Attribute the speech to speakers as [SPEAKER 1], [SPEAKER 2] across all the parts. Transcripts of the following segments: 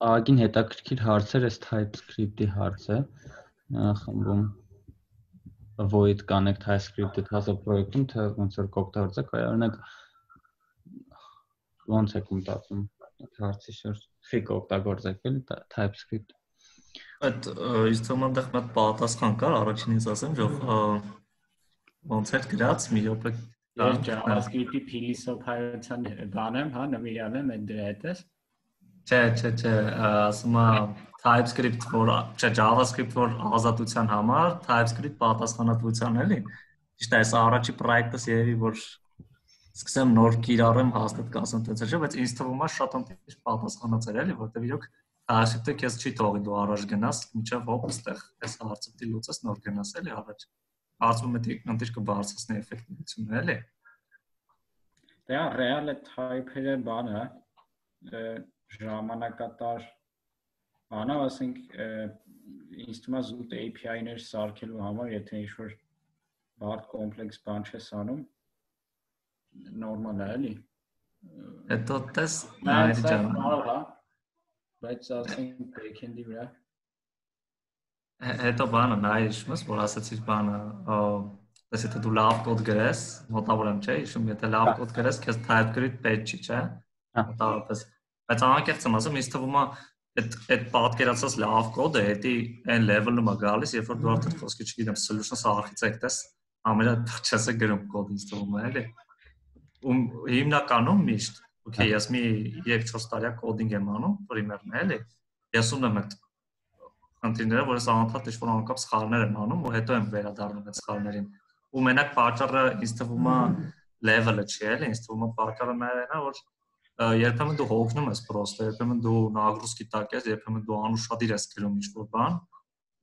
[SPEAKER 1] ագին հետաքրքիր հարց էր, այս TypeScript-ի հարցը, խմբում void connect TypeScript-ը թազա պրոյեկտում թե ոնց որ կօգտագործեք, օրինակ ոնց եք մտածում հարցի շուրջ, ֆիկ օգտագործեք էլ TypeScript։
[SPEAKER 2] Այդ իսկ թոմանդախ մատ պատասխան կար, առաջինից ասեմ, որ ոնց էր գրած, մի րոպե
[SPEAKER 3] Ես JavaScript-ի փիլիսոփայության բան եմ, հա, նվիրալ եմ այդ դրա հետ ես։
[SPEAKER 2] Չէ, ասում եմ TypeScript որ JavaScript որ ազատության համար, TypeScript պատասխանատվության էլի։ Ճիշտ է, այս առաջի պրոյեկտս երևի որ սկսեմ նոր կիրառեմ հաստատ կասեմ տենց չէ, բայց ինձ թվում է շատ ընդհանուր պատասխանած էր էլի, որտեղ իրոք TypeScript-ը քեզ չի թողի դու առաջ գնաս, մինչև հոп այստեղ այս հարցը դի լուծես նոր գնաս էլի առաջ։ Կարծում եմ դա ընտիր կբարձրացնի էֆեկտիվությունը էլի։
[SPEAKER 3] Դա ռեալ է type-ը բանը ժամանակատար բանը, ասենք ինձ թվում է զուտ API-ներ սարքելու համար, եթե ինչ-որ բարդ կոմպլեքս բան չես անում, նորմալ է էլի։
[SPEAKER 2] Հետո տես նայր ջան։
[SPEAKER 3] Բայց ասենք backend-ի վրա
[SPEAKER 2] հետո բանը նայր իշմես, որ ասացիր բանը, դες եթե դու լավ կոդ գրես, մոտավոր եմ, չէ՞, իշում, եթե լավ կոդ գրես, քեզ TypeScript պետք չի, չէ՞։ Մոտավորապես։ Բայց անկեղծ եմ ասում, ինձ թվում է այդ պատկերացած լավ կոդը, դա այն level-ում է գալիս, երբ որ դու արդեն խոսքի չգիտեմ, solutions architect-ես, ամենա չես գրում կոդ ինձ թվում է, էլի։ Ու հիմնականում միշտ, okay, ես մի 3-4 տարի կոդինգ եմ անում, պրիմերն էլի։ Ես ունում եմ այդ խնդիրները, որ ես անընդհատ ինչ-որ անկապ սխալներ եմ անում, ու հետո եմ վերադառնում այդ սխալներին։ Ու մենակ պատճառը ինձ թվում է level-ը չի, էլի, ինձ թվում է պատճառը նաև այն է, որ երբեմն դու հոգնում ես պրոստը, երբեմն դու նագրուսկի տակ ես, երբեմն դու անուշադիր ես գրում ինչ-որ բան,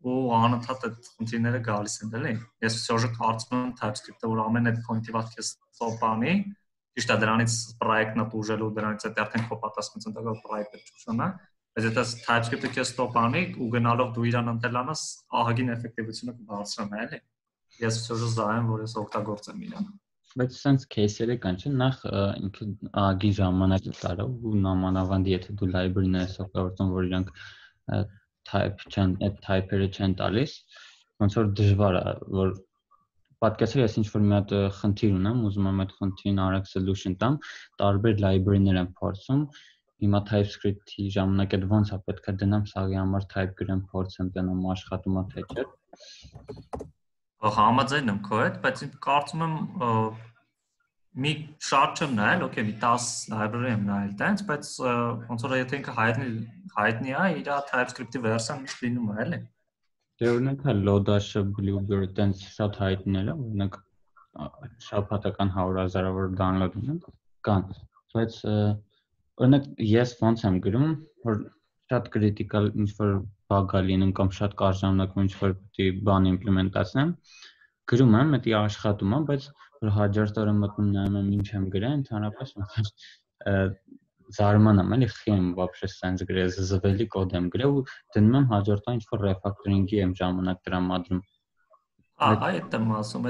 [SPEAKER 2] ու անընդհատ այդ խնդիրները գալիս են, էլի։ Ես всё-же կարծում եմ TypeScript-ը, որ ամեն այդ point-ի վատ քեզ ստոպանի, ճիշտ է, դրանից պրոյեկտն ուժելու, դրանից այդ արդեն քո պատասխանատվական պրոյեկտը ճուշանա, բայց եթե TypeScript-ը քեզ ստոպանի ու գնալով դու իրան ընտելանաս, ահագին էֆեկտիվությունը կբարձրանա, էլի։ Ես всё-же զա եմ, որ ես օգտագործեմ իրան։
[SPEAKER 1] Բայց sense case-երը կան չէ, նախ ինքը ագի ժամանակ տարավ ու նամանավանդ եթե դու library-ներ ես օգտագործում, որ իրանք type չեն, այդ type-երը չեն տալիս, ոնց որ դժվար է, որ պատկերացրեք ես ինչ-որ մի հատ խնդիր ունեմ, ուզում եմ այդ խնդրին արագ solution տամ, տարբեր library-ներ եմ փորձում, հիմա TypeScript-ի ժամանակ այդ ոնց է պետք է դնամ, սաղի համար type գրեմ, փորձեմ տենամ աշխատում է թե չէ։
[SPEAKER 2] Համաձայն եմ քո հետ, բայց ինձ կարծում եմ մի շատ չեմ նայել, okay, մի 10 library եմ նայել տենց, բայց ոնց որ եթե ինքը հայտնի է, իր TypeScript-ի վերսիան միշտ լինում է, էլի։
[SPEAKER 1] Դե օրինակ Lodash-ը, Bluebird տենց շատ հայտնիներ են, օրինակ շաբաթական 100,000-ավոր download ունեն, կան, բայց օրինակ ես ոնց եմ գրում, որ շատ critical ինչ-որ bug-ա լինում կամ շատ կարճ ժամանակում ինչ-որ պետք է բան իմպլեմենտացնեմ, գրում եմ, դա աշխատում է, բայց որ հաջորդ օրը մտնում նայում եմ ինչ եմ գրել, ընդհանրապես զարմանում եմ, էլի խի եմ вообще sense գրել, զզվելի կոդ եմ գրել ու դնում եմ հաջորդ օր ինչ-որ refactoring-ի եմ ժամանակ տրամադրում։
[SPEAKER 2] Ահա, այդ եմ ասում,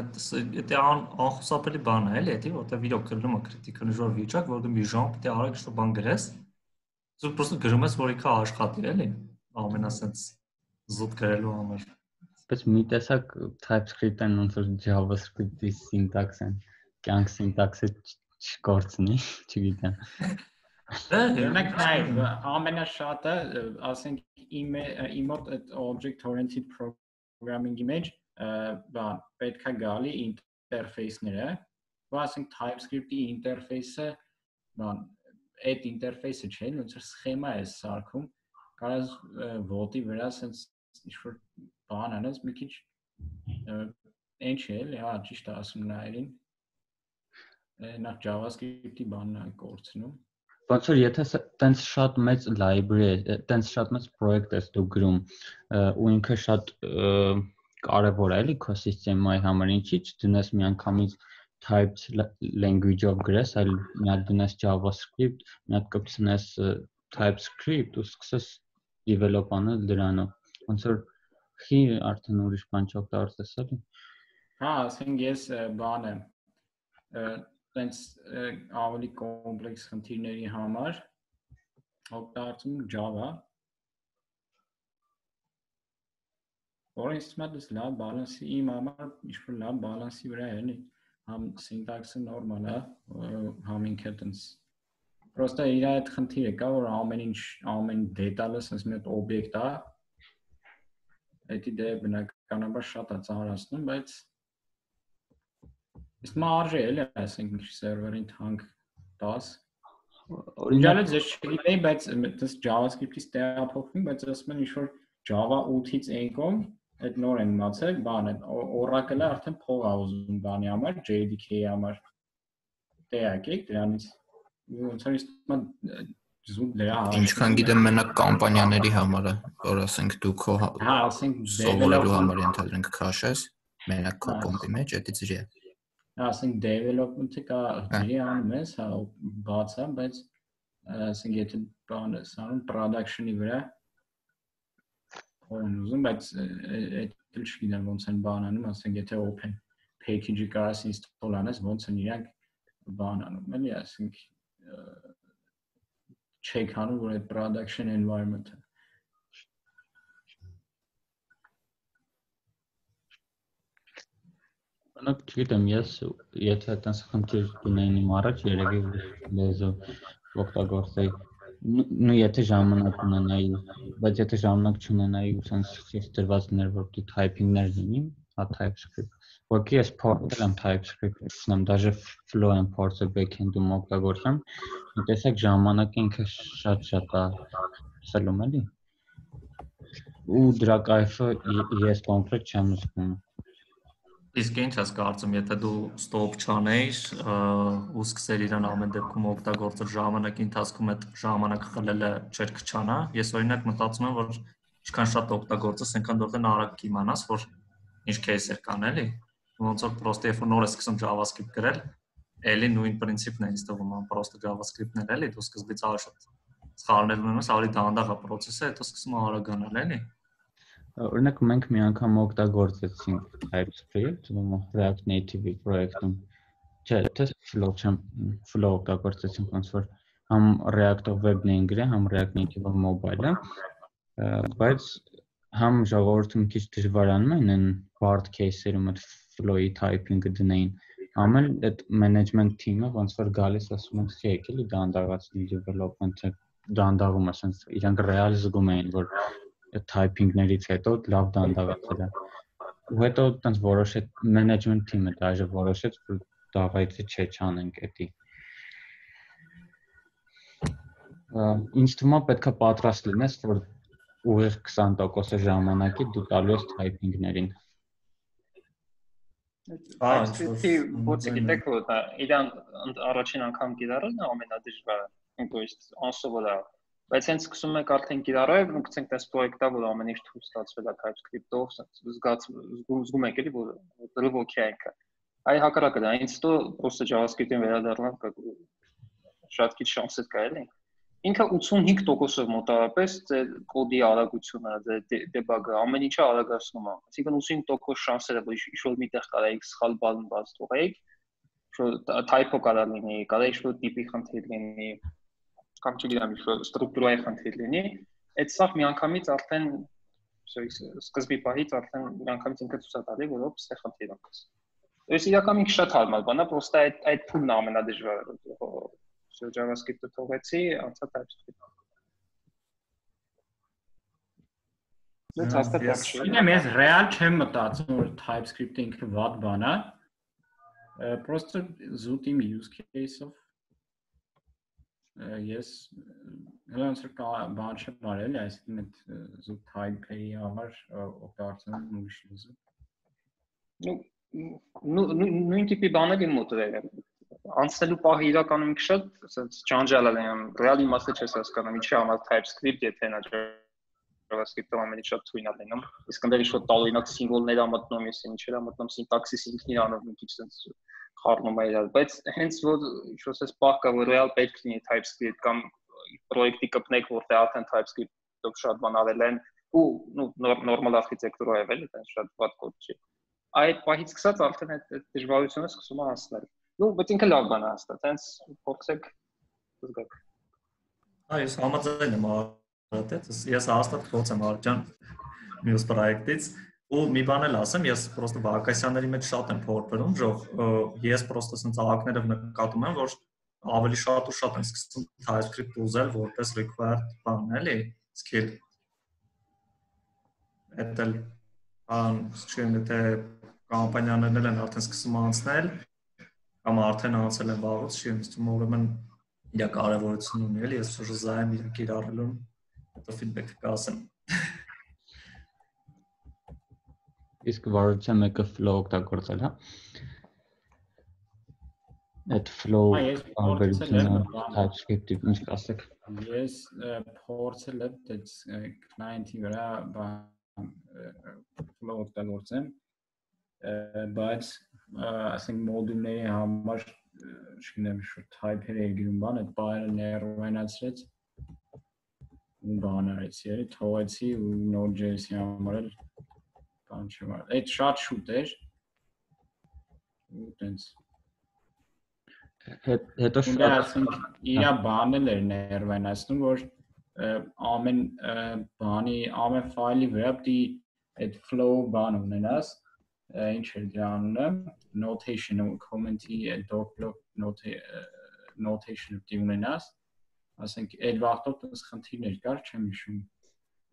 [SPEAKER 2] դա անխուսափելի բան է, էլի, դա որտեղ իրոք գրում է critical ինչ-որ վիճակ, որ դու մի ժամ պետք է արագ ինչ-որ բան գրես, դու պրոստը գրում ես, որ ինքը աշխատի, էլի, ամենասենց զուտ գրելու համար։
[SPEAKER 1] Բայց մի տեսակ TypeScript-ն ոնց որ JavaScript-ի syntax-ն, կյանք syntax-ը չկորցնի, չգիտեմ։
[SPEAKER 3] Օրինակ նայ, ամենաշատը, ասենք իմ մոտ այդ object oriented programming-ի մեջ բան պետք է գալի ինտերֆեյսները, որ ասենք TypeScript-ի ինտերֆեյսը, բան այդ ինտերֆեյսը չէ, ոնց որ սխեմա է սարքում, կարաս ոդի վրա sense ինչ-որ բան անես, մի քիչ այն չէ, էլի, հա, ճիշտ է ասում նայերին։ Նախ JavaScript-ի բանն է կորցնում։
[SPEAKER 1] Ոնց որ եթե տենց շատ մեծ library է, տենց շատ մեծ պրոյեկտ ես դու գրում, ու ինքը շատ կարևոր է, էլի, քո սիստեմայի համար, ինչի՞ չդնես միանգամից typed language-ով գրես, այլ մի հատ դնես JavaScript, մի հատ կպցնես TypeScript ու սկսես develop անել դրանով։ Ոնց որ խի արդեն ուրիշ բան չօգտագործես, էլի։
[SPEAKER 3] Հա, ասենք ես բան եմ տենց ավելի կոմպլեքս խնդիրների համար օգտագործում Java, Որ ինստումատս լավ բալանսի իմ համար ինչ-որ լավ բալանսի վրա էլի, համ սինտաքսը նորմալ է, համ ինքը տենց Պրոստը իր այդ խնդիրը կա, որ ամեն դետալը sense մի հատ օբյեկտ է, դա բնականաբար շատ է ծանրացնում, բայց իսկ մա արժե էլի, ասենք ինչ սերվերին թանկ 10 Օրինակ ես չգիտեի, բայց դες JavaScript-ից տեղափոխվի, բայց ասում են ինչ-որ Java 8-ից եկող, այդ նոր են մացել, բան է, Oracle-ը արդեն փող է ուզում բանի համար, JDK-ի համար։ Տեղակ եք դրանից։ Ոնց որ իստմա զուտ դրա
[SPEAKER 4] Ինչքան գիտեմ մենակ կամպանիաների համար է, որ ասենք դու քո
[SPEAKER 3] ասենք
[SPEAKER 4] սովորելու համար ենթադրենք քաշես, մենակ քո կոմպի մեջ, դա ծրի է։
[SPEAKER 3] Ասենք development-ը կա ծրի անում ես, հա, բաց է, բայց ասենք եթե բան ես անում production-ի վրա ուզում, բայց այդ էլ չգիտեմ ոնց են բան անում, ասենք եթե open package-ը կարաս install անես, ոնց են իրանք բան անում, էլի, ասենք check անում, որ այդ production environment-ը
[SPEAKER 1] Բանակ չգիտեմ, ես եթե այդպես խնդիր դնեին իմ առաջ, երևի լեզու օգտագործեի նույն եթե ժամանակ ունենայի, բայց եթե ժամանակ չունենայի, ուսանց խիստ դրված լիներ, որ դու typing-ներ լինի, հա TypeScript, որքի ես փորձել եմ TypeScript-ում, даже flow եմ փորձել back-end-ում օգտագործեմ, տեսեք ժամանակ ինքը շատ է սելում էլի։ Ու դրա կայֆը ես կոնկրետ չեմ զգում։
[SPEAKER 2] Իսկ ինչ ես կարծում, եթե դու stop չանեիր ու սկսեր իրան ամեն դեպքում օգտագործել ժամանակի ընթացքում այդ ժամանակը խլելը չէր քչանա, ես օրինակ մտածում եմ, որ ինչքան շատ օգտագործես, այնքան դեռ արագ կիմանաս, որ ինչ кейսեր կան, էլի։ Ոնց որ պրոստը երբ որ նոր ես սկսում JavaScript գրել, էլի նույն պրինցիպն է ինձ թվում, պրոստը JavaScript-ն էլի, դու սկզբից ավելի շատ սխալներ ունես, ավելի դանդաղ է process-ը, հետո սկսում է արագանալ, էլի։
[SPEAKER 1] Օրինակ մենք մի անգամ օգտագործեցինք TypeScript React Native-ի պրոյեկտում։ Չէ, թե flow օգտագործեցինք ոնց որ համ React-ով web-ն էին գրել, համ React Native-ով mobile-ը, բայց համ ժողովուրդը մի քիչ դժվարանում են այն hard case-երում այդ flow-ի typing-ը դնեին, համ էլ այդ management team-ը ոնց որ գալիս ասում են, «Եք էլի դանդաղացնի development-ը, դանդաղում է, ասենց իրանք real զգում էին, որ typing-ներից հետո լավ դանդաղացել է։ Ու հետո այտենց որոշեց management team-ը դաժե որոշեց, որ դավայցի չանենք էդի։ Ինձ թվում է պետքա պատրաստ լինես, որ ուղիղ 20% ժամանակի դու տալու ես typing-ներին։
[SPEAKER 5] TypeScript-ի ոչի գիտեք որ դա իրան առաջին անգամ կիրառելն է ամենադժվարը, то есть անսովոր է։ Բայց հենց սկսում եք արդեն կիրառել, ու գցենք տես պրոյեկտա, որ ամեն ինչ թույլ ստացվել է TypeScript-ով, զգում եք էլի, որ դրվոք է ինքը։ Այ հակառակը դա, ինձ դու պրոստը JavaScript-ին վերադառնալ շատ քիչ շանսեր կա էլի։ Ինքը 85%-ով մոտավորապես ձեր կոդի արագությունը, ձեր դեբագը, ամեն ինչը արագացնում է։ Այսինքն 85% շանսերը, որ ինչ-որ միտեղ կարայիք սխալ բան բաց թողեիք, որ type-ը կարող լինի, կարող ինչ-որ տիպի խնդիր լինի, կամ չգիտեմ, ինչ-որ ստրուկտուրայի խնդիր լինի, այդ սա միանգամից արդեն սկզբի պահից արդեն միանգամից ինքը ցույց է տալի, որ ոպ ստե խնդիր ունես։ Այս իրականում ինքը շատ հարմար բան է, պրոստը այդ փուլն է ամենադժվարը։ JavaScript-ը թողեցի, անցա TypeScript։ Let's hasta touch։
[SPEAKER 3] Ես real չեմ մտածում, որ TypeScript-ը ինքը վատ բան է։ Պրոստը զուտ իմ use case-ով ես հենց բան չեմ արել, այսինքն այդ զուտ type-ի համար օգտագործում ուրիշ լեզու։
[SPEAKER 5] Նույն տիպի բաներ իմ մոտ է։ Անցնելու պահը իրականում ինքը շատ ասած ջանջալալ է, ռեալ իմաստը չես հասկանում, ինչի համար TypeScript, եթե նա JavaScript-ը ամենից շատ թույն է լինում։ Իսկ ընդեր ինչ-որ տարօրինակ սիմվոլներ ամտնում, ես ինչեր ամտնում, սինտաքսիս ինքն իր անով մի քիչ sense խառնում է իրար, բայց հենց որ ինչ-որ sense պահ կա, որ ռեալ պետք լինի TypeScript կամ պրոյեկտի կպնեք, որտեղ արդեն TypeScript-ով շատ բան արել են ու նորմալ արխիտեկտուրայով էլի, դա շատ վատ կոդ չի։ Այդ պահից սկսած արդեն այդ դժվարությունը սկսում է հասնել։ Բայց ինքը լավ բան է հաստատ, հենց փորձեք զգաք։
[SPEAKER 2] Այս համաձայն եմ արդ, ես հաստատ փորձ եմ արդ ջան մյուս պրոյեկտից ու մի բան էլ ասեմ, ես պրոստը վակասիաների մեջ շատ եմ փորձում, ես պրոստը ասենց ակներով նկատում եմ, որ ավելի շատ ու շատ են սկսում TypeScript ուզել որպես required բան, էլի, skill։ Էդ էլ չեմ թե կամպանիաներն են արդեն սկսում անցնել, կամ արդեն անցել են վաղուց, չեմ իստում ուրեմն իր կարևորություն ունի, էլի, ես շուշզայեմ իր կիրառելուն, հետո feedback կասեմ։
[SPEAKER 1] Իսկ վարության մեկը flow օգտագործել, հա։ Այդ flow անգլիզինը TypeScript-ի ինչ կասեք։
[SPEAKER 3] Ես փորձել եմ այդ client-ի վրա flow օգտագործեմ, բայց ասենք մոդուլների համար չգիտեմ շուտ type-երը գրում բան, այդ բայերը ներվայնացրեց ու բան արեցի, էլի թողեցի ու Node.js-ի համար էլ բան չեմ արել։ Այդ շատ շուտ էր ու տենց
[SPEAKER 1] Հետո
[SPEAKER 3] շատ ասենք իր բանել էր ներվայնացնում, որ ամեն բանի, ամեն ֆայլի վրա պիտի այդ flow բան ունենաս, ինչ էր դրա անունը, notation-ը, comment-ի doc block notation-ը պիտի ունենաս, ասենք այդ վաղտով տես խնդիրներ կար, չեմ հիշում,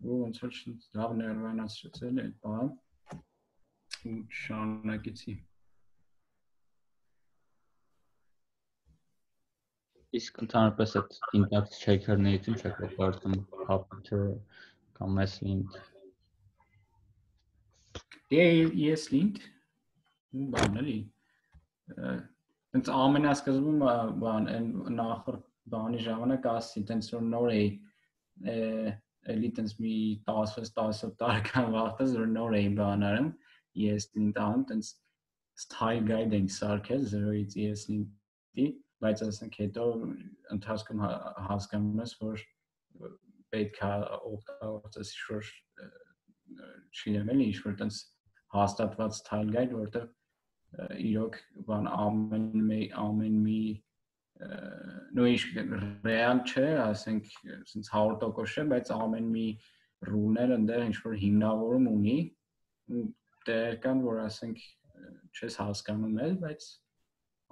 [SPEAKER 3] ու ոնց որ լավ ներվայնացրեց էլ այդ բան, ու շարունակեցի։
[SPEAKER 1] Իսկ ընդհանրապես այդ syntax checker-ներից ինչ եք օգտագործում Puppeteer կամ Async։
[SPEAKER 3] ESLint ու բան էլի։ Տենց ամենասկզբում բան նախորդ բանի ժամանակ ասի, տենց որ նոր էի էլի տենց մի 10-17 տարեկան վաղտես որ նոր էի բան արում ESLint անում, տենց style guide ենք սարքել 0-ից ESLint-ի, բայց ասենք հետո ընթացքում հասկանում ես, որ պետք է օգտագործես ինչ-որ չգիտեմ էլի ինչ-որ տենց հաստատված style guide, որտեղ իրոք բան ամեն մի նույնիսկ real չէ, ասենք ասենց 100% չէ, բայց ամեն մի rule-ները այնտեղ ինչ-որ հիմնավորում ունի ու դեր կան, որ ասենք չես հասկանում էլ, բայց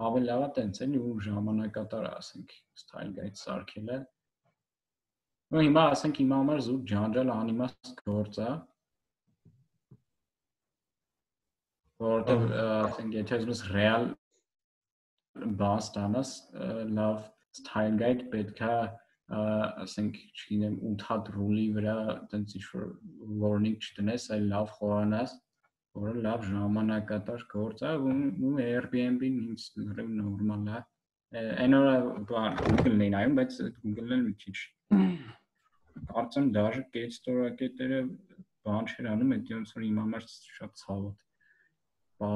[SPEAKER 3] ավելի լավ է տենց էլի ու ժամանակատար ասենք style guide սարքելը։ Ու հիմա ասենք իմ համար զուտ ջանջալ անիմաստ գործ է, որտեղ ասենք եթե ուզում ես real բան ստանաս, լավ style guide պետք է ասենք չգիտեմ 8 հատ rule-ի վրա տենց ինչ-որ warning չտնես, այլ լավ խորանաս, որը լավ ժամանակատար գործ է ու Airbnb-ն ինձ նորմալ է։ Այն օրը Google-ն էին այում, բայց Google-ն էլ մի քիչ կարծեմ դաժե get ստորակետերը բան չեր անում, այդ ոնց որ իմ համար շատ ցավոտ բա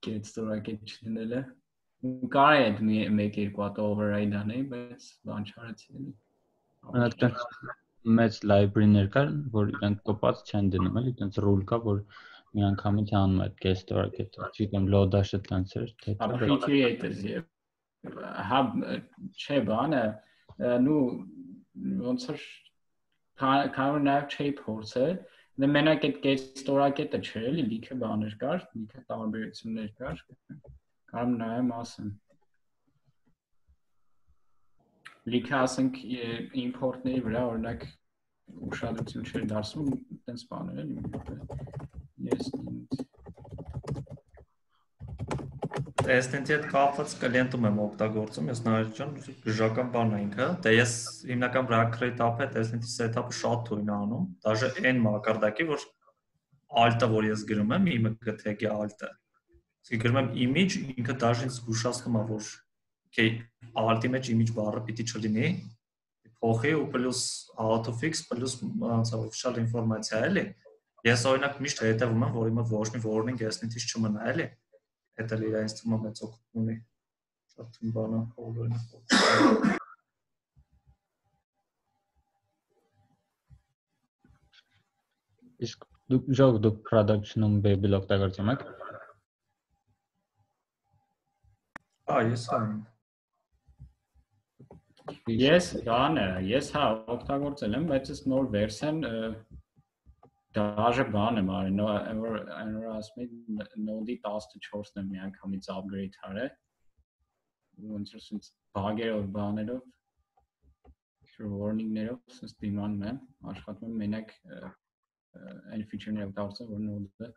[SPEAKER 3] get ստորակետ չդնելը ու կարա այդ 1-2 հատ override անեի, բայց բան չարեցի էլի։
[SPEAKER 1] Այդտեղ մեծ library-ներ կար, որ իրենք կոպած չեն դնում, էլի, այդպես rule կա, որ մի անգամից անում այդ get ստորակետը, չգիտեմ load-ը տենց էր, թե
[SPEAKER 3] appreciators հա չէ բանը, նու ոնց որ կարող նաև չէի փորձել, մենակ այդ get ստորակետը չէր էլի, լիքը բաներ կար, լիքը տարբերություններ կար, կարամ նայեմ ասեմ։ Լիքը ասենք import-ների վրա օրինակ ուշադրություն չէր դարձնում, տենց բաներ էլի։ Ես
[SPEAKER 2] Async-ի հետ կապված կլիենտում եմ օգտագործում, ես նայել ջան, գժական բան է ինքը, դե ես հիմնական create app-ը Async-ի setup-ը շատ թույն անում, դաժե այն մակարդակի, որ alt-ը որ ես գրում եմ, իմը tag-ի alt-ը։ Իսկ գրում եմ image, ինքը դաժե ինձ զգուշացնում է, որ okay, alt-ի մեջ image բառը պիտի չլինի, փոխի ու պլյուս autofix պլյուս official ինֆորմացիա էլի։ Ես օրինակ միշտ հետևում եմ, որ իմը ոչ մի warning Async-ից չմնա էլի։ Այդ էլ իրենց թվում է մեծ օգուտ ունի։ Շատ բան է օրինակ։
[SPEAKER 1] Իսկ դուք production-ում Babel օգտագործում եք։
[SPEAKER 3] Ես բանը, ես հա օգտագործել եմ, բայց այս նոր վերսիան Даже բան եմ արել, նոր ասում եմ node-ի 14-ն եմ միանգամից upgrade արել։ Ոնց որ sense bug-երով, բաներով, warning-ներով sense դիմանում եմ, աշխատում եմ մենակ այն feature-ները օգտագործեմ, որ node-ը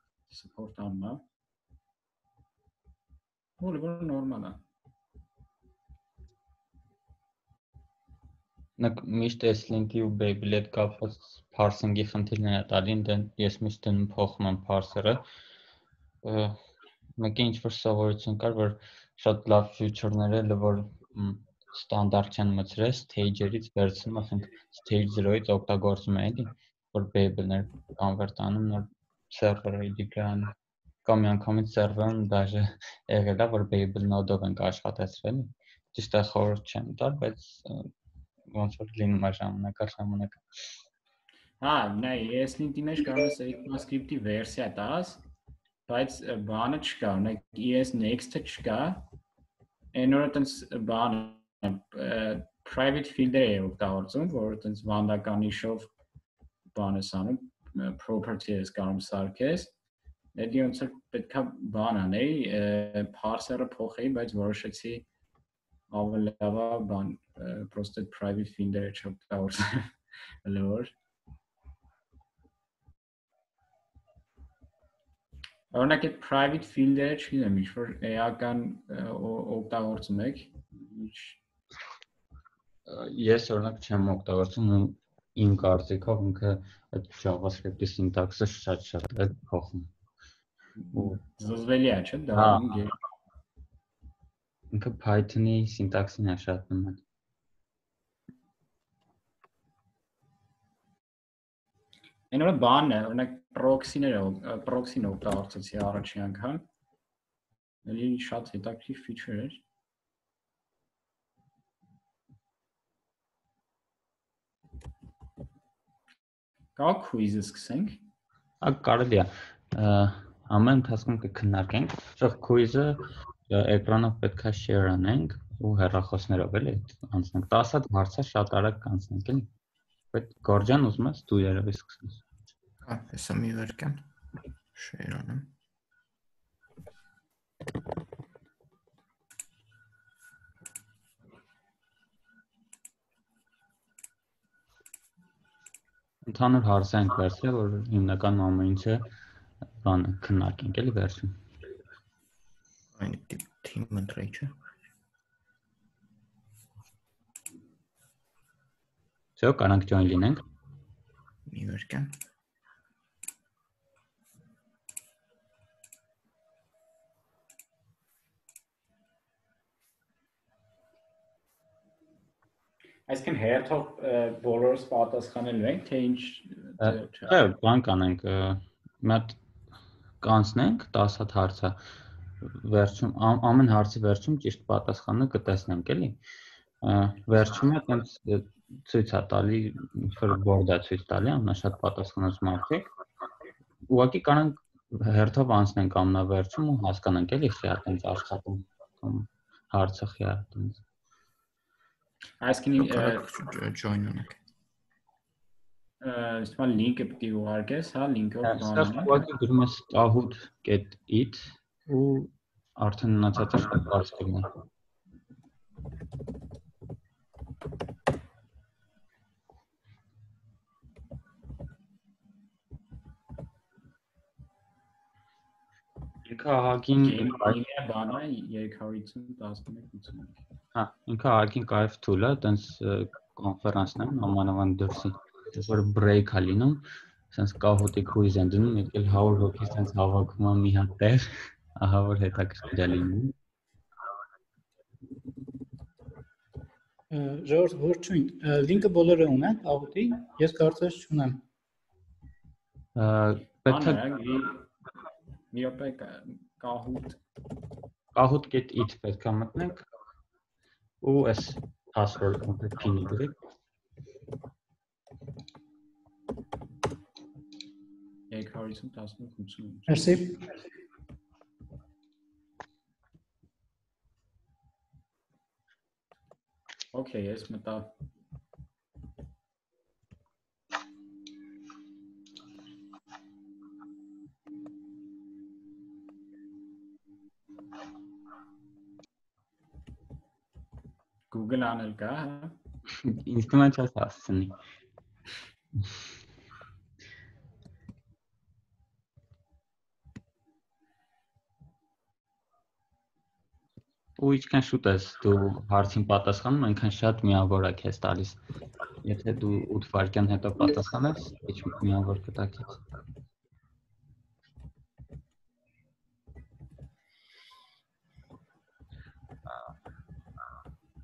[SPEAKER 3] support անում է։ Որ նորմալ է։
[SPEAKER 1] Միշտ S-link-ի ու Babel-ի հետ կապված parsing-ի խնդիրներ է տալի, ես միշտ դնում փոխում եմ parser-ը։ Մեկը ինչ-որ սովորություն կար, որ շատ լավ feature-ները, որ ստանդարտ չեն մցրել, stage-երից վերցնում, ասենք stage 0-ից օգտագործում են, էլի, որ Babel-ներ convert անում նոր server-ի դիգրան, կամ միանգամից server-ն դաժե եղել է, որ Babel node-ով ենք աշխատեցրել, ճիշտ է խորհուրդ չեմ տալ, բայց ոնց որ լինում է ժամանակ։
[SPEAKER 3] Հա, նայ, ESLint-ի մեջ կարող ես ECMAScript-ի վերսիա տաս, բայց բանը չկա, օրինակ ES next-ը չկա, այն օրը տենց բանը private field-եր է օգտագործում, որ տենց վանդականիշով բան ես անում, property ես կարող սարքես, դեպի ոնց որ պետքա բան անեի, parser-ը փոխեի, բայց որոշեցի ավելի լավ է բան просто private field-երը չօգտագործեմ լոր։ Օրինակ այդ private field-երը չգիտեմ, ինչ-որ էական օգտագործում եք։
[SPEAKER 1] Ես օրինակ չեմ օգտագործում, իմ կարծիքով ինքը այդ JavaScript-ի syntax-ը շատ է փոխում։
[SPEAKER 3] Զզվելի է, չէ՞, դա
[SPEAKER 1] ինքը Python-ի syntax-ին է շատ նման։
[SPEAKER 3] Այն օրը բանն է, օրինակ proxy-ն օգտագործեցի առաջին անգամ։ Էլի շատ հետաքրքիր feature էր։ Կարող quiz-ը սկսենք։
[SPEAKER 1] Կարելի է։ Ամեն ընթացքում կքննարկենք, շղ quiz-ը էկրանով պետք է share անենք ու հեռախոսներով էլի անցնենք։ 10 հատ հարցը շատ արագ կանցնենք էլի։ Բայց Գորջան ուզում ես դու երևի սկսես։
[SPEAKER 4] Հա, հեսա մի վերքան share անեմ։
[SPEAKER 1] Ընդհանուր հարց ենք վերցրել, որ հիմնական ամեն ինչը բանը քննարկենք էլի վերջում։
[SPEAKER 4] Այն team ընտրեի չէ։
[SPEAKER 1] Всё, կարանք join լինենք։
[SPEAKER 4] Մի վերքան։
[SPEAKER 3] Այսինքն հերթով բոլորս պատասխանելու ենք, թե ինչ
[SPEAKER 1] Չէ, բան կանենք, մի հատ կանցնենք 10 հատ հարցը, վերջում ամեն հարցի վերջում ճիշտ պատասխանը կտեսնենք, էլի։ Վերջում է տենց ցույց է տալի, ինչ որ բորդ է ցույց տալի, ամենաշատ պատասխանած մարդիկ։ Ուղղակի կանենք հերթով անցնենք ամենավերջում ու հասկանանք, էլի խիա տենց աշխատում, հարցը խիա տենց։
[SPEAKER 3] Այսինքն
[SPEAKER 4] join անենք։
[SPEAKER 3] Ստվա link-ը պետք է ուղարկես, հա, link-ով
[SPEAKER 1] Սա ուղղակի գրում ես kahoot.it ու արդեն մնացածը շատ բարձ կլինի։ Ինքը ահագին
[SPEAKER 3] բանը 350-11-81։
[SPEAKER 1] Հա, ինքը ահագին կայֆ tool է, տենց կոնֆերանսներում ամանավանդ դրսի, որ break-ա լինում, sense Kahoot-ի quiz են դնում, եկել 100 հոգի sense հավաքում է մի հատ տեղ, ահա որ հետաքրքիր է լինում։
[SPEAKER 6] Ժողովուրդ ողջույն, link-ը բոլորը ունեն Kahoot-ի, ես կարծես չունեմ։
[SPEAKER 1] Պետք է
[SPEAKER 3] մի օպե
[SPEAKER 1] Kahoot.it պետք է մտնենք ու այս password-ը pin-ի գրեք։
[SPEAKER 3] 350-11-80։
[SPEAKER 6] Մերսի։
[SPEAKER 3] Okay, ես մտա։ Google անել կա, հա։
[SPEAKER 1] Ինձ թվում է չես հասցնի։ Ու ինչքան շուտ ես դու հարցին պատասխանում, այնքան շատ միավոր է քեզ տալիս։ Եթե դու 8 վայրկյան հետո պատասխանես, ինչ միավոր կտա քեզ։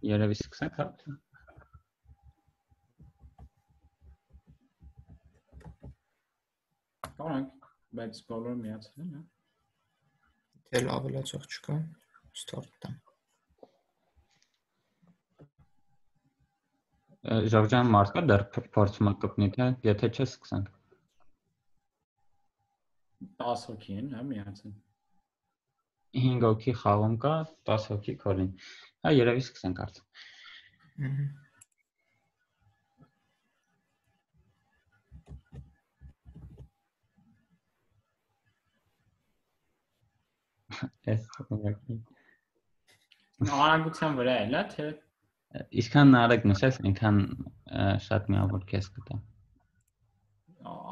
[SPEAKER 1] Երևի սկսենք, հա։
[SPEAKER 3] Կարանք, բայց բոլորը միացել են, հա։
[SPEAKER 4] Թե ավելացող չկա, start տամ։
[SPEAKER 1] Ժողովրդյան մարդ կա դեռ փորձում է կպնի, թե եթե չես սկսենք։
[SPEAKER 3] 10 հոգի են, հա, միացել։
[SPEAKER 1] 5 հոգի խաղում կա, 10 հոգի քորին։ Հա, երևի սկսենք արդ։ Էս ուղղակի։
[SPEAKER 3] Արագության վրա է, լա, թե
[SPEAKER 1] Ինչքան արագ նշես, այնքան շատ միավոր քեզ կտա։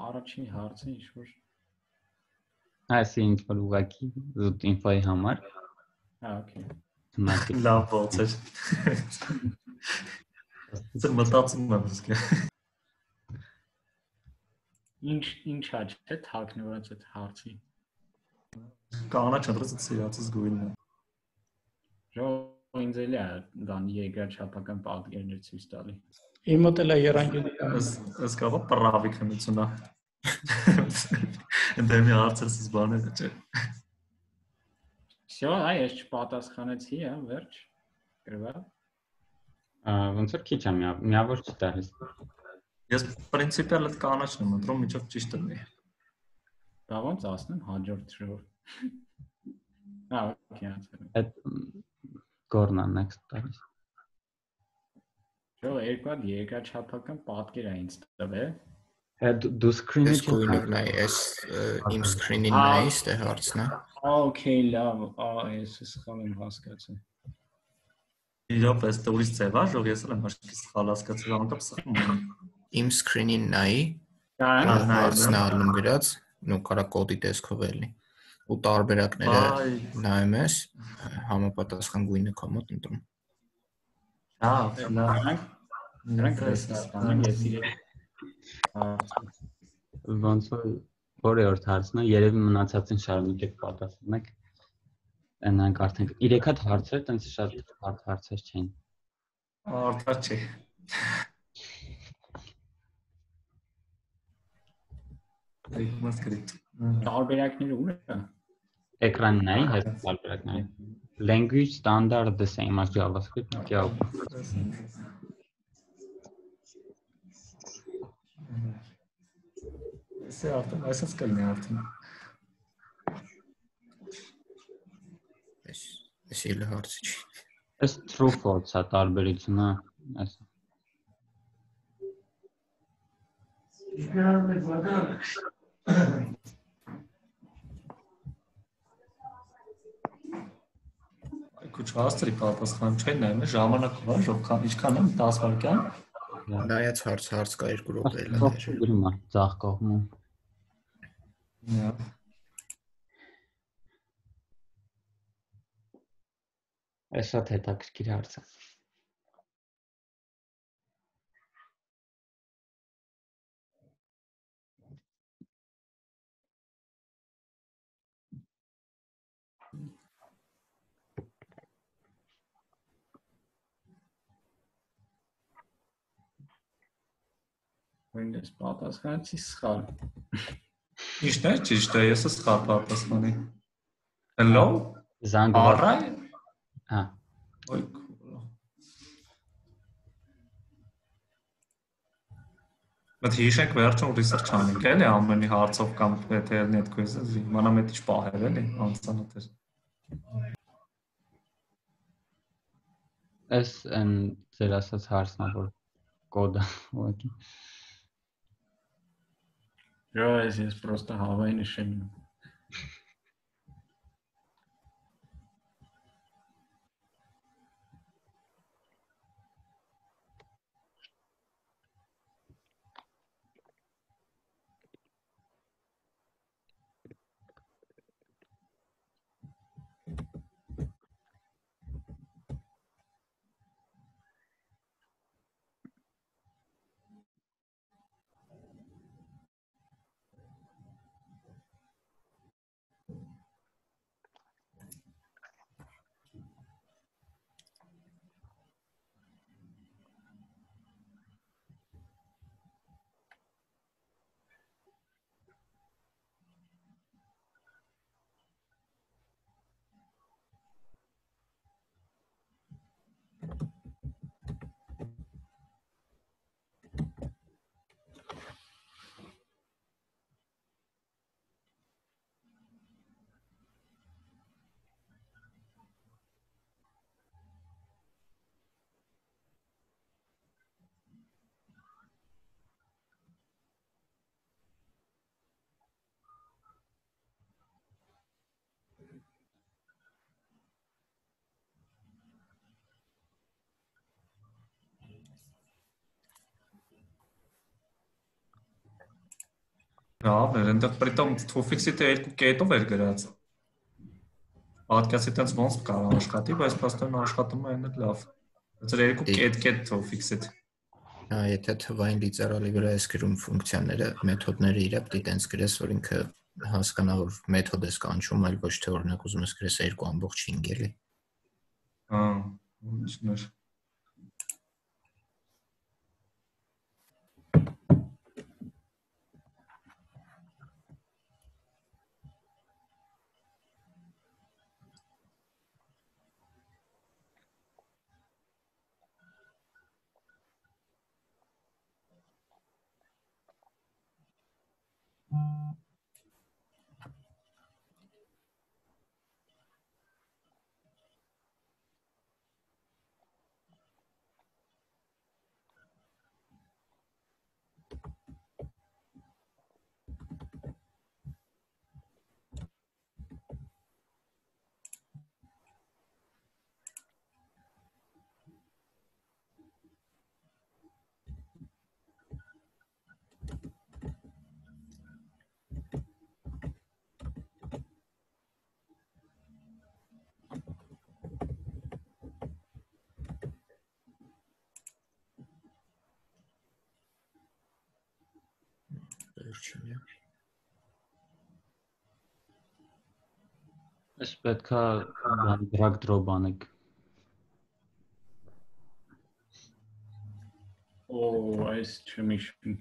[SPEAKER 3] առաջին հարցը ինչ որ։
[SPEAKER 1] Այս ինչ որ ուղղակի զուտ ինֆոյի համար։
[SPEAKER 3] Հա, օքեյ։
[SPEAKER 2] Լավ ո՞ց է։ Ձեր մտածում եմ իսկը։
[SPEAKER 3] Ինչ է թաքնված այդ հարցի։
[SPEAKER 2] Կանաչ ընտրած սիրածս գույնն է։
[SPEAKER 3] Ինձ էլի է դան երկրաչափական պատկերներ ցույց տալի։
[SPEAKER 6] Իմ մոտ էլ է երանգելի։
[SPEAKER 2] Ես կարող պրավի քննությունա։ Դե մի հարցերս բաներ չէ։
[SPEAKER 3] Всё, այ ես չպատասխանեցի, հա, վերջ։ Գրվա։
[SPEAKER 1] Ոնց որ քիչ է միավոր չտալիս։
[SPEAKER 2] Ես պրինցիպիալ այդ կանաչն եմ ընտրում, միջով ճիշտ է։
[SPEAKER 3] Դա ոնց ասնեմ հաջորդ շուտ։ Հա, օքեյ, ասեմ։
[SPEAKER 1] Այդ գորնա next տալիս։
[SPEAKER 3] Շո երկու հատ երկրաչափական պատկեր է ինձ տվել։
[SPEAKER 1] Դու screen-ը
[SPEAKER 4] Ես գույնով նայ, ես իմ screen-ին նայես, դե հարցն է։
[SPEAKER 3] Okay, լավ, ես սխալ եմ հասկացել։
[SPEAKER 2] Իրապես դա ուրիշ ձև է, ժող ես եմ հաշվի սխալ հասկացել, անկապ սխում եմ։
[SPEAKER 4] Իմ screen-ին նայ,
[SPEAKER 3] Կարան
[SPEAKER 4] հարցն ալնում գրած, նո կարա կոդի տեսքով էլի։ Ու տարբերակները նայում ես, համապատասխան գույնը քո մոտ ընտրում։
[SPEAKER 2] Լավ։
[SPEAKER 3] Նրանք տեսնան, ես իրեն
[SPEAKER 1] Ոնց որ օրդ հարցն է, երևի մնացածին շարունակեք պատասխանեք։ Այնանք արդեն 3 հատ հարցեր, տենց շատ հարց հարցեր չէին։
[SPEAKER 2] Արդյոք չի։ JavaScript
[SPEAKER 3] տարբերակները ուր է։
[SPEAKER 1] Էկրանին նայ, հետ տարբերակները։ Language standard the same as JavaScript, yeah.
[SPEAKER 2] Սա արդեն այսպես կլինի արդեն։
[SPEAKER 4] Ես էլ հարցը չի։
[SPEAKER 1] Այս true false-ա տարբերությունը, այս։
[SPEAKER 2] Քուչ հաստրի պատասխան չեն նայում, ժամանակով է, ժողքան ինչքան եմ 10 վայրկյան։
[SPEAKER 4] Նայած հարց կա 2 րոպե էլ է։
[SPEAKER 1] Գրում է ցախ կողմում։ Այս շատ հետաքրքիր հարց է։
[SPEAKER 3] Windows պատասխանեցի սխալ։
[SPEAKER 2] Ինչն է ճիշտ է, ես սխալ պատասխանի։ Hello։
[SPEAKER 1] Զանգված։
[SPEAKER 2] Առայ։
[SPEAKER 1] Հա։
[SPEAKER 2] Ոյ։ Բայց հիշենք վերջում research անենք էլի ամենի հարցով կամ եթե net quiz-ը մանամետ ինչ պահեր էլի անծանոթ էր։
[SPEAKER 1] Այս ձեր ասած հարցն է, որ կոդը ուղղակի։
[SPEAKER 3] Ես просто հավայի նշեմ։
[SPEAKER 2] Լավ, այնտեղ պրիտոմ to-fix-ը երկու կետով էր գրած։ Պատկասի տենց ոնց կարող աշխատի, բայց փաստորեն աշխատում է այնը լավ։ Բայց երկու կետ to-fix-ը։
[SPEAKER 4] Հա, եթե թվային լիցարալի վրա ես գրում ֆունկցիաները, մեթոդները իրա պետք է տենց գրես, որ ինքը հասկանա, որ մեթոդ ես կանչում, այլ ոչ թե օրինակ ուզում ես գրես երկու ամբողջ string էլի։
[SPEAKER 2] Հա, ուրիշներ։
[SPEAKER 1] Ես պետքա drag drop անեք։
[SPEAKER 3] այս չմիշտ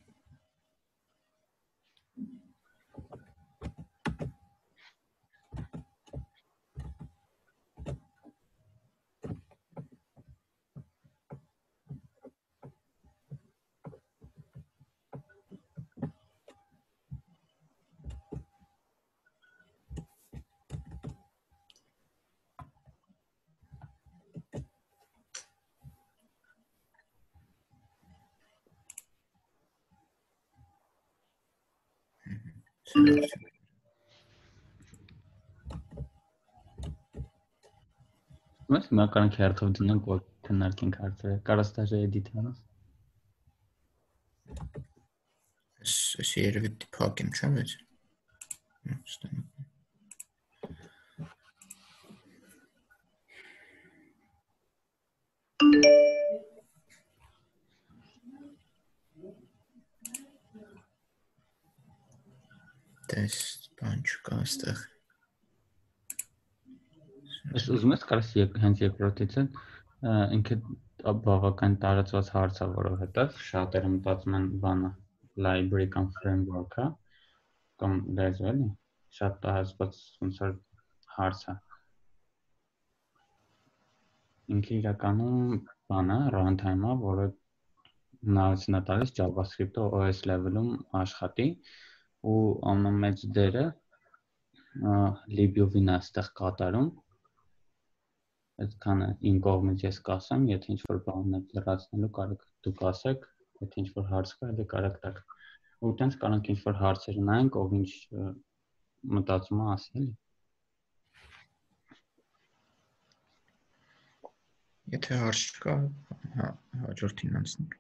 [SPEAKER 1] Մենք հիմնականում քերթով դնենք որ քննարկենք հարցերը։ Կարաս դաժե edit անես։
[SPEAKER 4] Ես երևի փակեմ, չէ՞ բայց։ Տես բան չկա այստեղ։
[SPEAKER 1] Ես ուզում ես կարաս հենց երկրորդից ինքը բավական տարածված հարց է, որովհետև շատերը մտածում են բանը library կամ framework-ը կամ լեզու էլի, շատ տարածված ոնց որ հարց է։ Ինքը իրականում բանը runtime-ը, որը հնարավորություն է տալիս JavaScript-ը OS level-ում աշխատի ու ամենամեծ դերը lib-ին է այստեղ կատարում։ Այդքանը իմ կողմից ես կասեմ, եթե ինչ-որ բան եք լրացնելու կարող դուք ասեք, եթե ինչ-որ հարց կա, դե կարող տաք։ Ու տենց կարող ինչ-որ հարցեր նայենք, ով ինչ մտածում է ասել։
[SPEAKER 4] Եթե հարց չկա, հաջորդին անցնենք։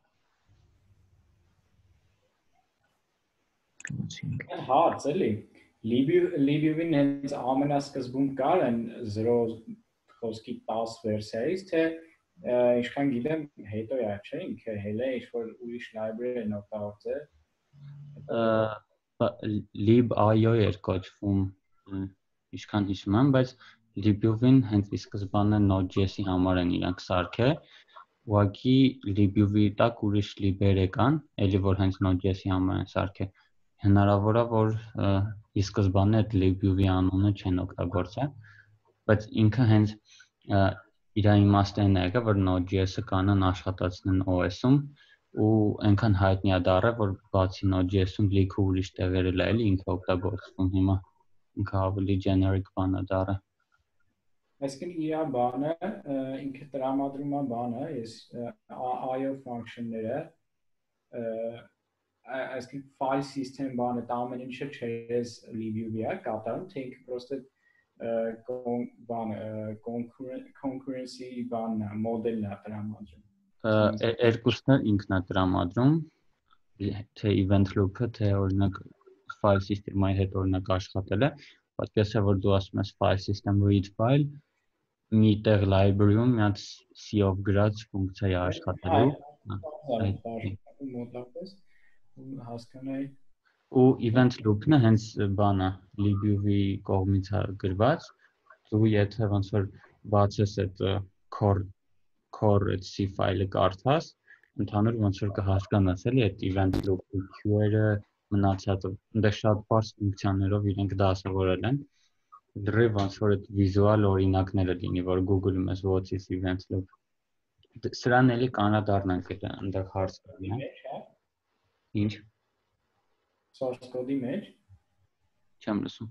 [SPEAKER 3] հարց էլի lib-ին հենց ամենասկզբում կար են 0 խոսքի 10 վերսիայից, թե ինչքան գիտեմ, հետո է, չէ՞, ինքը հենց ինչ-որ ուրիշ library են օգտագործել։
[SPEAKER 1] lib.io էր կոչվում, ինչքան հիշում եմ, բայց lib-ին հենց ի սկզբանե Node.js-ի համար են իրանք սարքել, ուղղակի lib-ի տակ ուրիշ lib-եր կան, էլի որ հենց Node.js-ի համար են սարքել։ Հնարավոր է, որ ի սկզբանե այդ lib-ի անունը չեն օգտագործել, բայց ինքը հենց իր իմաստն է եկել, որ Node.js-ը կանեն աշխատացնեն OS-ում ու այնքան հայտնի է դառել, որ բացի Node.js-ում լիքը ուրիշ տեղեր էլ էլի ինքը օգտագործվում հիմա։ Ինքը ավելի generic բան է դառել։
[SPEAKER 3] Այսինքն իր բանը ինքը տրամադրում է բանը, IO function-ները, այսինքն file system բանը դա ամեն ինչը չես lib-ի է կատարում, թե ինքը պրոստը concurrency բանն է, մոդելն է տրամադրում։
[SPEAKER 1] Երկուսն էլ ինքն է տրամադրում, թե event loop-ը, թե օրինակ file system-ի հետ օրինակ աշխատել է, պատկերացրու որ դու ասում ես file system read file, մի տեղ library-ում մի հատ C-ով գրած ֆունկցիա է աշխատելու,
[SPEAKER 3] մոտավորապես հասկանայի
[SPEAKER 1] ու event loop-ն է հենց բանը libview-ի կողմից է գրված, դու եթե ոնց որ բացես այդ core այդ C ֆայլը կարդաս, ընդհանուր ոնց որ կհասկանաս էլի այդ event loop-ի queue-ը մնացածը, այնտեղ շատ բարձ ֆունկցիաներով իրենք դասավորել են, դրի ոնց որ այդ վիզուալ օրինակները լինի, որ Google-ում ես what is event loop, սրան էլի կանադառնանք այնտեղ հարց կլինի, ինչ
[SPEAKER 3] source code-ի մեջ
[SPEAKER 1] չեմ լսում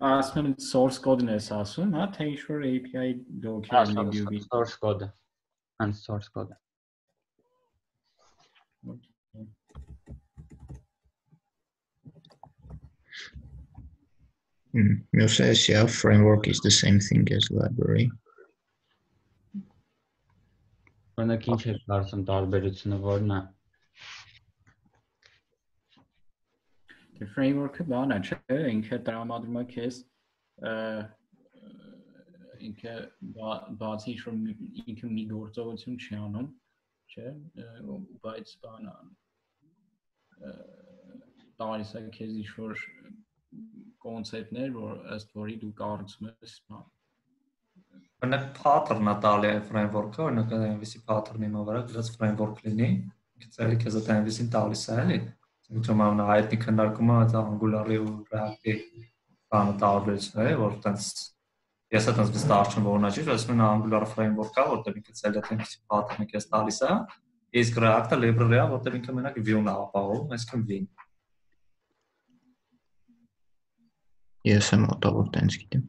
[SPEAKER 3] ասում եմ source code-ն ես ասում, հա, թե ինչ-որ API docker libview-ի
[SPEAKER 1] source code-ը, and source code-ը
[SPEAKER 4] You say yeah, framework is the same thing as library.
[SPEAKER 1] Օրինակ ինչ է կարծում տարբերությունը որն է
[SPEAKER 3] The framework-ը բան է, չէ, ինքը տրամադրում է քեզ ինքը բացի ինչ-որ ինքը մի գործողություն չի անում, չէ, բայց բան է տալիս է քեզ ինչ-որ կոնցեպտներ, որ ըստ որի դու կառուցում ես բան
[SPEAKER 2] Օրինակ pattern-ը տալի է framework-ը, օրինակ այնպեսի pattern-ի վրա գրած framework լինի, ինքը քեզ այդ այնպեսին տալիս է, էլի։ Ուսումնարան հայտնի քննարկումը այդ Angular-ի ու React-ի բանը տարբերությունն է, որ այտենց ես այտենց վստահ չեմ որ նա չի, ասում են Angular framework-ը, որտեղ ինքը ցել է այնպեսի pattern-ը քեզ տալիս է, իսկ React-ը library-ը, որտեղ ինքը մենակ view-ն է ապահովում, այսինքն view-ն։
[SPEAKER 4] Ես եմ մոտավոր տենց գիտեմ։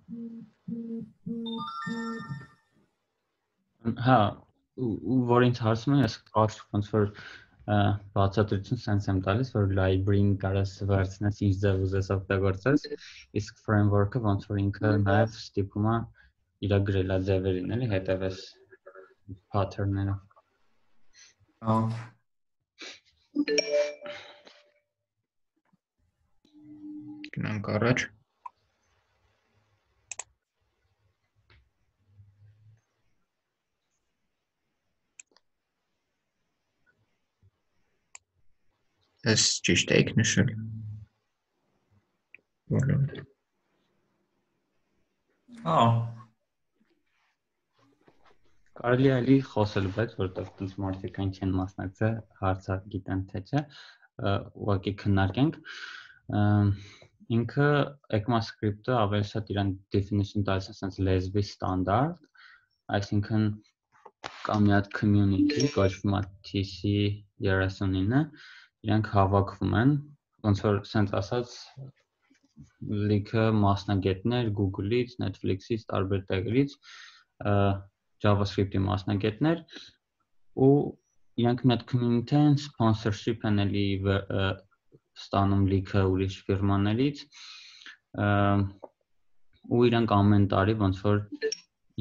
[SPEAKER 1] Հա, ու որ ինձ հարցում են, ես կարճ ոնց որ բացատրություն sense եմ տալիս, որ library-ին կարաս վերցնես ինչ ձև ուզես օգտագործես, իսկ framework-ը ոնց որ ինքը նաև ստիպում է իր գրելա ձևերին, էլի հետևես pattern-ները։
[SPEAKER 2] Հա։
[SPEAKER 4] Գնանք առաջ։ Ես ճիշտ եք նշել։
[SPEAKER 2] Հա։
[SPEAKER 1] Կարելի է էլի խոսել, բայց որտեղ տենց մարդիկ այն չեն մասնակցել, հարցը գիտեն թե չէ, ուղղակի քննարկենք։ Ինքը ECMAScript-ը ավելի շատ իրան definition տալիս է sense լեզվի ստանդարտ, այսինքն կա մի հատ community, կոչվում է TC39-ը, իրանք հավաքվում են, ոնց որ sense ասած լիքը մասնագետներ Google-ից, Netflix-ից, տարբեր տեղերից, JavaScript-ի մասնագետներ ու իրանք մի հատ community են, sponsorship են էլի ստանում լիքը ուրիշ ֆիրմաներից ու իրանք ամեն տարի ոնց որ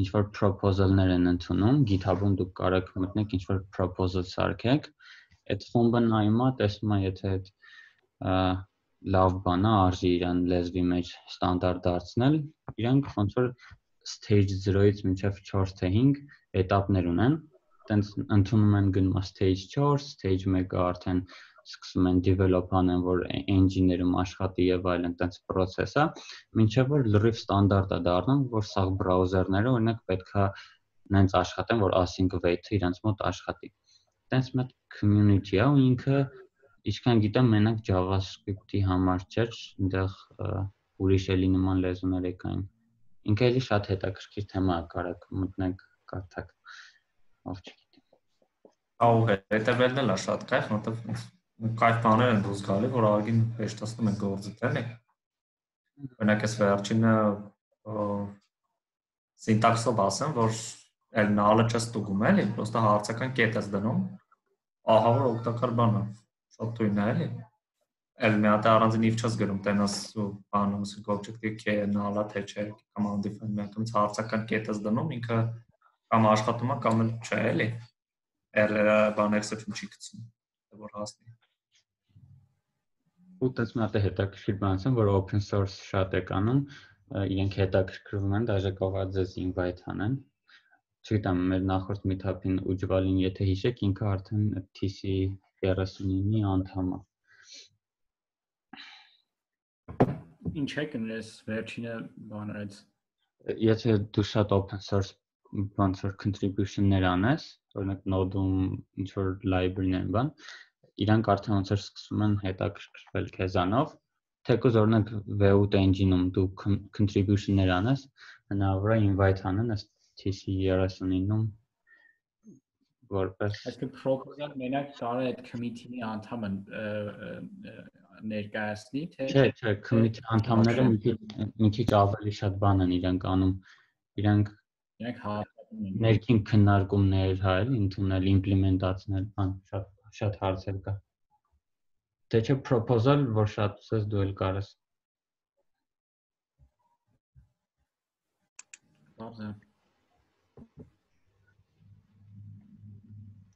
[SPEAKER 1] ինչ-որ proposal-ներ են ընդունում, GitHub-ում դուք կարող եք մտնեք ինչ-որ proposal սարքեք, այդ խումբը նայում է, տեսնում է եթե այդ լավ բան է, արժի իրան լեզվի մեջ ստանդարտ դարձնել, իրանք ոնց որ stage 0-ից մինչև 4 թե 5 էտապներ ունեն, տենց ընդունում են գնում stage 4, stage 1-ը արդեն սկսում են develop անեն, որ engine-ներում աշխատի եւ այլն, տենց process է, մինչև որ լրիվ ստանդարտ է դառնում, որ սաղ browser-ները օրինակ պետքա նենց աշխատեն, որ async wait-ը իրանց մոտ աշխատի։ Տենց մի community է ու ինքը ինչքան գիտեմ մենակ JavaScript-ի համար չէր, այնտեղ ուրիշ էլի նման լեզուներ եկային։ Ինքը էլի շատ հետաքրքիր թեմա է, կարաք մտնեք կարդաք, ով չգիտի։
[SPEAKER 2] Ահա հետևելն էլ է շատ կայֆ, որտեղ կայֆ բաներ են դուրս գալի, որ արգին հեշտացնում են գործը, էլի։ Օրինակ ես վերջինը սինտաքսով ասեմ, որ այլ knowledge-ը ստուգում էլի, պրոստը հարցական կետ ես դնում, ահա որ օգտակար բան է, շատ թույն է էլի։ Էլ մի հատ առանձին if չես գրում, տենաս ու բանը, ուսիկ object-ի k null-ա թե չէ, կամ undefined, մի անգամից հարցական կետ ես դնում, ինքը կամ աշխատում է, կամ էլ չէ, էլի։ Բան exception չի գցում, որ հասնի։
[SPEAKER 1] ու դες մի հատ է հետաքրքիր բան ասեմ, որ open source շատ է կանում, իրենք հետաքրքրվում են, դաժե կարող է invite անեն։ Չգիտեմ, մեր նախորդ meetup-ին Ուջվալին, եթե հիշեք, ինքը արդեն TC39-ի անդամ է։
[SPEAKER 3] Ինչ է կներես վերջինը բաներից։
[SPEAKER 1] Եթե դու շատ open source ոնց որ contribution-ներ անես, օրինակ node-ում ինչ որ library-ներ բան, իրանք արդեն ոնց որ սկսում են հետաքրքրվել քեզանով, թեկուզ օրինակ V8 engine-ում դու contribution-ներ անես, հնարավոր է invite անեն ըստ TC39-ում որպես
[SPEAKER 3] Այսինքն proposal մենակ կարա այդ committee-ի անդամը ներկայացնի, թե
[SPEAKER 1] Չէ, committee անդամները մի քիչ ավելի շատ բան են իրանք անում, իրանք ներքին քննարկումներ, հա, ընդունել, իմպլեմենտացնել, բան շատ հարցեր կա։ Դե չէ proposal, որ շատ ուզես դու էլ կարես։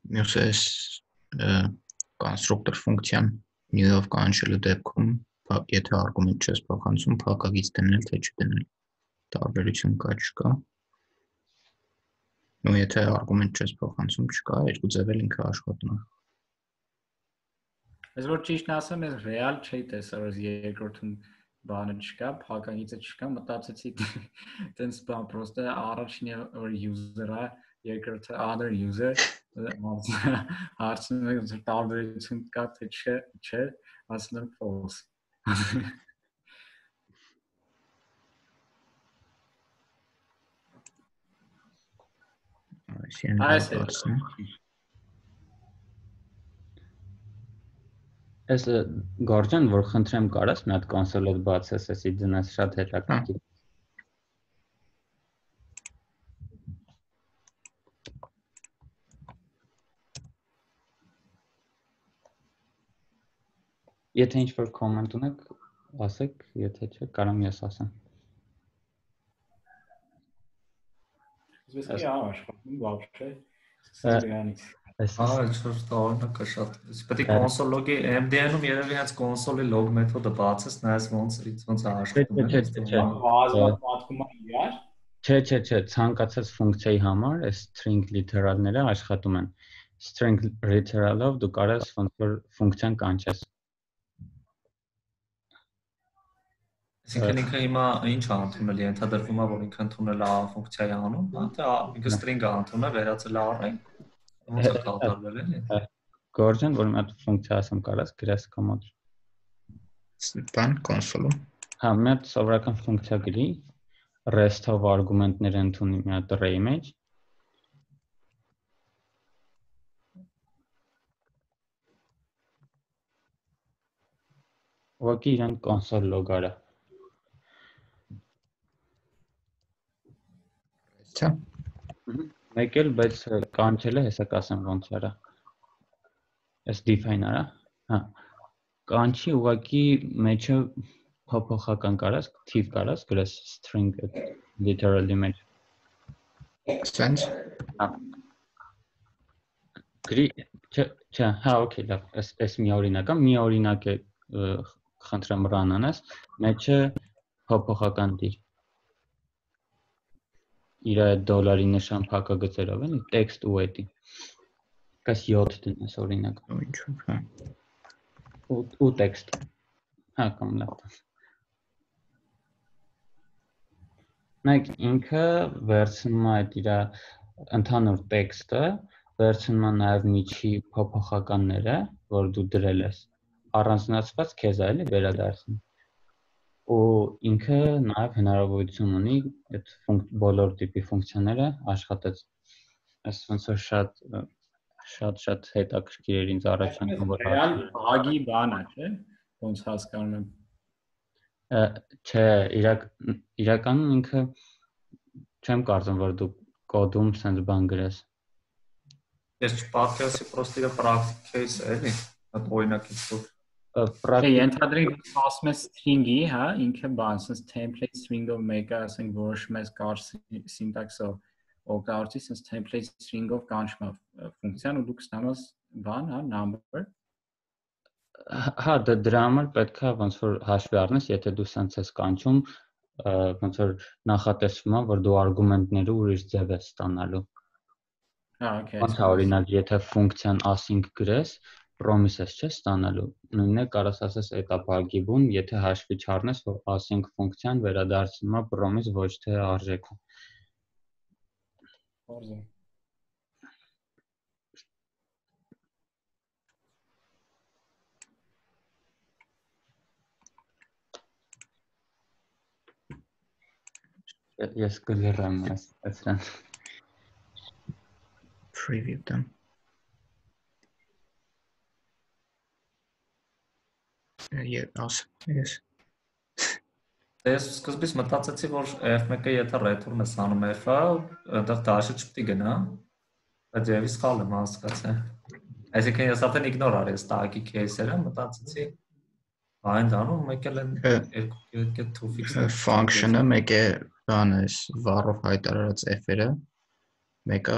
[SPEAKER 4] Մյուսը կոնստրուկտոր ֆունկցիան new-ով կանչելու դեպքում, եթե արգումենտ չես փոխանցում, փակագիծ դնել թե չդնել։ Տարբերություն կա, չկա։ Ու եթե արգումենտ չես փոխանցում, չկա, երկու ձևել ինքը աշխատում է։
[SPEAKER 3] Ես որ ճիշտն ասեմ, ես ռեալ չի տեսա, որ երկրորդում բանը չկա, փակագիծը չկա, մտածեցի տենց բան, պրոստը առաջինը որ user-ը, երկրորդը other user, հարցնում եմ տարբերություն կա թե չէ, ասում եմ false։
[SPEAKER 1] Ես Գորջան, որ խնդրեմ կարաս մի հատ կոնսոլդ բացես, էսի դնես շատ հետաքրքիր։ Եթե ինչ-որ կոմենտ ունեք, ասեք, եթե չէ, կարամ ես ասեմ։
[SPEAKER 3] Զեսկի աշխատում вообще, սկսել դրանից։
[SPEAKER 2] Ինչ-որ տարօրինակ է շատ։ Պետք է console log-ի MDN-ում երևի հենց console-ի log մեթոդը բացես, նայես ոնց է աշխատում։
[SPEAKER 3] Պատկում է իրար։
[SPEAKER 1] Չէ, ցանկացած ֆունկցիայի համար այս string literal-ները աշխատում են։ String literal-ով դու կարաս ոնց որ ֆունկցիան կանչես։
[SPEAKER 2] Այսինքն ինքը հիմա ինչ է ընդունել, ենթադրվում է, որ ինքը ընդունել է ֆունկցիայի անուն, թե ինքը string-ը ընդունել, վերածել է array։ Ոնց է կատարվել էլի։
[SPEAKER 1] Գորջան, որ մի հատ ֆունկցիա ասեմ կարաս գրես կոմոդ։
[SPEAKER 4] Բան կոնսոլում։
[SPEAKER 1] Հա, մի հատ սովորական ֆունկցիա գրի, rest-ով արգումենտներ ընդունի մի հատ array մեջ։ Ուղղակի իրան console log արա։
[SPEAKER 4] Չէ։
[SPEAKER 1] Մեկ էլ, բայց կանչելը հեսա կասեմ ոնց արա։ Այս define արա։ Հա։ Կանչի ուղղակի մեջը փոփոխական կարաս, թիվ կարաս, գրես string literally մեջ։
[SPEAKER 4] Sense։
[SPEAKER 1] Հա։ Գրի, չէ, հա, օքեյ, լավ, այս մի օրինակ է, մի օրինակ է խնդրեմ run անես, մեջը փոփոխական դիր։ Իր դոլարի նշան փակագծերով էլի, text ու էդի։ Կաս 7 դնես օրինակ։
[SPEAKER 4] Ինչու՞, հա։
[SPEAKER 1] Ու text։ Հա, կամ լավ։ Նայեք, ինքը վերցնում է այդ իր ընդհանուր տեքստը, վերցնում է նաև միջի փոփոխականները, որ դու դրել ես, առանձնացված քեզ է էլի վերադարձնում։ Ու ինքը նաև հնարավորություն ունի այդ բոլոր տիպի ֆունկցիաները աշխատած։ Այս ոնց որ շատ հետաքրքիր էր ինձ առաջանում որ
[SPEAKER 3] ռեալ բագի բան է, չէ՞։ Ոնց հասկանում եմ։
[SPEAKER 1] Չէ, իրականում ինքը չեմ կարծում որ դու կոդում sense բան գրես։
[SPEAKER 2] Ես չպատկերացի պրոստը իր practice case է, էլի։ Այդ օրինակից որ
[SPEAKER 3] Ենթադրենք ասում ես string-ի, հա, ինքը բան, ասես template string-ով մեկը, ասենք որոշում ես կարճ syntax-ով, օգտագործի sense template string-ով կանչում ֆունկցիան ու դու կստանաս բան, հա, number։
[SPEAKER 1] Հա, դրա համար պետք է ոնց որ հաշվի առնես, եթե դու սենց ես կանչում, ոնց որ նախատեսվում է, որ դու արգումենտները ուրիշ ձև ես ստանալու։
[SPEAKER 3] Okay,
[SPEAKER 1] Ոնց է օրինակ, եթե ֆունկցիան async գրես, promises չես ստանալու։ Նույնն է կարաս ասես etap-ագի բուն, եթե հաշվի չառնես, որ async ֆունկցիան վերադարձնում է promise ոչ թե արժեքը։
[SPEAKER 3] Orzo.
[SPEAKER 1] Ես կլերեմ այսրան։
[SPEAKER 4] Preview them. Yes.
[SPEAKER 2] Ես սկզբից մտածեցի, որ f1-ը եթե return ես անում f-ը, այնտեղ դաշը չպետք է գնա, բայց եւս սխալ եմ հասկացել։ Այսինքն ես արդեն իգնոր արի այս տակի case-երը, մտածեցի այն դառնում մեկ էլ երկու get to fix-ը
[SPEAKER 4] Function-ը մեկ է բան է var-ով հայտարարած f-երը, մեկը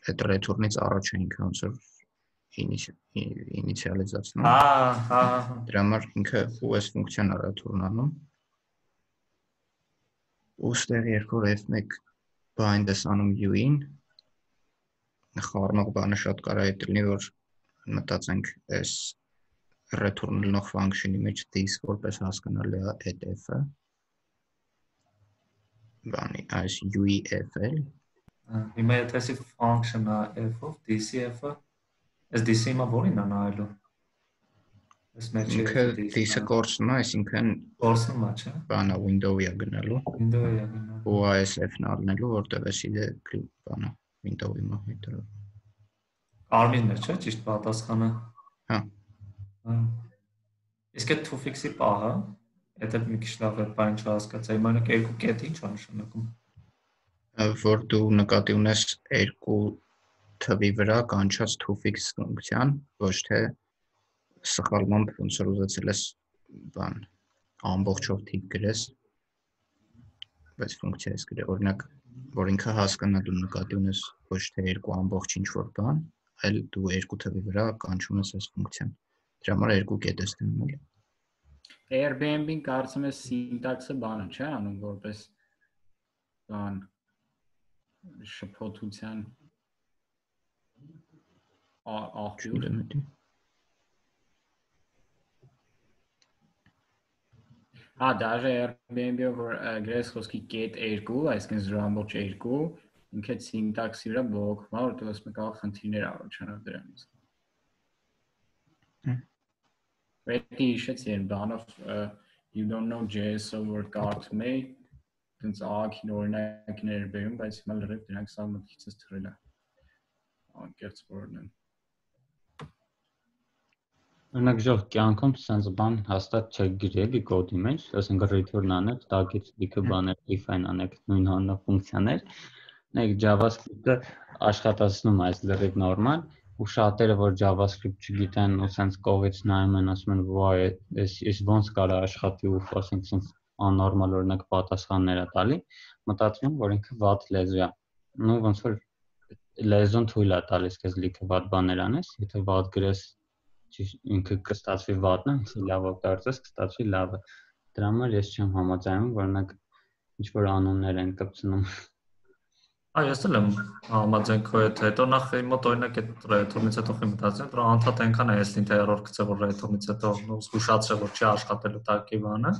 [SPEAKER 4] այդ return-ից առաջ է ինքը ոնց որ initializatsiya. Դրա համար ինքը us ֆունկցիան է return անում։ Ոստեղ երկու f1 bind ես անում u-ին։ Խառնող բանը շատ կարա է լինի, որ մտածենք այս return լինող function-ի մեջ this որպես հասկանալի է այդ f-ը։ Բանի այս u-ի f-ը։
[SPEAKER 2] Հիմա եթե ասի function-ը f-ով, this-ի f-ը, այս this-ի հիմա որին է նայելու։ Այս մեջ
[SPEAKER 4] ինքը this-ը կորցնում է, այսինքն
[SPEAKER 2] կորցնում է, չէ՞։
[SPEAKER 4] Բանը window-ի է գնալու։
[SPEAKER 2] Window-ի է գնալու։
[SPEAKER 4] Ու այս f-ն առնելու, որտեղ էսի դե բանը window-ի մա հետո։
[SPEAKER 2] Կարմիրն է, չէ՞, ճիշտ պատասխանը։
[SPEAKER 4] Հա։
[SPEAKER 2] Իսկ այդ to fix-ի պահը, եթե մի քիչ լավ է բան չհասկացա, հիմա երկու կետ ինչ է նշանակում։
[SPEAKER 4] Որ դու նկատի ունես երկու թվի վրա կանչած to fix ֆունկցիան, ոչ թե սխալմամբ ոնց որ ուզեցել ես բան ամբողջով թիվ գրես, բայց ֆունկցիա ես գրել, օրինակ, որ ինքը հասկանալու նկատի ունես ոչ թե երկու ամբողջ ինչ-որ բան, այլ դու երկու թվի վրա կանչում ես այս ֆունկցիան։ Դրա համար երկու կետ ես դնում էլի։
[SPEAKER 3] Airbnb-ին կարծում ես syntax-ը բանը չէ անում որպես բան շփոթության աղբյուր։ Даже Airbnb-ը որ գրես խոսքի get 2, այսինքն 0.2, ինքը syntax-ի վրա բողոքում է, որտեղ ասում է կարող խնդիրներ առաջանալ դրանից։ Պետք է հիշեցի այն բանով you don't know JS-ով որ կարդում էի, դենց աղաքին օրինակներ բերում, բայց հիմա լրիվ դրանք սա մտքիցս թռել է։ Անկեղծ որն են։
[SPEAKER 1] Օրինակ ժող կյանքում sense բան հաստատ չեք գրելի կոդի մեջ, ասենք return անեք, տակից լիքը բաներ define անեք նույն անունով ֆունկցիաներ, նայեք JavaScript-ը աշխատացնում է այս լրիվ նորմալ, ու շատերը որ JavaScript չգիտեն ու sense կողից նայում են, ասում են վայ, այս ոնց կարա աշխատի ու ասենք sense աննորմալ օրինակ պատասխաններ է տալի, մտածում եմ որ ինքը վատ լեզու է։ Նու ոնց որ լեզուն թույլ է տալիս քեզ լիքը վատ բաներ անես, եթե վատ գրես ինքը կստացվի վատն է, եթե լավ օգտագործես կստացվի լավը։ Դրա համար ես չեմ համաձայնում, որ օրինակ ինչ որ անուններ են կպցնում։
[SPEAKER 2] Ես էլ եմ համաձայն քո հետ, հետո նախ մոտ օրինակ այդ return-ից հետո խի մտածեմ, որ անդադ այնքան է ես ինքը error գցե որ return-ից հետո զգուշացրե որ չի աշխատելու տակի բանը։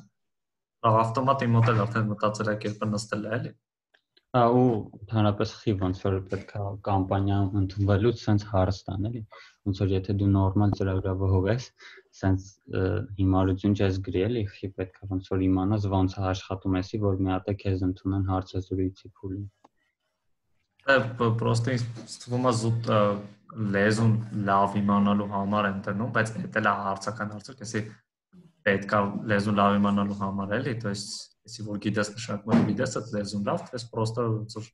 [SPEAKER 2] Ավտոմատ իմ մոտ էլ արդեն մտածել է կերպը նստել է, էլի։
[SPEAKER 1] Ու հանրապես խի ոնց որ պետք է կամպանիայում ընդունվելուց sense հարց տան, էլի։ Ոնց որ եթե դու նորմալ ծրագրավորող ես, sense հիմարություն չես գրի, էլի, խի պետք է ոնց որ իմանաս ոնց է աշխատում էսի, որ մի հատ է քեզ ընդունեն հարցազրույցի փուլին։
[SPEAKER 2] Պրոստը ստվում է զուտ լեզուն լավ իմանալու համար են դնում, բայց դա էլ է հարցական հարցեր, քեսի պետք է լեզուն լավ իմանալու համար էլի, то есть если որ գիտես նշանակում գիտես այդ լեզուն լավ, դες պրոստը ոնց որ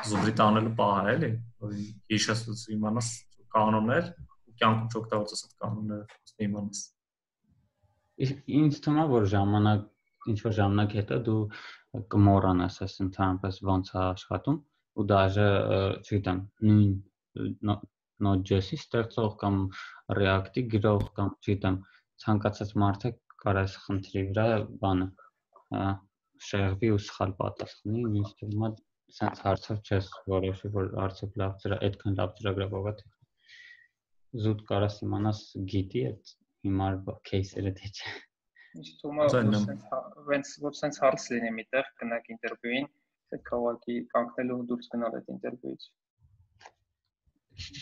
[SPEAKER 2] զուբրի տանելու պահ է, էլի, որ հիշես իմանաս կանոններ ու կյանքում չօգտագործես այդ կանոնները, ոնց իմանաս։
[SPEAKER 1] Ինձ թվում է որ ժամանակ ինչ որ ժամանակ հետո դու կմոռանաս այս ընդհանրապես ոնց է աշխատում ու դաժե չգիտեմ նույն Node.js-ի ստեղծող կամ React-ի գրող կամ չգիտեմ ցանկացած մարդը կարող է խնդրի վրա բանը շեղվի ու սխալ պատասխանի, ինձ թվում է sense հարցով չես որոշի, որ արդյոք այդքան լավ ծրագրավորված է, թե զուտ կարաս իմանաս գիտի այդ հիմար кейսերը թե չէ։
[SPEAKER 5] Ինչ թվում է, որ sense հարց լինի միտեղ գնաք ինտերվյուին, այդ քաղաքի կանգնելու դուրս գնալ այդ ինտերվյուից։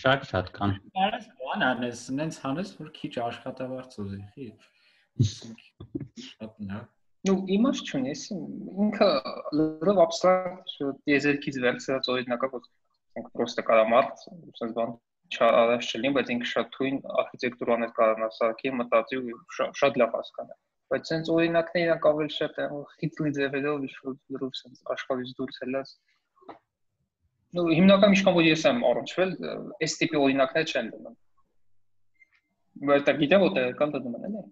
[SPEAKER 1] Շատ կան։
[SPEAKER 3] Արես բան արնես, նենց հանես, որ քիչ աշխատավարձ ուզի, շատ լավ։
[SPEAKER 5] Ну, իմաստ չունի, ինքը լրիվ abstract, դիեզերքից վերցրած օրինակը, որ ինքը պրոստը կարա մարդ, sense բան չարած չլինի, բայց ինքը շատ թույն արխիտեկտուրան էլ կարողանա սարքի, մտածի ու շատ լավ հասկանա։ Բայց sense օրինակները իրանք ավելի շատ են խիցլի ձևերով, լրիվ sense աշխարհից դուրս ելած։ Ну, հիմնական ինչքան որ ես եմ առնչվել, այս տիպի օրինակներ չեն դնում։ Բայց դա գիտեմ որ տեղական դնում են, էլի։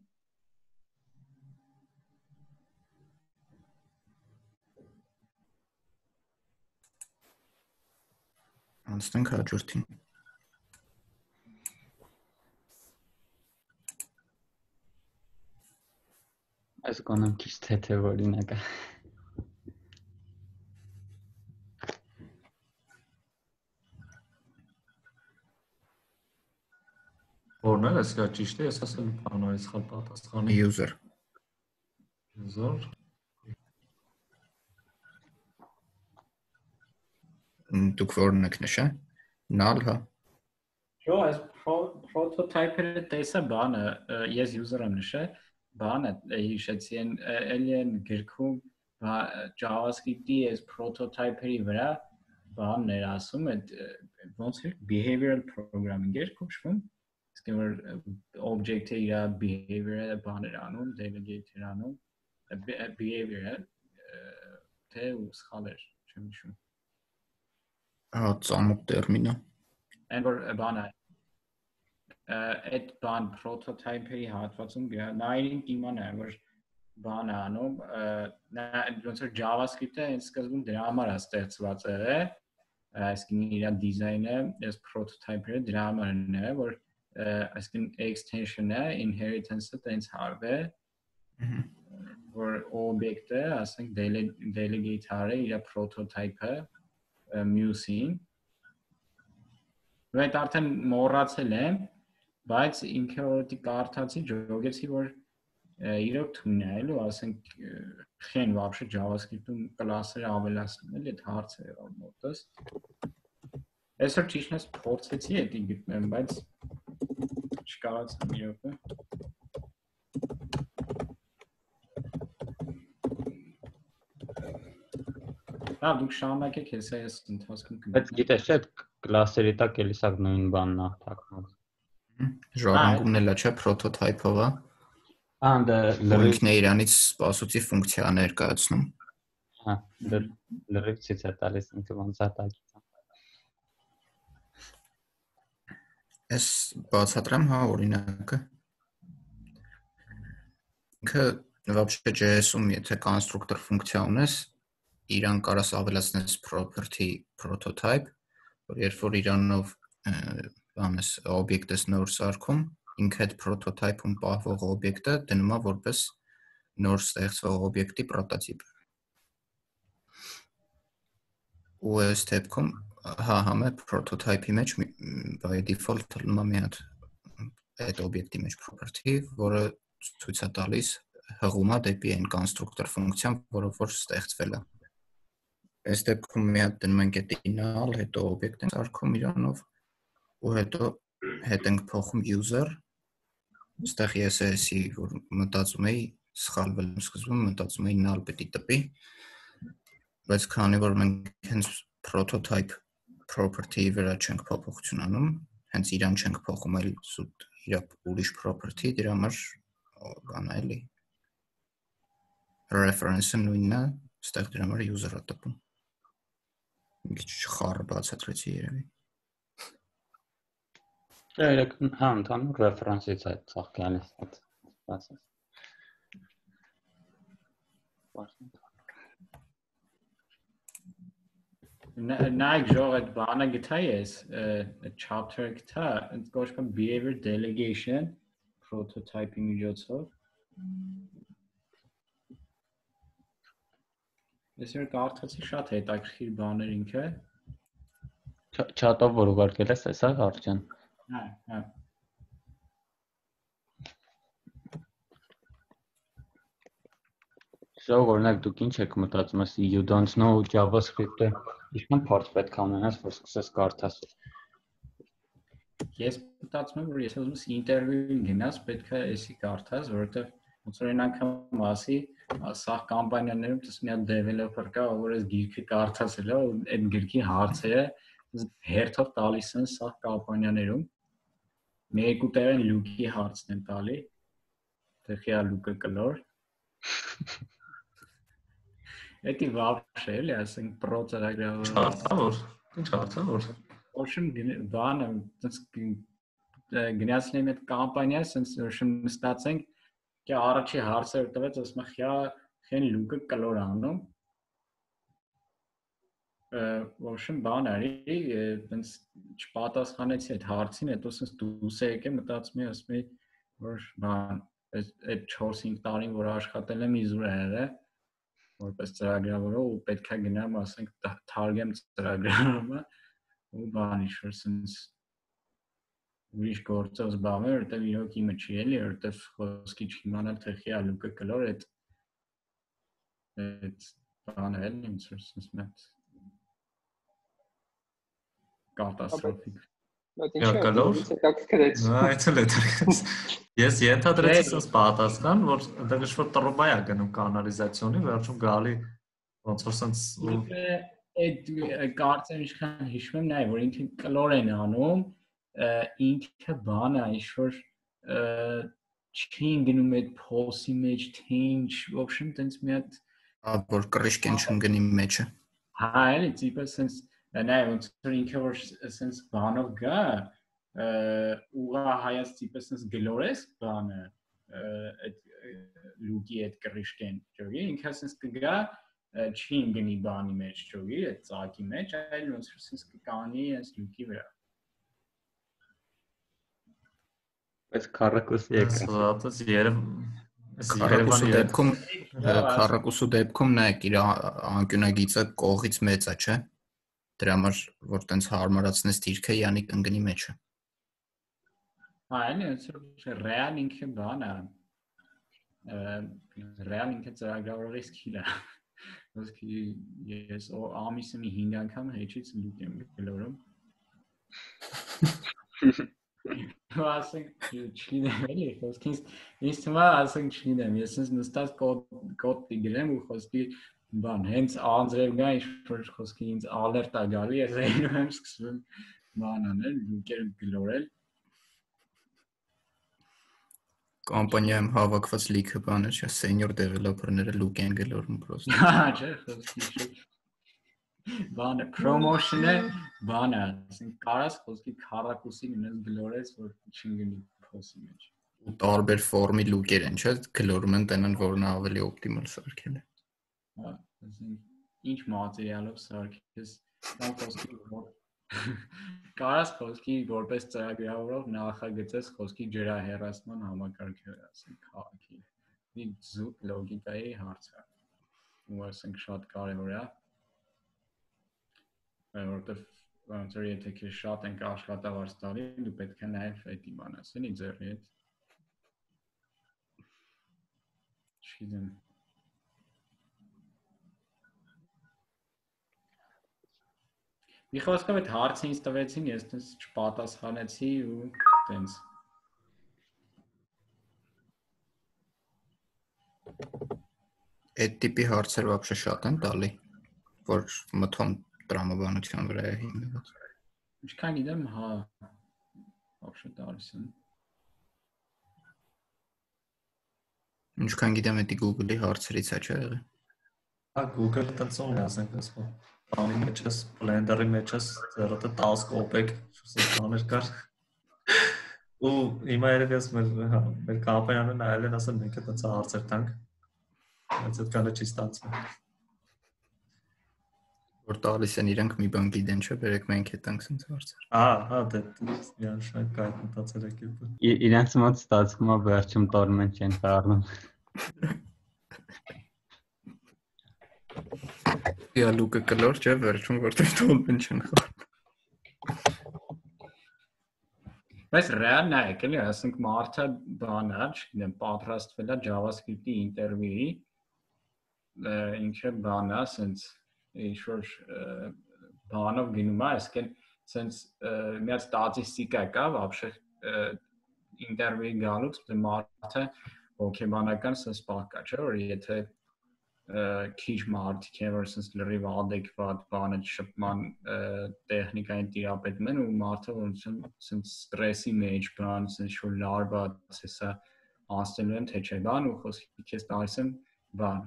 [SPEAKER 4] Անցնենք հաջորդին։
[SPEAKER 1] Այս կոնամ քիչ թեթև օրինակ է։
[SPEAKER 2] Որն է, սա ճիշտ է, ես ասել եմ բանորից սխալ պատասխանի։
[SPEAKER 4] User։ Դուք որն եք նշա։ Null, հա։
[SPEAKER 3] Jó, այս prototype-ը տեսա բանը, ես user եմ նշել, բանը հիշեցի են գրքում JavaScript-ի այս prototype-երի վրա բանն էր ասում, ոնց է behavioral programming էր կոչվում, իսկ որ object-ը իր behavior-ը բաներ անում, delegate էր անում, behavior-ը թե ու սխալ էր, չեմ հիշում։
[SPEAKER 4] Ծանոթ տերմին է։
[SPEAKER 3] Այն որ բանը այդ բան prototype-երի հատվածում նայրին իմանա որ բանը անում ոնց որ JavaScript-ը այն սկզբում դրա համար է ստեղծված եղել, այսինքն իր դիզայնը, այս prototype-երը դրա համար են եղել, որ այսինքն extension-ը, inheritance-ը տենց հարվ է, որ object-ը, ասենք delegate-ը իր prototype-ը մյուսին Ու այդ արդեն մոռացել եմ, բայց ինքը որ կարդացի ջոգեցի որ իրոք թույն է, էլի, ասենք խեն вообще JavaScript-ում կլասերը ավելացնել, էլի այդ հարցը եղավ մոտս։ Այսօր ճիշտ ես փորձեցի այդ գտնեմ, բայց չկարողացա իրոք։ Լավ, դուք շարունակեք, հեսա ես ընթացքում կգտնեմ։
[SPEAKER 1] Բայց գիտես չէ, կլասերի տակ էլի սա նույն բանն է թաքնված։
[SPEAKER 4] Ժառանգումն էլ է, չէ, prototype-ով է։
[SPEAKER 1] Դա
[SPEAKER 4] Ինքն է իրանից սպասոցի ֆունկցիա ներկայացնում։
[SPEAKER 1] Հա, լրիվ ցույց է տալիս ինքը ոնց է տակից։
[SPEAKER 4] Ես բացատրեմ, հա, օրինակը։ Ինքը вообще JS-ում եթե կոնստրուկտոր ֆունկցիա ունես, իրան կարաս ավելացնես property prototype, որ երբ որ իրանով բանես օբյեկտս նոր սարքում, ինքը այդ prototype-ում պահվող օբյեկտը դնում է որպես նոր ստեղծվող օբյեկտի պրոտոտիպ։ Ու այս դեպքում հա համը prototype-ի մեջ by default դնում է մի հատ այդ օբյեկտի մեջ property, որը ցույց է տալիս հղում է դեպի այն կոնստրուկտոր ֆունկցիան, որով որ ստեղծվել է։ Այս դեպքում մի հատ դնում ենք այդ null, հետո օբյեկտ ենք սարքում իրանով ու հետո հետ ենք փոխում user, այստեղ ես էսի որ մտածում էի սխալվել եմ սկզբում, մտածում էի null պետք է տպի, բայց քանի որ մենք հենց prototype property-ի վրա չենք փոփոխություն անում, հենց իրան չենք փոխում, այլ սուտ իր ուրիշ property, դրա համար բան է էլի reference-ը նույնն է, այստեղ դրա համար user-ը տպում։ Մի քիչ խառը բացատրեցի երևի։
[SPEAKER 1] Հա, ընդհանուր reference-ից այդ ցախկալիս այդ բացած։
[SPEAKER 3] Նայեք ժող այդ բանը գտա ես, chapter-ը գտա, այդ կոչվում behavior delegation prototype-ի միջոցով։ Ես որ կարդացի շատ հետաքրքիր բաներ ինքը։
[SPEAKER 1] Չաթով որ ուղարկել ես, հեսա Արչյան։
[SPEAKER 3] Հա։
[SPEAKER 1] Շո օրինակ դուք ինչ եք մտածում, you don't know JavaScript-ը ինչքան փորձ պետք է ունենաս, որ սկսես կարդաս։
[SPEAKER 3] Ես մտածում եմ, որ ես ուզում եմ ինտերվյուին գնաս, պետք է էսի կարդաս, որովհետև ոնց որ այնքան մասի, սա կամպանիաներում դες մի հատ developer կա, որ այս գիրքը կարդացել է, ու այդ գրքի հարցերը հերթով տալիս են սա կամպանիաներում։ Մի երկու տեղին լուկի հարցն են տալի։ Տեխիա լուկը կլոր։ Էդի вообще էլի, ասենք պրո ծրագրավորող։
[SPEAKER 2] Ինչ հարցավոր։
[SPEAKER 3] Ոչմ բանը, գնացնեմ այդ կամպանիա, sense ոչմ նստածենք, կա առաջի հարցը տվեց, ասում եմ, խեն լուկը կլոր անում։ Ոչմ բան արի, sense չպատասխանեցի այդ հարցին, հետո sense դուրս եկեմ, մտածում եմ, ասում եմ, որ բան, այդ 4-5 տարին, որ աշխատել եմ իզուր է եղել, որպես ծրագրավորող ու պետք է գնամ, ասենք, թարգեմ ծրագրավորումը ու բան ինչ-որ sense ուրիշ գործով զբաղվել, որտեղ իրոք իմը չի էլի, որտեղ խոսքի չիմանալ թե խիա լուկը կլոր այդ բանը էլի, ոնց որ sense մեծ կատաստրոֆիկ։
[SPEAKER 5] Բայց ինչ է կակրեց։
[SPEAKER 2] Այդ էլ է դրած։ Ես ենթադրեցի sense պատասխան, որ այնտեղ ինչ-որ տրոբա է գնում կանալիզացիոնի, վերջում գալի ոնց որ sense
[SPEAKER 3] այդ կարծեմ ինչքան հիշում եմ, նայ որ ինքը կլոր են անում, ինքը բան է, ինչ-որ չի գնում այդ փոսի մեջ, թե ինչ, в общем, տենց մի հատ
[SPEAKER 4] որ կրիշկեն չընկնի մեջը։
[SPEAKER 3] Հա, էլի, տիպը sense նայ ոնց որ ինքը որ sense բանով գա, ուղա հայաց տիպը sense գլորես բանը, այդ լուկի այդ կրիշկեն, ճոգի, ինքը sense կգա չի ընկնի բանի մեջ, ճոգի, այդ ծակի մեջ, այլ ոնց որ sense կկանի այս լուկի վրա։
[SPEAKER 1] Այս քառակուսի եկա։
[SPEAKER 4] Քառակուսու դեպքում նայեք իր անկյունագիծը կողից մեծ է, չէ՞։ Դրա համար որ տենց հարմարացնես դիրքը, յանի կընկնի մեջը։
[SPEAKER 3] Հա, էլի ոնց որ ռեալ ինքը բան է։ Ռեալ ինքը ծրագրավորողի սկիլ է։ Ոսկի ես ամիսը մի 5 անգամ հեչից լուկ եմ գլորում։ Ասենք չլինեմ էլի, խոսքից ինձ թվում է ասենք չլինեմ, ես ինձ նստած կոդ տիգրեմ ու խոսքի բան, հենց անձրև գա ինչ-որ խոսքի ինձ ալերտ է գալի, ես այնում եմ սկսում բան անել, լուկեր գլորել։
[SPEAKER 4] Կամպանիայում հավաքված լիքը բաներ, չէ, senior developer-ները լուկ են գլորում պրոստը։
[SPEAKER 3] Հա, չէ, խոսքի բանը promotion է, բանը, ասենք կարաս խոսքի քառակուսին ինձ գլորես, որ չընկնի փոսի մեջ։
[SPEAKER 4] Ու տարբեր ֆորմի լուկեր են, չէ, գլորում են տենան, որն ավելի օպտիմալ սարքել է։
[SPEAKER 3] Հա, ասենք ինչ մատերիալով սարքես, կամ խոսքի կարաս խոսքի որպես ծրագրավորող նախագծես խոսքի ջրահեռացման համակարգը, ասենք քաղաքի։ Մի զուտ լոգիկայի հարց է։ Ու ասենք շատ կարևոր է։ Որտեվ ոնց որ եթե քեզ շատ ենք աշխատավարձ տալի, դու պետք է նաև այդ իմանաս, էլի ձեռի հետ։ Չգիտեմ։ Մի խոսքով այդ հարցը ինձ տվեցին, ես դες չպատասխանեցի ու տենց։
[SPEAKER 4] Այդ տիպի հարցեր вообще շատ են տալի, որ մթոն տրամաբանության վրա է հիմնված։
[SPEAKER 3] Ինչքան գիտեմ, հա, вообще տալիս են։
[SPEAKER 4] Ինչքան գիտեմ, դա Google-ի հարցերից է, չէ՞ եղել։
[SPEAKER 2] Հա, Google-ը տածում է, ասենք, ասում։ Բանի մեջ էս, Blender-ի մեջ էս, ձեռը 10 կոպեկ, բաներ կար։ Ու հիմա երևի ես մեր կամպանիանը նայել են, ասել մենք այդպես հարցեր տանք։ Բայց այդ կանը չի ստացվում։
[SPEAKER 4] որ տալիս են իրենք մի բան գիտեն, չէ՞, բերեք մենք հետ ենք sense հարցեր։
[SPEAKER 2] դե իրանք շատ կայք մտածել եք իբր։
[SPEAKER 1] Իրանց մոտ ստացվում է վերջում տորմեն չեն դառնում։
[SPEAKER 4] Դիալոգը կլոր չէ, վերջում որտեղ տորմեն չեն խառնում։
[SPEAKER 3] Բայց ռեալ նայեք, էլի, ասենք մարդը բանա, չգիտեմ, պատրաստվել է JavaScript-ի ինտերվյուի, ինքը բանա, sense ինչ-որ բանով գնում է, այսինքն sense մի ստատիստիկա կա, вообще ինտերվյուի գալուց մարդը հոգեբանական sense պահկա, չէ՞, որ եթե քիչ մարդիկ են, որ sense լրիվ adekvat բանը շփման տեխնիկային տիրապետում են ու մարդը ոնց sense ստրեսի մեջ բան, sense որ լարվա հեսա անցնելու են թե չէ բան ու խոսքի քեզ տալիս են բան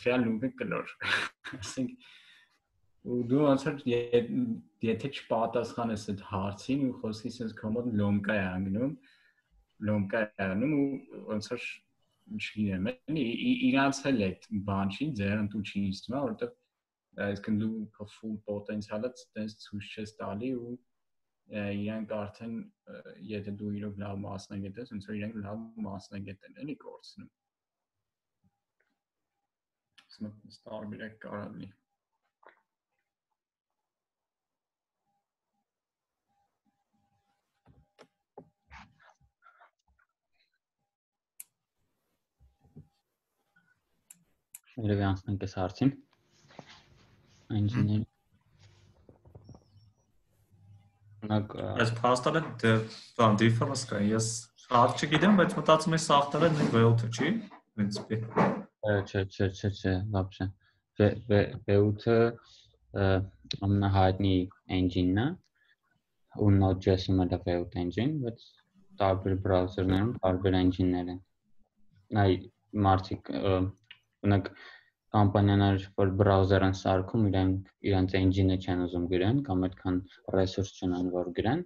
[SPEAKER 3] խիալ լուկը կլոր ասենք ու դու ոնց որ եթե չպատասխանես այդ հարցին ու խոսքի sense կոմոդ լոմկա է անում ու ոնց որ չգիտեմ, իրանց էլ այդ բան չի, ձեր ընտու չի իստում, որովհետև այսինքն դու full պոտենցիալը տենց ցույց չես տալի ու իրանք արդեն եթե դու իրոք լավ մասնագետ ես, ոնց որ իրանք լավ մասնագետ են, էլի կորցնում։ Ասում տարբերակ կարող լինի։
[SPEAKER 1] Երևի անցնենք այս հարցին։ Engineer
[SPEAKER 2] Այս փաստորը բան difference կա։ Ես հարց չգիտեմ, բայց մտածում եմ սաղտերը նույն V8-ը չի, principe։
[SPEAKER 1] Չէ, вообще։ V8-ը ամենահայտնի engine-ն է, ու Node.js-ում էլ է V8 engine, բայց տարբեր բրաուզերներում տարբեր engine-ներ են։ Այ մարդիկ ունեք կամպանիաներ, որ բրաուզեր են սարքում, իրենց engine-ը չեն ուզում գրեն, կամ այդքան resource չունեն, որ գրեն,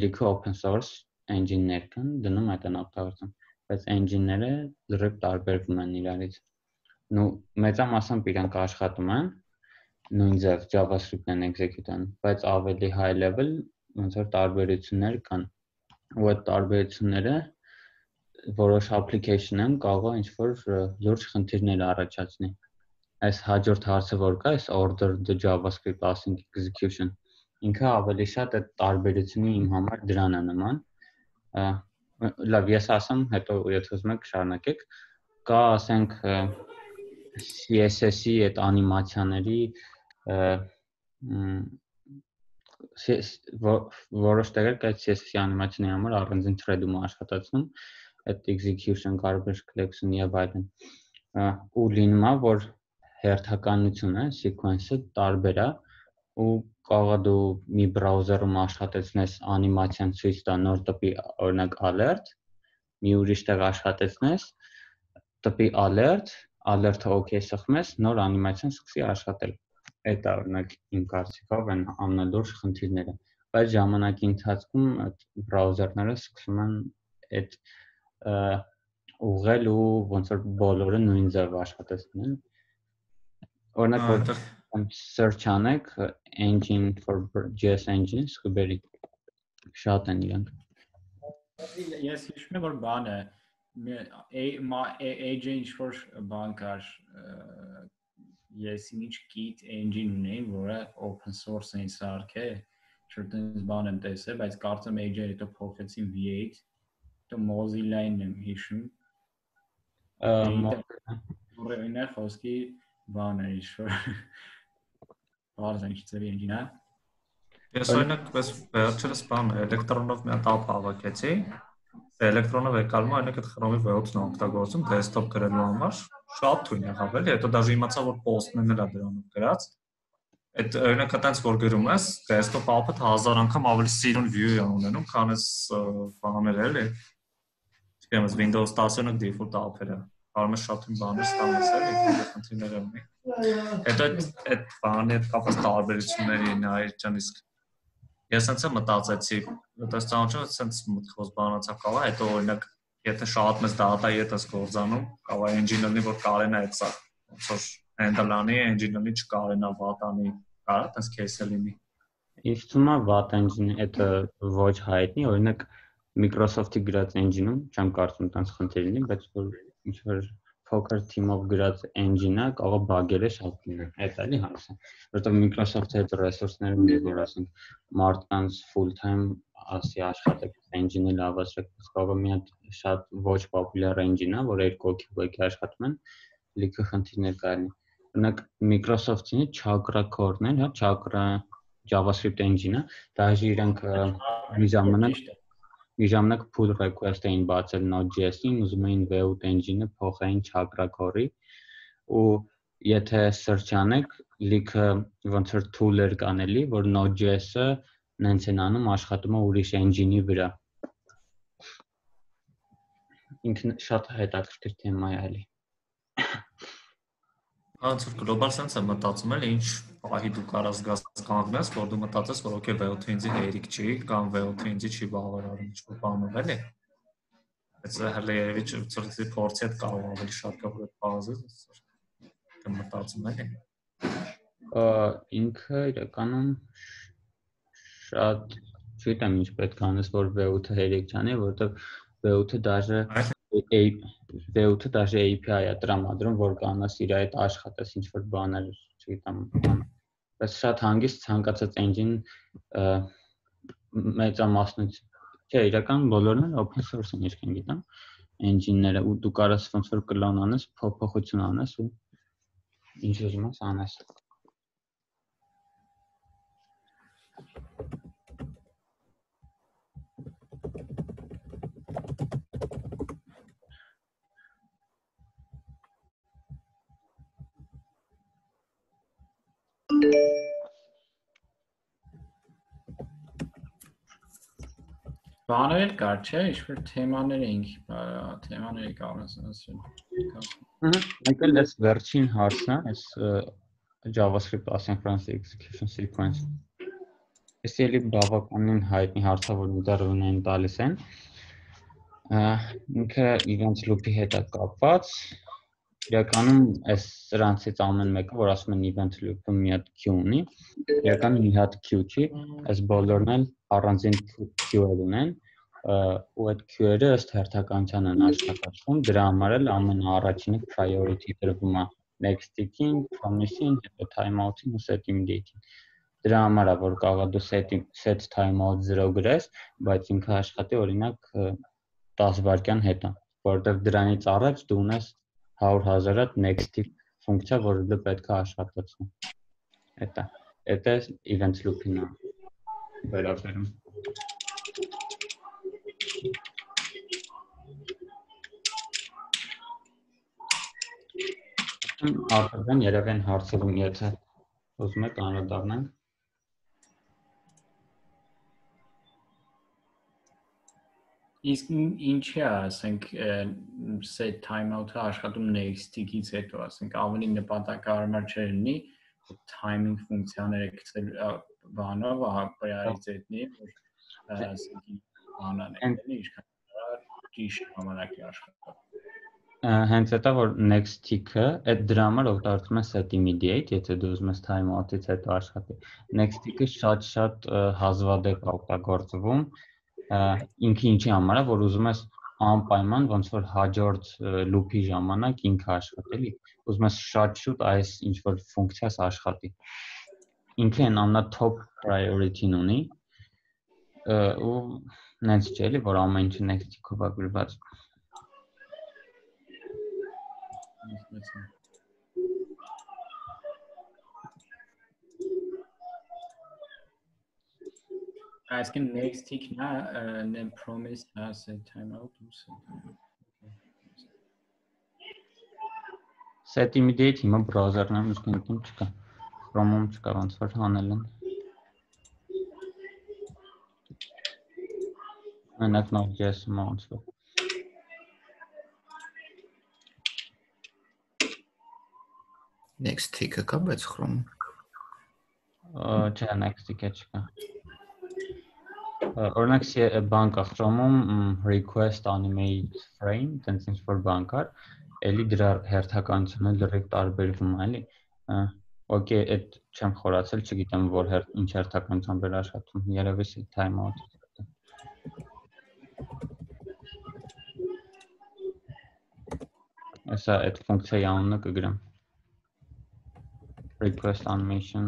[SPEAKER 1] լիքը open source engine-ներ կան, դնում այդ են օգտագործում, բայց engine-ները լրիվ տարբերվում են իրարից։ Ու մեծամասամբ իրանք աշխատում են, նույն ձև JavaScript-ն execute ան, բայց ավելի high level ոնց որ տարբերություններ կան։ Ու այդ տարբերությունները որոշ application-ում կարող է ինչ-որ լուրջ խնդիրներ առաջացնի։ Այս հաջորդ հարցը որ կա, այս ordered JavaScript async execution, ինքը ավելի շատ այդ տարբերությունը իմ համար դրան է նման։ Լավ, ես ասեմ, հետո եթե ուզում եք շարունակեք, կա ասենք CSS-ի այդ անիմացիաների որոշ տեղեր կա CSS-ի անիմացիաների համար առանձին thread-ում աշխատացնում, այդ execution, garbage collection եւ այլն։ Ու լինում է, որ հերթականությունը, sequence-ը տարբեր է ու կարող է դու մի բրաուզերում աշխատեցնես անիմացիան ցույց տա նոր տպի օրինակ alert, մի ուրիշ տեղ աշխատեցնես տպի alert-ը OK սխմես, նոր անիմացիան սկսի աշխատել։ Այդ է օրինակ իմ կարծիքով են ամենալուրջ խնդիրները, բայց ժամանակի ընթացքում այդ բրաուզերները սկսում են այդ ուղղել ու ոնց որ բոլորը նույն ձև աշխատեցնել։ Օրինակ որ search անեք engine for JS engines կբերի շատ են իրանք։
[SPEAKER 3] Ես հիշում եմ որ բանը AJ ինչ-որ բան կար ես ինչ Git engine ունեին, որը open source էին սարքել, չորտենց բան եմ տեսել, բայց կարծեմ AJ-ը հետո փոխեցին V8, հետո Mozilla-ին եմ հիշում։ Որևէ խոսքի բան է ինչ-որ բարձր ինչ-որ engine-ա։
[SPEAKER 2] Ես օրինակ վերջերս բան էլեկտրոնով մի հատ app հավաքեցի, էլեկտրոնով եկալու օրինակ այդ Chrome-ի V8-ն օգտագործում desktop գրելու համար, շատ թույն եղավ էլի, հետո դաժե իմացա որ post-ն էլ է դրանով գրած։ Այդ օրինակ այտենց որ գրում ես, desktop app-ը 1000 անգամ ավելի սիրուն view է ունենում, քան այս բաները էլի։ Չգիտեմ, Windows 10-ը default app-երը, կարող ես շատ թույն բաներ ստանաս էլի, խնդիրներ ունի։ Հետո այդ բանի հետ կապված տարբերությունների նայր ջան իսկ ես հենց մտածեցի, այդպես ծանոթ հենց մտքով բանացավ կավա, հետո օրինակ եթե շատ մեծ data-ի հետ ես գործանում, կավա engine-ը որ կարենա այդ սա, ոնց որ handle-անի, engine-անի չկարենա վատանի, կարա տես case-ը լինի։
[SPEAKER 1] Ինձ թվում է վատ engine это ոչ հայտնի, օրինակ Microsoft-ի գրած engine-ում չեմ կարծում տենց խնդիր լինի, բայց որ ինչ որ poker team-ով գրած engine-ը կարող բագերը շատ լինի։ Այդ էլի հարցը, որովհետև Microsoft-ը այդ ռեսուրսները ունի, որ ասենք մարդկանց full-time ասի աշխատեք engine-ը լավացրեք, կարող է մի հատ շատ ոչ պոպուլյար engine-ը, որ երկու հոգի աշխատում են, լիքը խնդիրներ կային։ Օրինակ Microsoft-ի Chakra core-ն է, հա, Chakra JavaScript engine-ը, դաժե իրանք մի ժամանակ pull request էին բացել Node.js-ին, ուզում էին V8 engine-ը փոխային Chakra core-ի, ու եթե search անեք, լիքը ոնց որ tool-եր կան էլի, որ Node.js-ը նենց են անում, աշխատում է ուրիշ engine-ի վրա։ Ինքն շատ հետաքրքիր թեմա է էլի։
[SPEAKER 2] Ոնց որ global sense-ը մտածում եմ, ինչ պահի դու կարաս գաս կանգնես, որ դու մտածես, որ օքեյ V8 ինձի հերիք չի, կամ V8 ինձի չի բավարարում, ինչ-որ բանով էլի։ Բայց հələ երևի ծրծի փորձի հետ կարող ավելի շատ կապը բազես, դու մտածում էլի։
[SPEAKER 1] Ինքը իրականում շատ չգիտեմ ինչ պետք է անես, որ V8-ը հերիք չանի, որովհետև V8-ը դաժե API է տրամադրում, որ կանաս իր այդ աշխատես ինչ որ բաներ, չգիտեմ, բայց շատ հանգիստ ցանկացած engine մեծամասնություն, չէ, իրական բոլորն էլ open source են, ինչքան գիտեմ, engine-ները, ու դու կարաս ոնց որ կլոն անես, փոփոխություն անես ու ինչ ուզում ես անես։
[SPEAKER 3] Բաներ կար, չէ, ինչ-որ թեմաներ էինք, թեմաների կարող ասել։
[SPEAKER 1] Մեկ էլ էս վերջին հարցն է, էս JavaScript asynchronous execution sequence։ Էս էլի բավականին հայտնի հարցը, որ դեռ տալիս են։ Ինքը event loop-ի հետ է կապված։ Իրականում էս սրանցից ամեն մեկը, որ ասում են event loop-ը մի հատ queue ունի, իրականում մի հատ queue չի, այս բոլորն էլ առանձին queue-եր ունեն, ու այդ queue-երը ըստ հերթականության են աշխատում, դրա համար էլ ամենաառաջինը priority տրվում է next-ին, promise-ին, հետո timeout-ին ու set immediate-ին։ Դրա համար է, որ կարող է դու set timeout 0 գրես, բայց ինքը աշխատի օրինակ 10 վայրկյան հետո, որովհետև դրանից առաջ դու ունես 100,000 հատ next-ի ֆունկցիա, որը դու պետք է աշխատացնի։ Դա event loop-ին է վերաբերում։ Արդեն երևի են հարցերում, եթե ուզում եք անդրադառնանք։
[SPEAKER 3] Իսկ ինչի է, ասենք, set timeout-ը աշխատում next-ից հետո, ասենք, ավելի նպատակահարմար չէ լինի timing ֆունկցիաները գցել բանով, priority-zni, որ ասենք բանան էլի, ինչքան ճիշտ ժամանակի աշխատող։
[SPEAKER 1] Հենց դա որ next tick-ը, այդ դրա համար օգտագործում են set immediate, եթե դու ուզում ես timeout-ից հետո աշխատի։ Next tick-ը շատ հազվադեպ օգտագործվում, ինքը ինչի համար է, որ ուզում ես անպայման ոնց որ հաջորդ loop-ի ժամանակ ինքը աշխատելի, ուզում ես շատ շուտ այս ինչ որ ֆունկցիաս աշխատի։ Ինքը այն ամենա-top priority-ն ունի, ու նենց չէ էլի, որ ամեն ինչը next tick-ով է գրված։
[SPEAKER 3] Այսինքն next tick-ն է promise set timeout ու
[SPEAKER 1] set immediate հիմա browser-ն եմ չկա։ Chrome-ում չկա, ոնց որ հանել են։ Մենակ Node.js-ում ոնց որ։
[SPEAKER 4] Next tick-ը կա, բայց Chrome-ում։
[SPEAKER 1] Չէ, next tick-ը չկա։ Օրինակ բան կա Chrome-ում request animate frame, տենց ինչ որ բան կար, էլի դրա հերթականությունը լրիվ տարբերվում է, էլի։ Okay, այդ չեմ խորացել, չգիտեմ որ ինչ հերթականությամբ էր աշխատում։ Երևի է time-out։ Եսա այդ ֆունկցիայի անունը կգրեմ։ Request animation։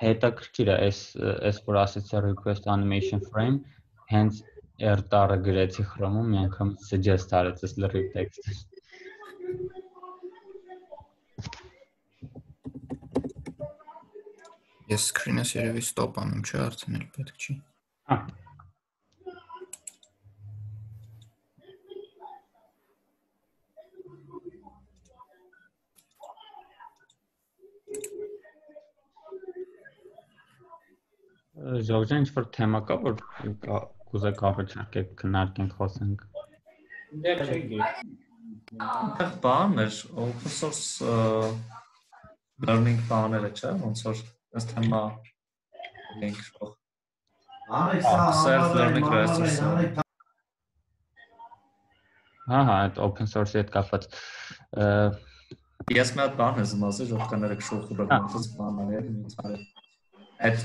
[SPEAKER 1] Հետաքրքիր է, այս որ ասեցի request animation frame, հենց r-տառը գրեցի Chrome-ում, մի անգամ suggest արեց այս լրիվ տեքստը։
[SPEAKER 4] Ես screen-ս երևի stop անում, չէ, արդեն էլ պետք չի։
[SPEAKER 1] Ժողովրդին ինչ-որ թեմա կա, որ կուզեք առաջարկեք, քննարկենք, խոսենք։
[SPEAKER 3] Դե չէ։
[SPEAKER 2] Այդտեղ բան էր, open source learning բաները, չէ՞, ոնց որ այս թեմա link շող։ Self learning resource։
[SPEAKER 1] Հա, այդ open source-ի հետ կապված։
[SPEAKER 2] Ես մի հատ բան եմ ասել, որ կներեք շող ուղղակի բաններ եմ այդ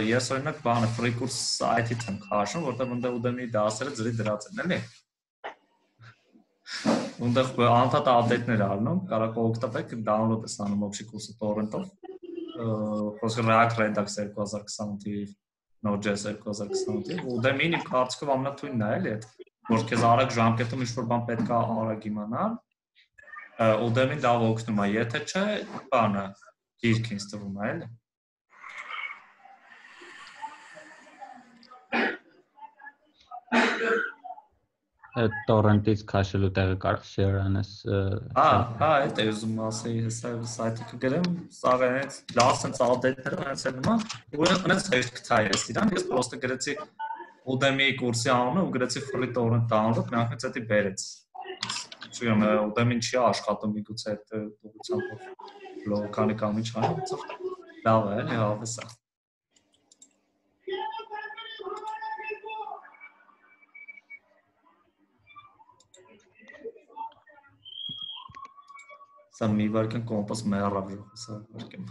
[SPEAKER 2] ես օրինակ բանը free course site-ից եմ քաշում, որտեղ այնտեղ Udemy դասերը ձրի դրած են, էլի։ Այնտեղ անդադ update-ներ առնում, կարող օգտվեք download ես անում общий կուրսը torrent-ով։ Խոսքը React Redux 2020 թիվ, Node.js 2020 թիվ, Udemy-ն իմ կարծիքով ամենաթույնն է, էլի, որ քեզ արագ ժամկետում ինչ-որ բան պետք է արագ իմանալ։ Udemy-ն դա օգնում է, եթե չէ, բանը գիրք ինձ թվում է, էլի։
[SPEAKER 1] Այդ torrent-ից քաշելու տեղը կարող share անես։
[SPEAKER 2] Հա, այդ է ուզում ասեի, հեսա site-ը կգրեմ, սաղ այնց լասենց update-ները այնց էլ նման, ու այնց հեշտ կթայ ես իրան, ես պրոստը գրեցի Udemy կուրսի անունը ու գրեցի free torrent download, մի անգամ էդի բերեց։ Չգիտեմ, Udemy-ն չի աշխատում միգուցե այդ ուղղությամբ լոկալի կամ ինչ անի, ոնց որ լավ է, էլի հավես է։ Սա մի վարքան կոմպոս մեռավ ժողովսա վարկեմ։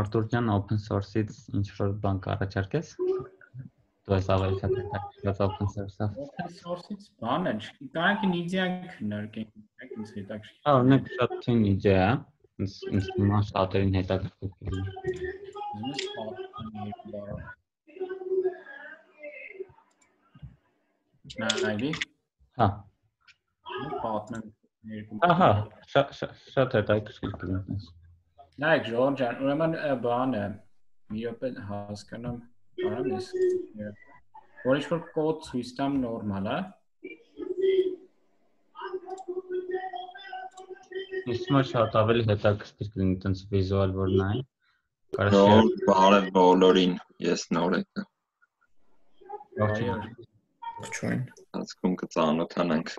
[SPEAKER 1] Արտուր ջան, open source-ից ինչ-որ բան կառաջարկես։ Դու ես ավելի շատ հետաքրքրված open source-ով։
[SPEAKER 3] Open source-ից բան է, կարող են իդեան քննարկենք, ինձ հետաքրքիր։
[SPEAKER 1] Հա, օրինակ շատ թույն իդեա է, ինձ նման շատերին հետաքրքիր կլինի։
[SPEAKER 3] Նայվի։
[SPEAKER 1] Հա։
[SPEAKER 3] Պատմեմ։
[SPEAKER 1] Ահա, շատ հետաքրքիր կլինի։
[SPEAKER 3] Նայեք Ժողովուրդ ջան, ուրեմն բանը մի րոպե հասկանամ, կարամ ես որ ինչ-որ կոդ ցույց տամ նորմալ է։
[SPEAKER 1] Իսկ մա շատ ավելի հետաքրքիր կլինի տենց վիզուալ որ նայ։
[SPEAKER 7] Նոր բարև բոլորին, ես նոր եկա։
[SPEAKER 4] Ողջույն։
[SPEAKER 7] Հասկում կծանոթանանք։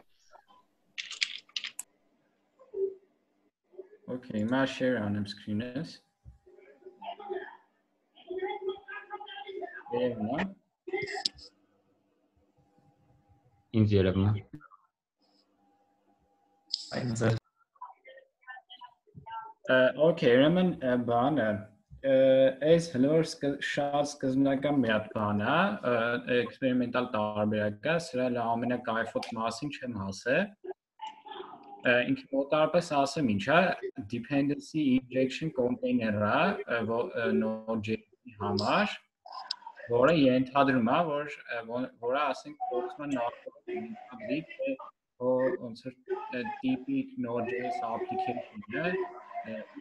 [SPEAKER 3] Okay, հիմա share անեմ screen-ս։ Երևն է։
[SPEAKER 1] Ինձ երևն է։
[SPEAKER 2] Այնց է։
[SPEAKER 3] Okay, ուրեմն բանը այս հլոր շատ սկզբնական մի հատ բան է, էքսպերիմենտալ տարբերակ է, սրա ամենակայֆոտ մասին չեմ ասել։ Ինքը մոտարապես ասեմ ինչ է, dependency injection container-ը Node.js-ի համար, որը ենթադրում է, որը ասենք փոխման նախորդ ենթադրի, թե ոնց որ տիպիկ Node.js application-ը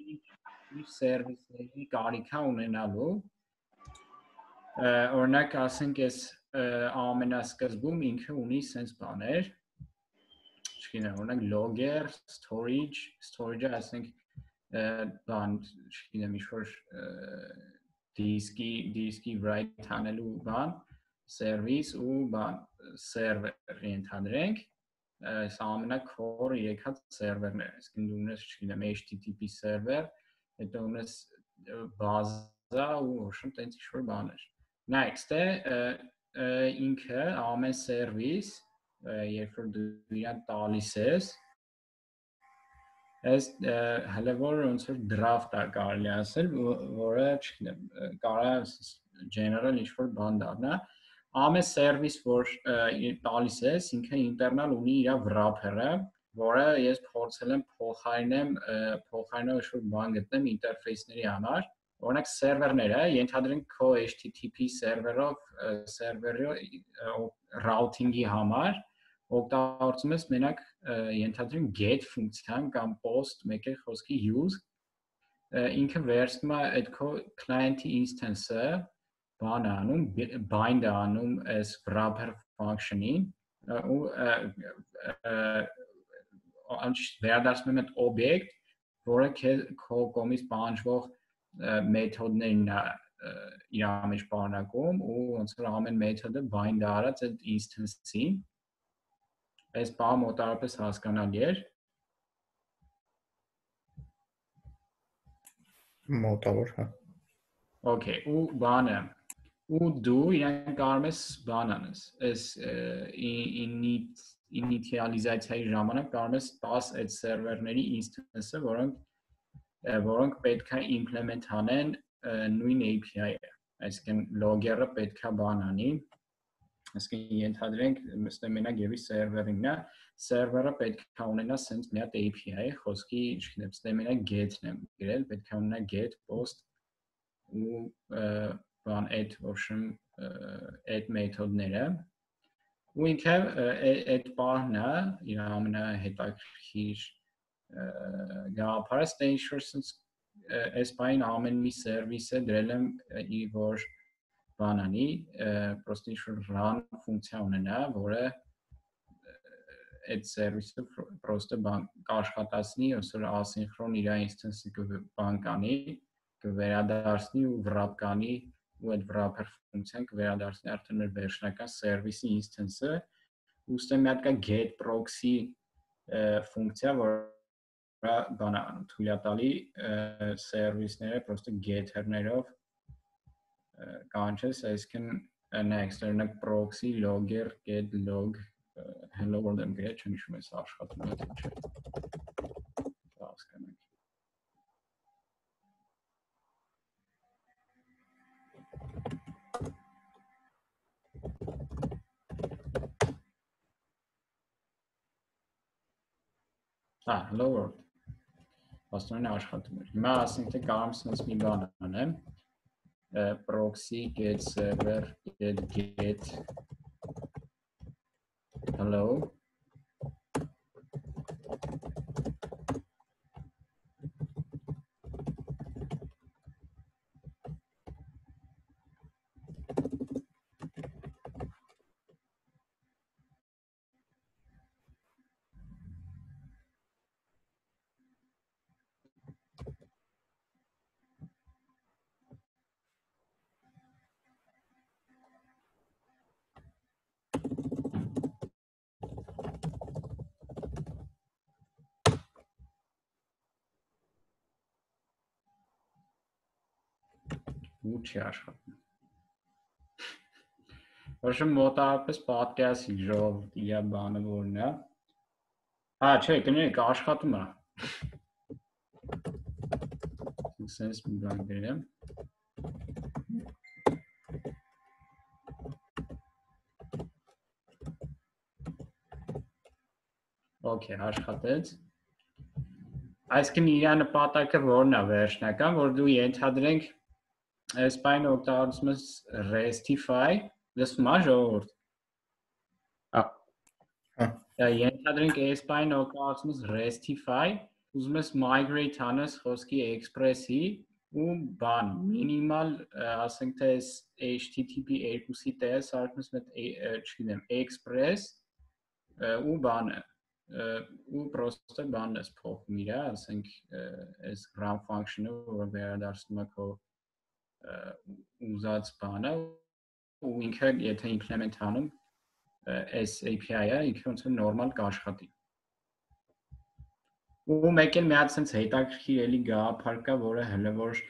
[SPEAKER 3] իր սերվիսների կարիք է ունենալու։ Օրինակ ասենք այս ամենասկզբում ինքը ունի sense բաներ, չգիտեմ, օրինակ logger, storage-ը ասենք բան, չգիտեմ, ինչ-որ դիսկի write անելու բան, service ու բան, server ենթադրենք, այս ամենաքոռ եկած սերվերներ, այսինքն դու ունես, չգիտեմ, HTTP server, հետո ունես բազա ու ոչմ տենց ինչ-որ բաներ։ Նայեք, ստե ինքը ամեն սերվիս, երբ որ դու իրան տալիս ես, Այս հələ որ ոնց որ draft-ա կարելի ասել, որը չգիտեմ, կարա general ինչ-որ բան դառնա, ամեն service, որ տալիս ես, ինքը internal ունի իր wrapper-ը, որը ես փորձել եմ փոխարինող ինչ-որ բան գտնեմ ինտերֆեյսների համար, օրինակ սերվերները, ենթադրենք քո HTTP սերվերի routing-ի համար օգտագործում ես մենակ ենթադրենք get ֆունկցիան կամ post մեկը խոսքի use ինքը վերցնում է այդ քո client-ի instance-ը բան անում bind անում as wrapper function-ին ու վերադարձնում եմ այդ object, որը քո կողմից պահանջվող մեթոդներն իր մեջ պարունակում ու ոնց որ ամեն մեթոդը bind արած այդ instance-ին Այս բանը մոտավորապես հասկանալի էր։
[SPEAKER 4] Մոտավոր, հա։
[SPEAKER 3] Okay, ու բանը։ Ու դու իրեն կարող ես բան անես։ Այս ինիցիալիզացիայի ժամանակ կարող ես 10 այդ սերվերների instance-ը, որոնք պետք է implement անեն նույն API-ը։ Այսինքն logger-ը պետք է բան անի Այսինքն ենթադրենք մենակ եւի սերվերինն է, սերվերը պետք է ունենա sense մի հատ API, խոսքի, չգիտեմ, մենակ get-ն եմ գրել, պետք է ունենա get, post ու բան add option add մեթոդները։ Ու ինքը այդ բանն է, իր ամենահետաքրքիր գաղափարը, ստե ինչ-որ sense այս բանին ամեն մի սերվիսը դրել եմ որ բանանի, պրոստը ինչ-որ run ֆունկցիա ունենա, որը այդ սերվիսը պրոստը բան կաշխատացնի, ոնց որ ասինխրոն իր instance-ը բան կանի, կվերադարձնի ու wrap կանի ու այդ wrapper ֆունկցիան կվերադարձնի արդեն մեր վերջնական սերվիսի instance-ը, ուստի մի հատ կա get proxy ֆունկցիա, որը բան է անում, թույլ է տալի սերվիսները պրոստը get-երներով կանչես, այսինքն next օրինակ proxy logger get log hello world եմ գրել, չեմ հիշում ես աշխատում է թե չէ։ Հասկանանք։ Hello world։ Աստորեն աշխատում էր։ Հիմա ասենք թե կարող եմ sense մի բան անեմ proxy get server get hello ու չի աշխատում։ Որոշեմ մոտավորապես պատկերացի ժողովրդի իր բանը որն է։ Հա, չէ, կներեք, աշխատում է։ Sense մի բան գրեմ։ Okay, աշխատեց։ Այսինքն իր նպատակը որն է վերջնական, որ դու ենթադրենք այս բանը օգտագործում ես restify, լսում ես ժողովուրդ։ Հա։ Ենթադրենք այս բանը օգտագործում ես restify, ուզում ես migrate անես խոսքի express-ի ու բան մինիմալ, ասենք թե HTTP 2-ի տեղ սարքում ես չգիտեմ, express ու բանը ու պրոստը բանն ես փոխում իր, ասենք այս run function-ը, որը վերադարձնում է քո ուզած բանը ու ինքը եթե implement անում այս API-ը ինքը ոնց որ նորմալ կաշխատի։ Ու մեկ էլ մի հատ sense հետաքրքիր էլի գաղափար կա, որը հələ որ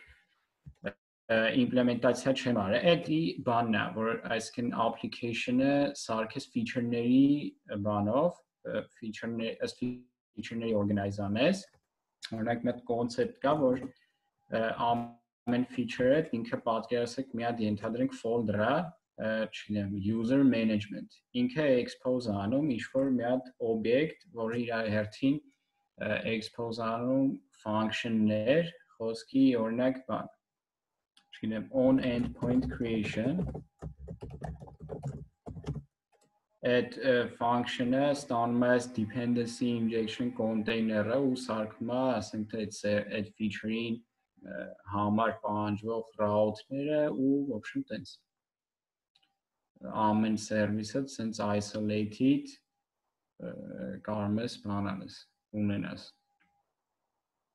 [SPEAKER 3] implementasիա չեմ արել, էդի բանն է, որ այսինքն application-ը սարքես feature-ների բանով, feature-ների օրգանիզանես, օրինակ մեկ կոնցեպտ կա, որ ամեն feature-ը ինքը պատկերացրեք մի հատ ենթադրենք folder-ը, չգիտեմ, user management, ինքը expose անում ինչ-որ մի հատ object, որը իր հերթին expose անում function-ներ, խոսքի օրինակ բան on endpoint creation այդ function-ը ստանում է dependency injection container-ը ու սարքում է, ասենք թե այդ feature-ին համար պահանջվող route-ները ու ոբշն տենց ամեն service-ը տենց isolated կարող ես բանանես ունենաս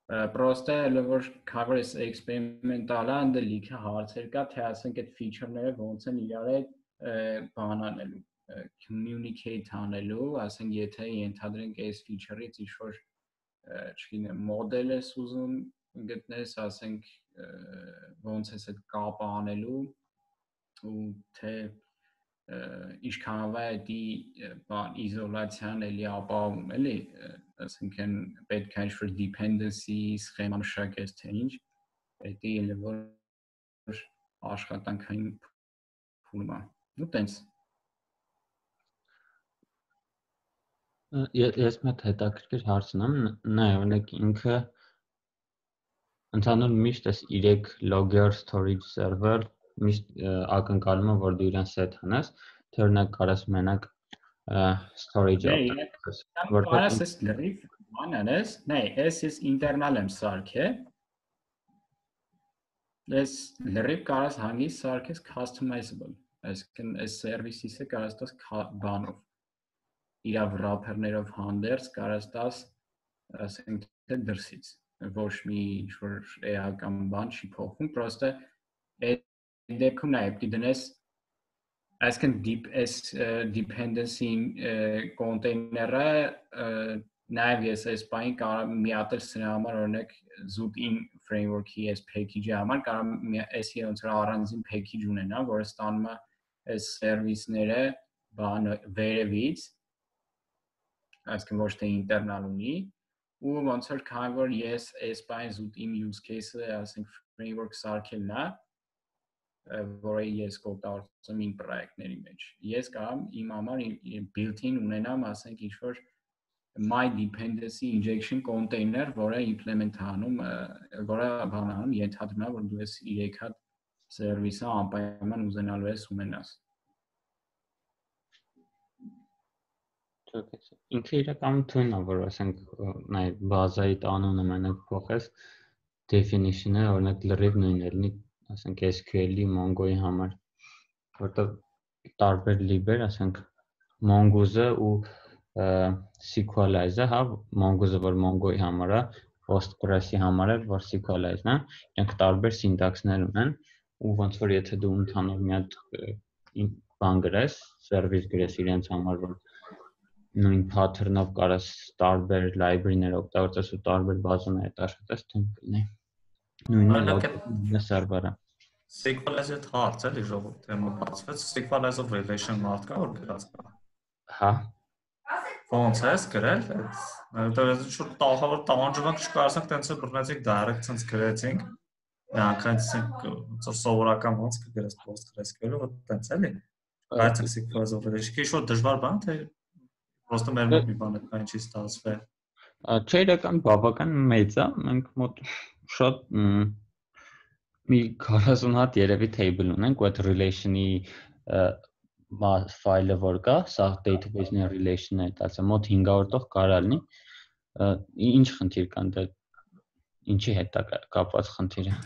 [SPEAKER 3] Պրոստը որ cover is experimental-ը ընդ լիքը հարցեր կա, թե ասենք այդ feature-ները ոնց են իրար հետ բան անելու, communicate անելու, ասենք եթե ենթադրենք այս feature-ից ինչ-որ չգիտեմ, մոդել ես ուզում գտնես, ասենք ոնց ես այդ կապը անելու ու թե ինչքանով է դի բան իզոլացիան էլի ապահովում էլի ասենքն պետք է ինչ-որ dependency սխեմա մշակես թե ինչ դա էլի որ աշխատանքային փուլում է ու տենց
[SPEAKER 1] ես մեկ հետաքրքիր հարց ունեմ նայ օրինակ ինքը ընդհանուր միշտ էս 3 logger storage server միշտ ակնկալում եմ որ դու իրան set անես թե օրինակ կարաս մենակ storage optimize
[SPEAKER 3] որտեղ ես լրիվ բան անես նայ ես internal եմ սարքել ես լրիվ կարաս հանգիստ սարքես customizable այսինքն այս service-ը կարաս տաս բանով իր wrapper-ներով հանդերձ կարաս տաս ասենք թե դրսից ոչ մի ինչ-որ էական բան չի փոխվում պրոստը այդ դեպքում նա պետք է դնես այսինքն dependency container-ը նաև ես այս բանի կարող մի հատ էլ սրա համար օրինակ zootin framework-ի այս package-ի համար կարող այս ոնց որ առանձին package ունենա, որը ստանում է այս service-ները բան վերևից այսինքն ոչ թե internal ունի ու ոնց որ քանի որ ես այս բանի zootin use case-ը ասենք framework սարքելն է որը ես կօգտագործում իմ պրոյեկտների մեջ։ Ես կարող իմ համար built-in ունենամ, ասենք ինչ-որ my dependency injection container, որը implement անում, որը բանանում ենթադրում է, որ դու ես 3 հատ service-ը անպայման ուզենալու ես ունենաս։
[SPEAKER 1] Ինքը իրականում թույն է, որ ասենք նայ բազայի տանունը մենակ փոխես definition-ը օրինակ լրիվ նույնն է լինի ասենք SQL-ի Mongo-ի համար որտեղ տարբեր lib-եր ասենք Mongoose-ը ու SQLize-ը հա Mongoose-ը որ Mongo-ի համար է Postgres-ի համար է որ SQLize-ն է իրենք տարբեր syntax-ներ ունեն ու ոնց որ եթե դու ընդհանուր մի հատ բան գրես service գրես իրենց համար որ նույն pattern-ով կարաս տարբեր library-ներ օգտագործես ու տարբեր բազաներ հետ աշխատես թույն կլինի նույնը server-ը
[SPEAKER 2] SQLize-ը հարց էլի ժողովուրդ թեմա բացվեց SQLize-ով relation մարդ կա որ գրած կա
[SPEAKER 1] հա
[SPEAKER 2] ոնց է գրել այդ ինչ-որ տաղավար տանջանք չկա ասենք տենց է բռնեցինք direct sense գրեցինք Նրանք սովորական ոնց կգրես Postgres-ով տենց էլի բայց SQL-ով relation ինչ-որ դժվար բան թե Պրոստը մեր մոտ մի բան է, այն չի ստացվել։
[SPEAKER 1] Չէ, իրական բավական մեծ է, մենք մոտ շատ մի 40 հատ երևի table ունենք, ու այդ relation-ի ֆայլը որ կա, սա database-ների relation-ը է տալիս, մոտ 500 տող կարա լինի։ Ինչ խնդիր կան դա ինչի հետ է կապված խնդիրը։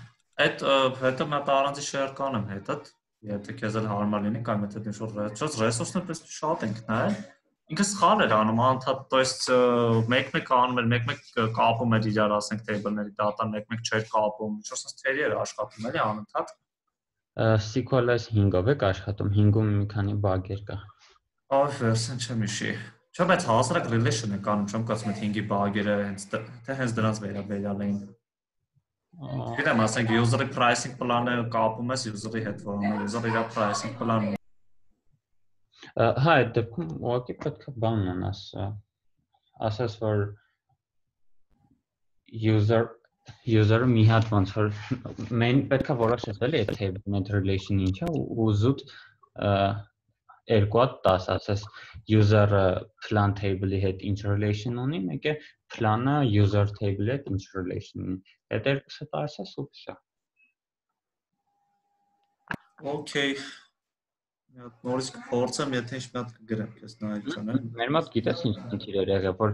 [SPEAKER 2] Այդ հետո մատ առանձի share կանեմ հետդ, եթե քեզ էլ հարմար լինի, կամ եթե ինչ-որ resource-ներ պես շատ ենք նայել։ Ինքը սխալ էր անում, անդադ, то есть մեկ-մեկ անում էր, մեկ-մեկ կապում էր իրար, ասենք table-ների data-ն մեկ-մեկ չէր կապում, ինչ-որ sense թերի էր աշխատում էլի անընդհատ։
[SPEAKER 1] SQLize 5-ով եք աշխատում, 5-ում մի քանի bug-եր կա։
[SPEAKER 2] Ով version չեմ հիշի։ Չէ, բայց հասարակ relation է կանում, չեմ կարծում այդ 5-ի bug-երը հենց թե հենց դրանց վերաբերյալ էին։ Գիտեմ, ասենք user-ի pricing plan-ը կապում ես user-ի հետ, որոնք user-ը իր pricing plan-ը
[SPEAKER 1] Հա, այդ դեպքում ուղղակի պետք է բան անես, ասես որ user-ը մի հատ ոնց որ main պետք է որոշես էլի այդ table relation-ը ինչ է ու զուտ երկու հատ տաս, ասես user-ը plan table-ի հետ ինչ relation ունի, մեկ է plan-ը user table-ի հետ ինչ relation ունի։ Այդ երկուսը տասես ու վсё։
[SPEAKER 2] Okay։ Նորից կփորձեմ, եթե ինչ մի հատ կգրեմ, քեզ նայել չանեմ։
[SPEAKER 1] Մեր մոտ գիտես ինչ խնդիր էր եղել, որ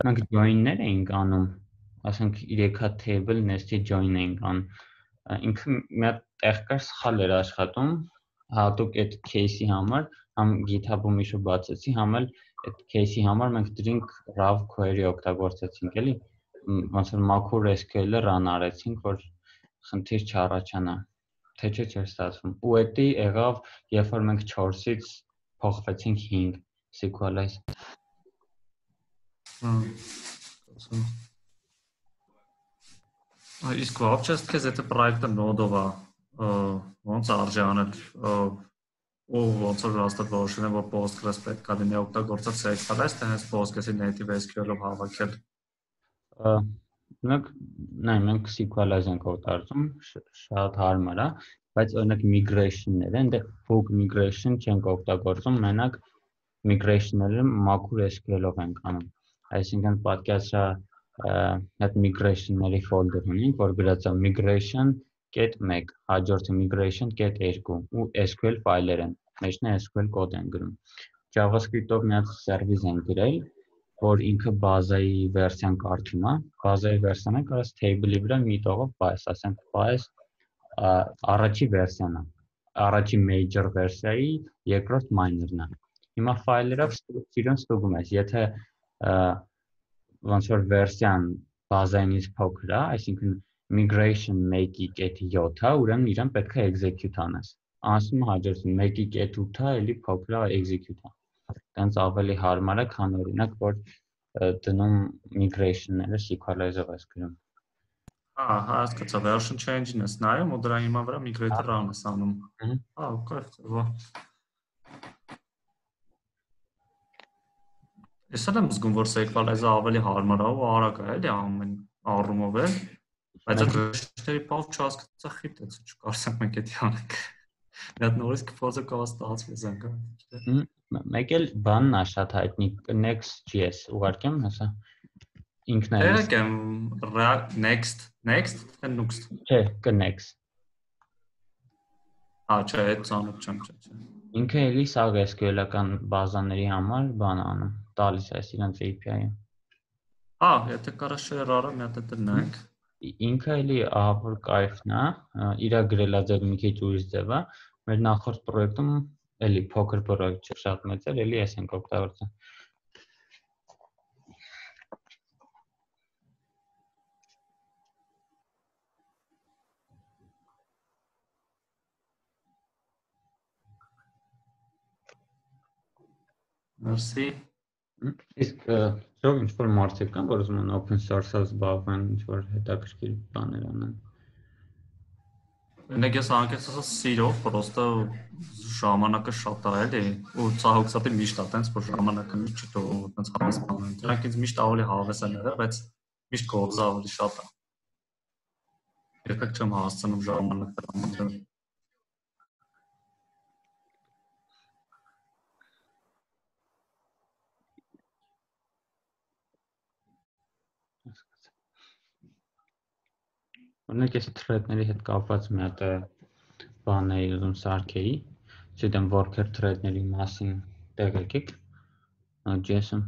[SPEAKER 1] մենք join-ներ էինք անում, ասենք 3 հատ table nest-ի join էինք անում։ Ինքը մի հատ տեղ կար սխալ էր աշխատում, հատուկ այդ case-ի համար, համ GitHub-ում իշու բացեցի, համ էլ այդ case-ի համար մենք դրինք raw query օգտագործեցինք, էլի, ոնց որ մաքուր SQL-ը run արեցինք, որ խնդիր չառաջանա, թե չէ չէր ստացվում։ Ու էդի եղավ, երբ որ մենք 4-ից փոխվեցինք 5 sequelize։
[SPEAKER 2] Իսկ вообще քեզ այդ պրոյեկտը նոդով է, ոնց արժի անել, ու ոնց որ հաստատ որոշել են, որ Postgres պետք է լինի օգտագործել sequelize, թե հենց Postgres-ի native SQL-ով հավաքել։
[SPEAKER 1] Մենք sequelize ենք օգտագործում, շատ հարմար է, բայց օրինակ migration-ները, այնտեղ bulk migration չենք օգտագործում, մենակ migration-ները մաքուր SQL-ով ենք անում։ Այսինքն պատկերացրա այդ migration-ների folder ունենք, որ գրած է migration.1, հաջորդը migration.2 ու SQL ֆայլեր են, մեջն է SQL կոդ են գրում։ JavaScript-ով մի հատ service են գրել, որ ինքը բազայի վերսիան կարդում է, բազայի վերսիան է կարած table-ի վրա մի տողով bias, ասենք bias առաջի վերսիան է, առաջի major վերսիայի երկրորդ minor-ն է։ Հիմա ֆայլերով իրեն ստուգում ես, եթե ոնց որ վերսիան բազայինից փոքր է, այսինքն migration 1.7-ը, ուրեմն իրեն պետք է execute անես։ Ասում հաջորդում 1.8-ը էլի փոքր է execute-ը։ Տենց ավելի հարմար է, քան օրինակ որ դնում migration-ները sequelize-ով ես գրում։
[SPEAKER 2] Հասկացա, version change-ն ես նայում ու դրա հիման վրա migrate run ես անում։ Okay, ծովա։ Ես եմ զգում, որ sequelize-ը ավելի հարմար է ու արագ է, էլի ամեն առումով է, բայց այդ ռեժիմների պահ չհասկացա խիտեց, չկարծեմ մենք էդի անենք։ Մի հատ նորից կփորձեմ կա ստացվի զանգա։
[SPEAKER 1] Մեկ էլ բանն է շատ հայտնի next.js ուղարկեմ, հեսա։ Ինքն է։
[SPEAKER 2] Եկեմ next, թե next։
[SPEAKER 1] Չէ, next։
[SPEAKER 2] Չէ, այդ ծանոթ չեմ, չէ։
[SPEAKER 1] Ինքը էլի սա SQL-ական բազաների համար բան անում, տալիս է իրենց API-ը։
[SPEAKER 2] Եթե կարա share արա, մի հատ էլ նայենք։
[SPEAKER 1] Ինքը էլի ահավոր կայֆն է, իրա գրելա ձև մի քիչ ուրիշ ձև է, մեր նախորդ պրոյեկտում էլի փոքր պրոյեկտ չէ, շատ մեծ էր, էլի ես ենք օգտագործում։
[SPEAKER 2] Merci։
[SPEAKER 1] Իսկ ինչ-որ մարդիկ կան, որ ուզում են open source-ով զբաղվեն, ինչ-որ հետաքրքիր բաներ անեն։
[SPEAKER 2] Նեք ես անկեղծ ասած սիրով, պրոստը ժամանակը շատ է էլի, ու ցավոքսատի միշտ է, տենց որ ժամանակը միշտ չթողում, տենց հավես բան են։ Դրանք ինձ միշտ ավելի հավես են եղել, բայց միշտ կողզը ավելի շատ է։ Երբեք չեմ հասցնում ժամանակ դրան։
[SPEAKER 1] Օրինակ ես thread-ների հետ կապված մի հատ բան էի ուզում սարքեի, չգիտեմ worker thread-ների մասին տեղ եկեք JS-ում։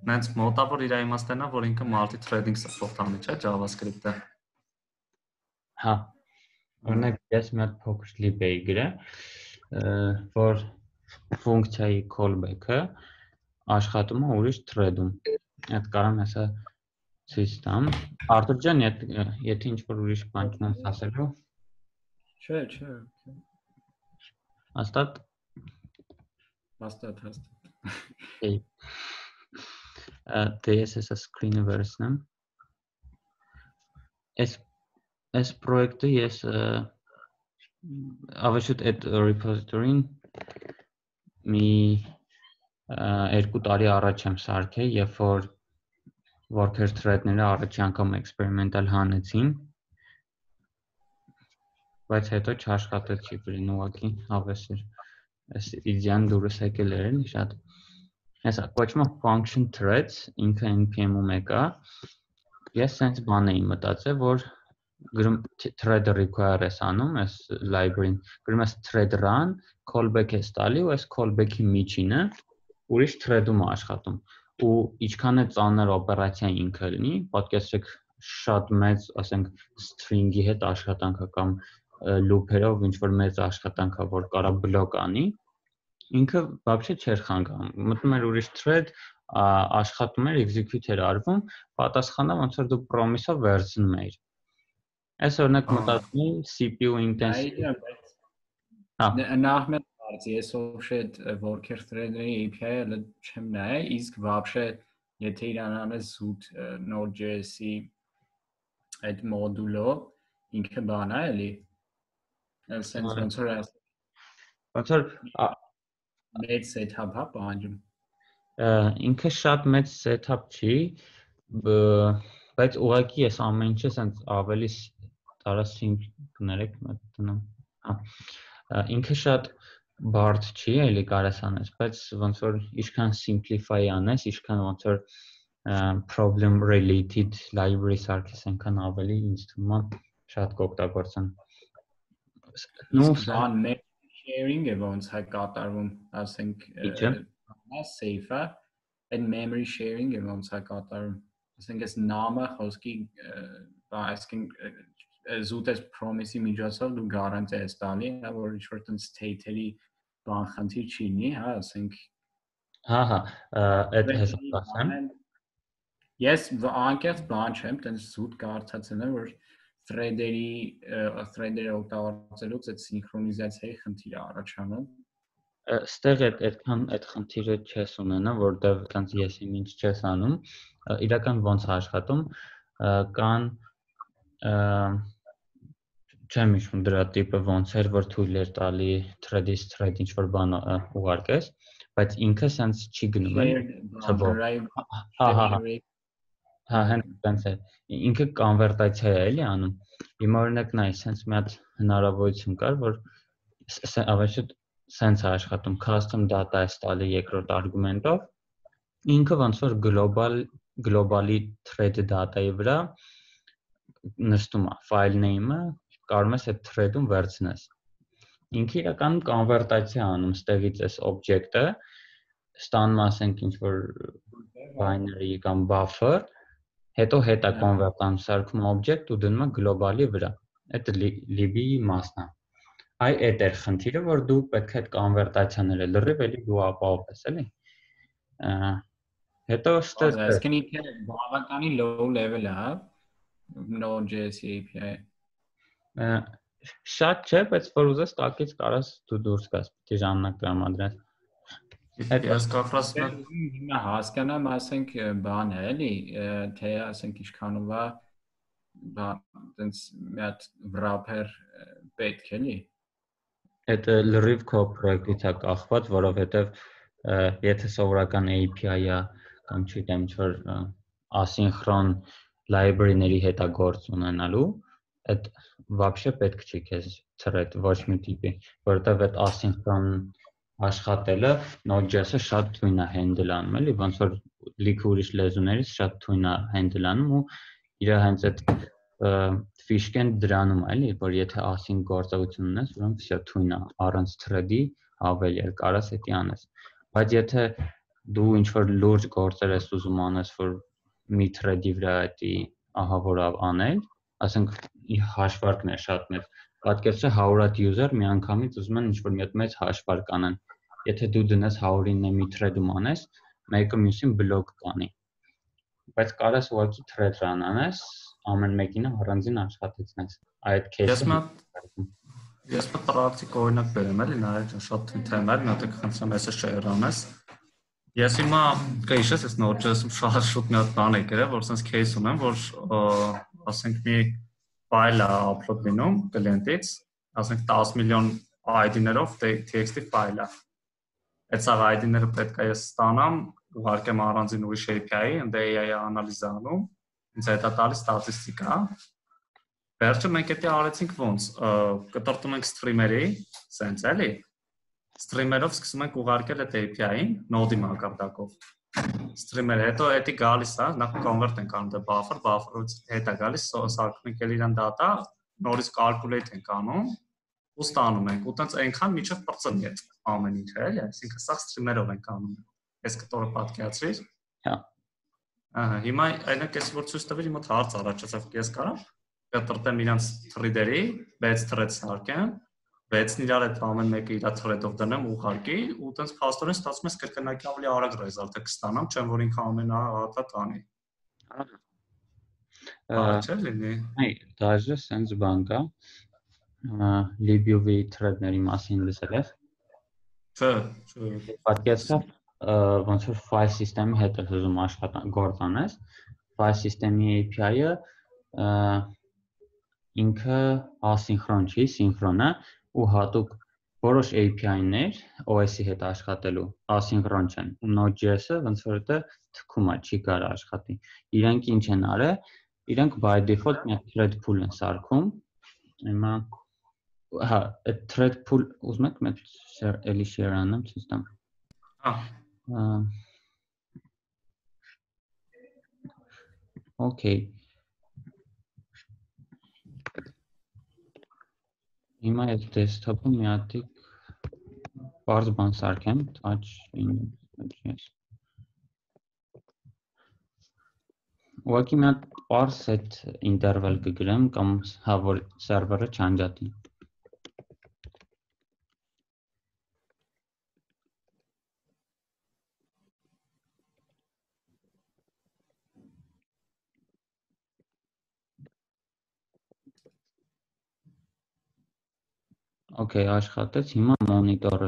[SPEAKER 2] Նենց մոտավոր իր իմաստն է, որ ինքը multi-threading support անի, չէ, JavaScript-ը։
[SPEAKER 1] Հա։ Օրինակ ես մի հատ փոքր lib էի գրել, որ ֆունկցիայի callback-ը աշխատում է ուրիշ thread-ում։ Այդ կարամ հեսա System. Artur ջան, եթե ինչ-որ ուրիշ բան չունես ասելու։
[SPEAKER 3] Չէ։
[SPEAKER 1] Հաստատ։
[SPEAKER 3] Հաստատ։
[SPEAKER 1] Դե ես էսա screen-ը վերցնեմ։ Այս պրոյեկտը ես ավեշուտ այդ repository-ին մի 2 տարի առաջ եմ սարքել, երբ որ worker thread-ները առաջի անգամ experimental հանեցին, բայց հետո չաշխատեցի բրին ուղղակի հավես էր։ Այս իդեան դուրս եկել էր էլի շատ։ Հեսա կոչվում է function threads, ինքը npm-ում եկա։ Ես sense բան էի մտածել, որ գրում thread require ես անում, այս library-ին, գրում ես thread run, callback ես տալի ու այս callback-ի միջինը ուրիշ thread-ում է աշխատում։ Ու ինչքան է ծանր օպերացիա ինքը լինի, պատկերացրեք շատ մեծ, ասենք string-ի հետ աշխատանքը կամ loop-երով ինչ որ մեծ աշխատանքը, որ կարա բլոկ անի, ինքը вообще չէր խանգարում։ Մտնում էր ուրիշ thread, աշխատում էր, execute էր արվում, պատասխանը ոնց որ դու promise-ով վերցնում էիր։ Այս օրինակ մտածում եմ CPU intensive։
[SPEAKER 3] Նախ ես вообще worker thread-ների API-ը չեմ նայել, իսկ вообще եթե իրան անես զուտ Node.js-ի այդ մոդուլով ինքը բան է էլի։ Sense ոնց որ մեծ setup հա պահանջում։
[SPEAKER 1] Ինքը շատ մեծ setup չի, բայց ուղղակի ես ամեն ինչը sense ավելի տարա simple կներեք մտնեմ։ Ինքը շատ բարդ չի, էլի կարաս անես, բայց ոնց որ ինչքան simplify անես, ինչքան ոնց որ problem related library սարքես, այնքան ավելի ինձ թվում է շատ կօգտագործեն։
[SPEAKER 3] Բան sharing-ը ոնց է կատարվում, ասենք safe-ը, այդ memory sharing-ը ոնց է կատարվում, ասենք այս նամը խոսքի, այսինքն զուտ այս promise-ի միջոցով դու գարանտիա ես տալի, որ ինչ-որ տենց state-երի բան խնդիր չի լինի, հա, ասենք։
[SPEAKER 1] Հա, այդ հեսա ասեմ։
[SPEAKER 3] Ես անկեղծ բան չեմ, տենց զուտ կարծացել եմ, որ thread-երը օգտագործելուց այդ սինխրոնիզացիայի խնդիր է առաջանում։
[SPEAKER 1] Ստեղ այդքան այդ խնդիրը չես ունենա, որտեղ տենց ես ինչ չես անում, իրական ոնց է աշխատում, կան չեմ հիշում դրա տիպը ոնց էր, որ թույլ էր տալի thread-ից thread ինչ-որ բան ուղարկես, բայց ինքը sense չի գնում էլ թվով։ Հա, հենց տենց է։ Ինքը կոնվերտացիա է էլի անում։ Հիմա օրինակ նայ, sense մի հատ հնարավորություն կար, որ ավեշուտ sense է աշխատում, custom data է տալի երկրորդ արգումենտով, ինքը ոնց որ global-ի thread data-ի վրա նստում է file name-ը, կարող ես այդ thread-ում վերցնես։ Ինքը իրականում կոնվերտացիա անում ստեղից այս object-ը, ստանում ասենք ինչ-որ binary կամ buffer, հետո հետա կոնվերտանում սարքում object ու դնում է global-ի վրա։ Այդ lib-ի մասն է։ Այ այդ է խնդիրը, որ դու պետք է այդ կոնվերտացիաները լրիվ էլի դու ապահովես, էլի։ Հետո ստեղ
[SPEAKER 3] այսինքն ինքը բավականին low level-ը, հա, Node.js API։
[SPEAKER 1] Շատ չէ, բայց որ ուզես տակից կարաս դու դուրս գաս, պիտի ժամանակ տրամադրես։
[SPEAKER 2] Ես կապրած
[SPEAKER 3] հիմա հասկանամ, ասենք բան է, էլի, թե ասենք ինչքանով է, բան, տենց մի հատ wrapper պետք է, էլի։
[SPEAKER 1] Այդ լրիվ քո պրոյեկտից է կախված, որովհետև եթե սովորական API-ը կամ չգիտեմ ինչ-որ ասինխրոն library-ների հետ է գործ ունենալու, այդ вообще պետք չի քեզ thread ոչ մի տիպի, որովհետև այդ ասինխրոն աշխատելը Node.js-ը շատ թույն է handle անում, էլի, ոնց որ լիքը ուրիշ լեզուներից շատ թույն է handle անում ու իր հենց այդ ֆիշկեն դրանում է, էլի, որ եթե async գործողություն ունես, ուրեմն վсё թույն է, առանց thread-ի ավելի էլ կարաս էդի անես։ Բայց եթե դու ինչ-որ լուրջ գործեր ես ուզում անես, որ մի thread-ի վրա էդի ահա որ անել, ասենք հաշվարկն է շատ մեծ։ Պատկերացրու 100 user միանգամից ուզում են ինչ-որ մի հատ մեծ հաշվարկ անեն։ Եթե դու դնես 100-ին մի thread-ում անես, մեկը մյուսին բլոկ կանի։ Բայց կարաս ուղղակի thread run անես, ամեն մեկին առանձին աշխատեցնես։ Այդ case-ը
[SPEAKER 2] Ես պրակտիկ օրինակ բերեմ, էլի, նայեք շատ թեմ է, նա դուք խնդրեմ այսը share անես։ Ես հիմա կհիշես, այս Node.js-ում շատ շուտ մի հատ բան է գրել, որ sense case ունեմ, որ ասենք մի ֆայլը upload լինում կլիենտից, ասենք 10 միլիոն ID-ներով TXT ֆայլը։ Այդ սա ID-ները պետք է ես ստանամ, ուղարկեմ առանձին ուրիշ API-ի, ընդ AI-ը անալիզ անում, ինձ հետա տալիս ստատիստիկա։ Վերջը մենք դա արեցինք ոնց, կտրտում ենք streamer-ի, սենց էլի։ Streamer-ով սկսում ենք ուղարկել այդ API-ին node-ի մակարդակով։ Streamer-ը հետո էդի գալիս է, նախ convert ենք անում buffer-ից հետա գալիս, սարքում ենք իրան data, նորից calculate ենք անում, ու ստանում ենք, ու տենց այնքան միջով բրծնի այդ ամեն ինչը, էլի, այսինքն սա streamer-ով ենք անում։ Այս կտորը պատկերացրիր։
[SPEAKER 1] Հա։
[SPEAKER 2] Ահա, հիմա այնակ էս որ ցույց տվի, մոտ հարց առաջացավ, ես կարամ կտրտեմ իրանց thread-երի, 6 thread սարքեմ, 6-ն իրար այդ ամեն մեկը իր thread-ով դնեմ ուղարկի, ու տենց փաստորեն ստացվում է կրկնակի ավելի արագ result-ը կստանամ, չեմ որ ինքը ամենահատա տանի։ Չէ՞ լինի։
[SPEAKER 1] Այ դաժե sense բան կա։ Libu-ի thread-ների մասին լսել ես։
[SPEAKER 2] Չէ։
[SPEAKER 1] Պատկերացրավ ոնց որ file system-ի հետ ես ուզում գործ անես, file system-ի API-ը ինքը ասինխրոն չի, սինխրոն է ու հատուկ որոշ API-ներ OS-ի հետ աշխատելու ասինխրոն չեն։ Ու Node.js-ը ոնց որ դա թքում է, չի կարող աշխատի։ Իրանք ինչ են արել, իրանք by default մի thread pool են սարքում։ Հիմա հա, այդ thread pool ուզում եք մեկ էլի share անեմ, ցույց տամ։ Okay։ Հիմա այդ desktop-ում մի հատ բարձ բան սարքեմ, touch in.js։ Ուղղակի մի հատ parse set interval կգրեմ կամ հա որ սերվերը չանջատի։ Okay, աշխատեց, հիմա մոնիտորը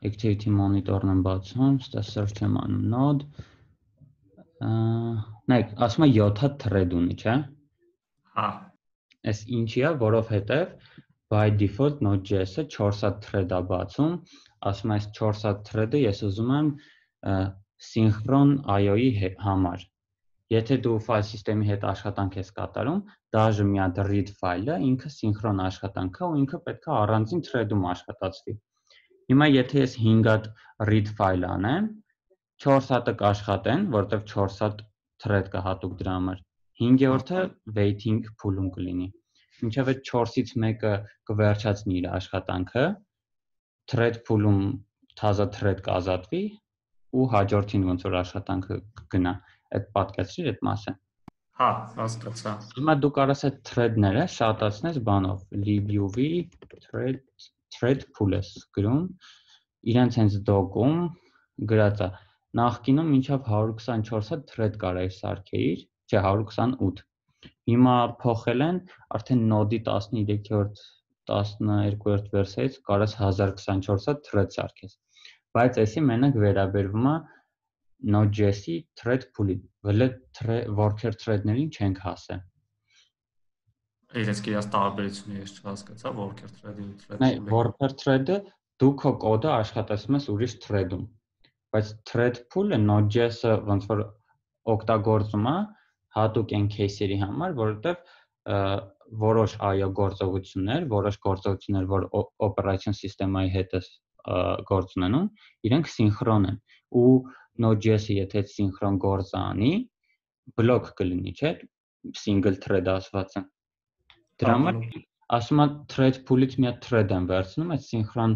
[SPEAKER 1] activity monitor-ն եմ բացում, ստա search եմ անում node։ Նայեք, ասում է 7 հատ thread ունի, չէ՞։
[SPEAKER 2] Հա։
[SPEAKER 1] Այս ինչի է, որովհետև by default Node.js-ը 4 հատ thread է բացում, ասում է այս 4 հատ thread-ը ես ուզում եմ սինխրոն IO-ի համար։ Եթե դու file system-ի հետ աշխատանք ես կատարում, դաժե մի հատ read file-ը ինքը սինխրոն աշխատանք է ու ինքը պետք է առանձին thread-ում աշխատացվի։ Հիմա եթե ես 5 հատ read file անեմ, 4 հատը կաշխատեն, որտեղ 4 հատ thread կա հատուկ դրա համար։ 5-րդը waiting pool-ում կլինի։ Մինչև այդ 4-ից մեկը կվերջացնի իր աշխատանքը, thread pool-ում թազա thread կազատվի ու հաջորդին ոնց որ աշխատանքը կգնա։ Այդ պատկերացրի այդ մասը։
[SPEAKER 2] Հա, հասկացա։
[SPEAKER 1] Հիմա դու կարաս այդ thread-ները շատացնես բանով, libu-ի thread pool-ս գրում, իրենց հենց doc-ում գրած է։ Նախկինում մինչև 124 հատ thread կարայր սարքեիր, չէ 128։ Հիմա փոխել են, արդեն node-ի 13-րդ, 12-րդ վերսիայից կարաս 1024 հատ thread սարքես։ Բայց էսի մենակ վերաբերվում է Node.js-ի thread pool-ին, վլե worker thread-ներին չենք հասել։
[SPEAKER 2] Իրենց իրաց տարբերությունը ես չհասկացա worker thread-ի ու thread
[SPEAKER 1] pool-ի։
[SPEAKER 2] pool-ի։
[SPEAKER 1] Worker thread-ը դու քո կոդը աշխատացնում ես ուրիշ thread-ում, բայց thread pool-ը Node.js-ը ոնց որ օգտագործում է հատուկ այն case-երի համար, որովհետև որոշ IO գործողություններ, որ operation system-ի հետ գործ ունենում, իրենք սինխրոն են ու Node.js-ը եթե սինխրոն գործ անի, բլոկ կլինի, չէ՞, single thread ասվածը։ Դրա համար ասում է thread pool-ից մի հատ thread եմ վերցնում, այդ սինխրոն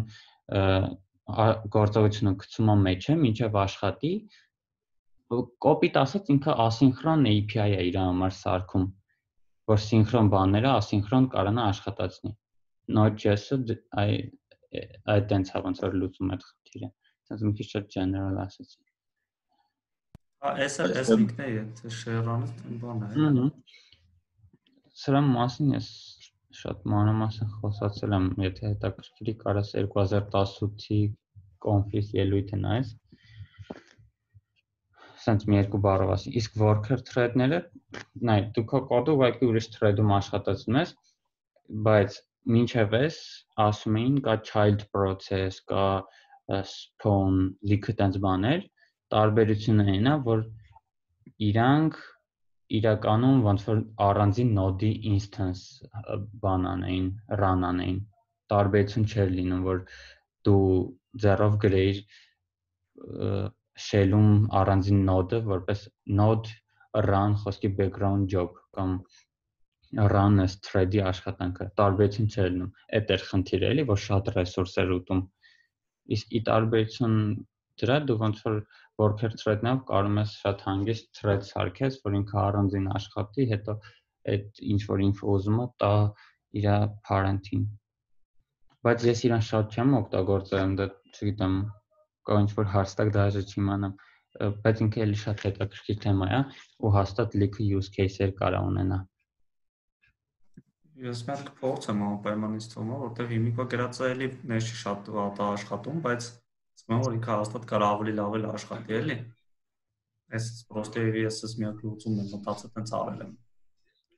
[SPEAKER 1] գործողությունը գցում եմ մեջը, մինչև աշխատի։ Կոպիտ ասած ինքը ասինխրոն API է իր համար սարքում, որ սինխրոն բաները ասինխրոն կարողանա աշխատացնի։ Node.js-ը այդ տենց է ոնց որ լուծում այդ խնդիրը։ Այսինքն մի քիչ շատ general ասեցի։
[SPEAKER 2] Հա, այս link-ն է, եթե share-անես, բան է։
[SPEAKER 1] Սրա մասին ես շատ մանրամասն խոսացել եմ, եթե հետաքրքրի կարաս 2018-ի conference ելույթը նայես։ sense մի երկու բառով ասի, իսկ worker thread-ները, նայ, դու քո կոդը ուղղակի ուրիշ thread-ում աշխատացնում ես, բայց մինչև էս ասում էին կա child process, կա spawn, լիքը տենց բաներ, տարբերությունը այն է, որ իրանք իրականում ոնց որ առանձին node-ի instance բան անեին, run անեին, տարբերություն չէր լինում, որ դու ձեռով գրեիր shell-ում առանձին node-ը, որպես node run խոսքի background job կամ run as thread-ի աշխատանքը, տարբերություն չէր լինում, այդ էր խնդիրը էլի, որ շատ resource էր ուտում, իսկ ի տարբերություն դրա դու ոնց որ worker thread-նով կարող ես շատ հանգիստ thread սարքես, որ ինքը առանձին աշխատի, հետո այդ ինչ որ info ուզում է տա իր parent-ին, բայց ես իրան շատ չեմ օգտագործում, դա չգիտեմ, կա ինչ որ հաստատ դաժե չիմանամ, բայց ինքը էլի շատ հետաքրքիր թեմա է ու հաստատ լիքը use case-եր կարա ունենա։
[SPEAKER 2] Ես մենակ փորձ եմ անպայմանից թվում, որտեղ հիմիկվա գրածը էլի մեզ չի շատ վատ աշխատում, բայց ասում եմ որ ինքը հաստատ կարող ավելի լավ էլ աշխատի էլի։ Այս պրոստը ես միակ լուծումն եմ մտածել տենց արել եմ։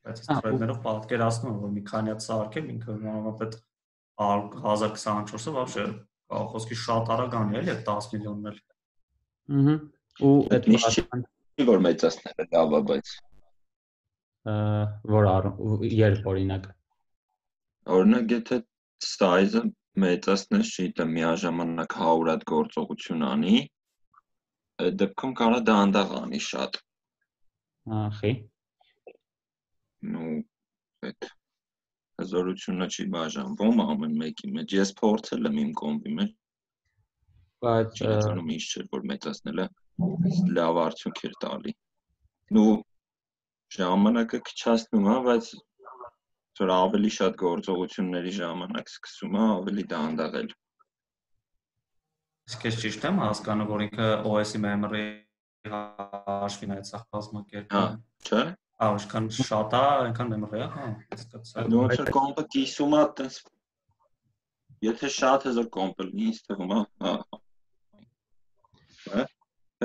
[SPEAKER 2] Բայց այս thread-ներով պատկերացնում եմ, որ մի քանի հատ սարքել ինքը նորմալ այդ 1024-ը вообще խոսքի շատ արագ անի էլի 10 միլիոնն էլ։
[SPEAKER 1] Ու այդ
[SPEAKER 7] միշտ որ մեծացնել է լավ է, բայց
[SPEAKER 1] որ երբ
[SPEAKER 7] օրինակ եթե size-ը մեծացնես, չգիտեմ, միաժամանակ 100 հատ գործողություն անի, այդ դեպքում կարող դանդաղ անի շատ։
[SPEAKER 1] Ախի։
[SPEAKER 7] Ну, այդ հզորությունը չի բաժանվում ամեն մեկի մեջ։ Ես փորձել եմ իմ կոմպի մեջ, բայց չգիտեմ ինչ չէր, որ մեծացնելը լավ արդյունք էր տալի։ Ну, ժամանակը քչացնում է, բայց որ ավելի շատ գործողությունների ժամանակ սկսում է ավելի դանդաղել։
[SPEAKER 2] Իսկ ես ճիշտ եմ հասկանում, որ ինքը OS-ի memory հաշվի նայած կազմակերպում է։
[SPEAKER 7] Չէ։
[SPEAKER 2] Ինչքան շատ է, այնքան memory է, հա։
[SPEAKER 7] Ոնց որ կոմպը կիսում է, տես եթե շատ հզոր կոմպը լինի, ինձ թվում է, հա։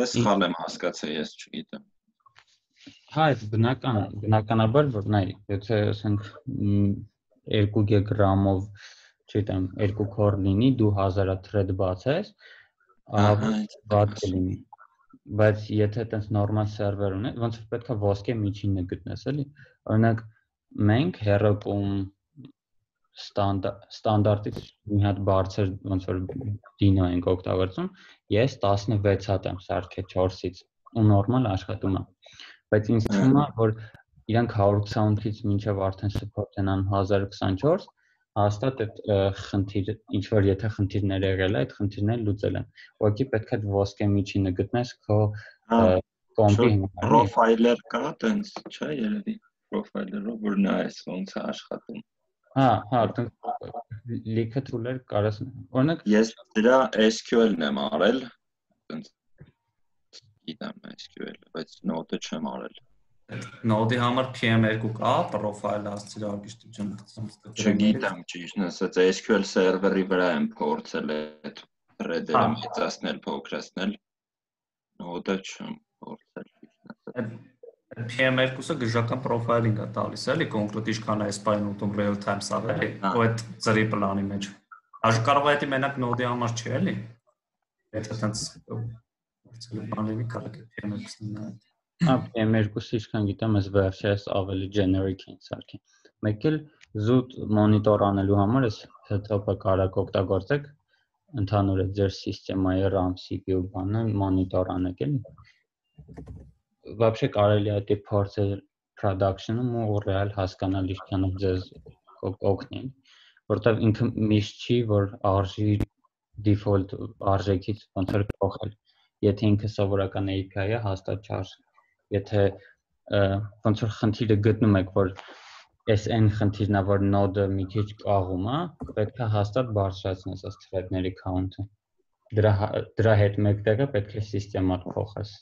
[SPEAKER 7] Ես սխալ եմ հասկացել, ես չգիտեմ։
[SPEAKER 1] Հա, բնականաբար որ նայ, եթե ասենք 2 GB-ով, չգիտեմ, 2 core լինի, դու 1000 thread բացես, բաց կլինի։ Բայց եթե այտենց նորմալ սերվեր ունես, ոնց որ պետքա ոսկե միջինը գտնես, էլի։ Օրինակ մենք հեռակում ստանդարտից մի հատ բարձր ոնց որ դինո ենք օգտագործում, ես 16 հատ եմ սարքել 4-ից ու նորմալ աշխատում է։ Բայց ինձ թվում է, որ իրանք 128-ից մինչև արդեն support են անում 1024, հաստատ այդ խնդիրը, ինչ որ եթե խնդիրներ եղել է, այդ խնդիրները լուծել են։ Ուղղակի պետք է ոսկե միջինը գտնես քո կոմպի
[SPEAKER 7] պրոֆայլեր կա, տենց, չէ, երևի պրոֆայլերով որ նայես ոնց է աշխատում։
[SPEAKER 1] Հա, լիքը tool-եր կարաս, օրինակ
[SPEAKER 7] ես դրա SQL-ն եմ արել, տենց գիտեմ SQL, բայց Node-ը չեմ արել։
[SPEAKER 2] Node-ի համար PM2 կա, պրոֆայլը ասցիր արգիշտություն։
[SPEAKER 7] Չգիտեմ ճիշտն ասած, SQL server-ի վրա եմ փորձել այդ thread-երը մեծացնել, փոքրացնել։ Node-ը չեմ փորձել ճիշտն ասած։
[SPEAKER 2] PM2-ը գժական պրոֆայլինգ է տալիս, էլի, կոնկրետ ինչքան է spine ուտում real time սավերի, ու այդ ծրի պլանի մեջ։ Աշ կարող է դա մենակ Node-ի համար չի, էլի։ Եթե տենց բան լինի, կարող է PM2-ն նայել։
[SPEAKER 1] PM2-ը ինչքան գիտեմ, ես վերջերս ավելի generic են սարքի։ Մեկ էլ զուտ մոնիտոր անելու համար էս setup-ը կարաք օգտագործեք, ընդհանուր է ձեր սիստեմայի RAM, CPU բանը մոնիտոր անեք, էլի։ Вообще կարելի է դա փորձել production-ում ու real հասկանալ ինչքանով ձեզ օգնի, որտեղ ինքը միշտ չի, որ արժի default արժեքից ոնց որ փոխել։ Եթե ինքը սովորական API-ը հաստատ չարժի։ Եթե ոնց որ խնդիրը գտնում եք, որ SN խնդիրն է, որ node-ը մի քիչ կաղում է, պետք է հաստատ բարձրացնես այս thread-ների count-ը։ Դրա հետ մեկտեղը պետք է սիստեմա փոխես։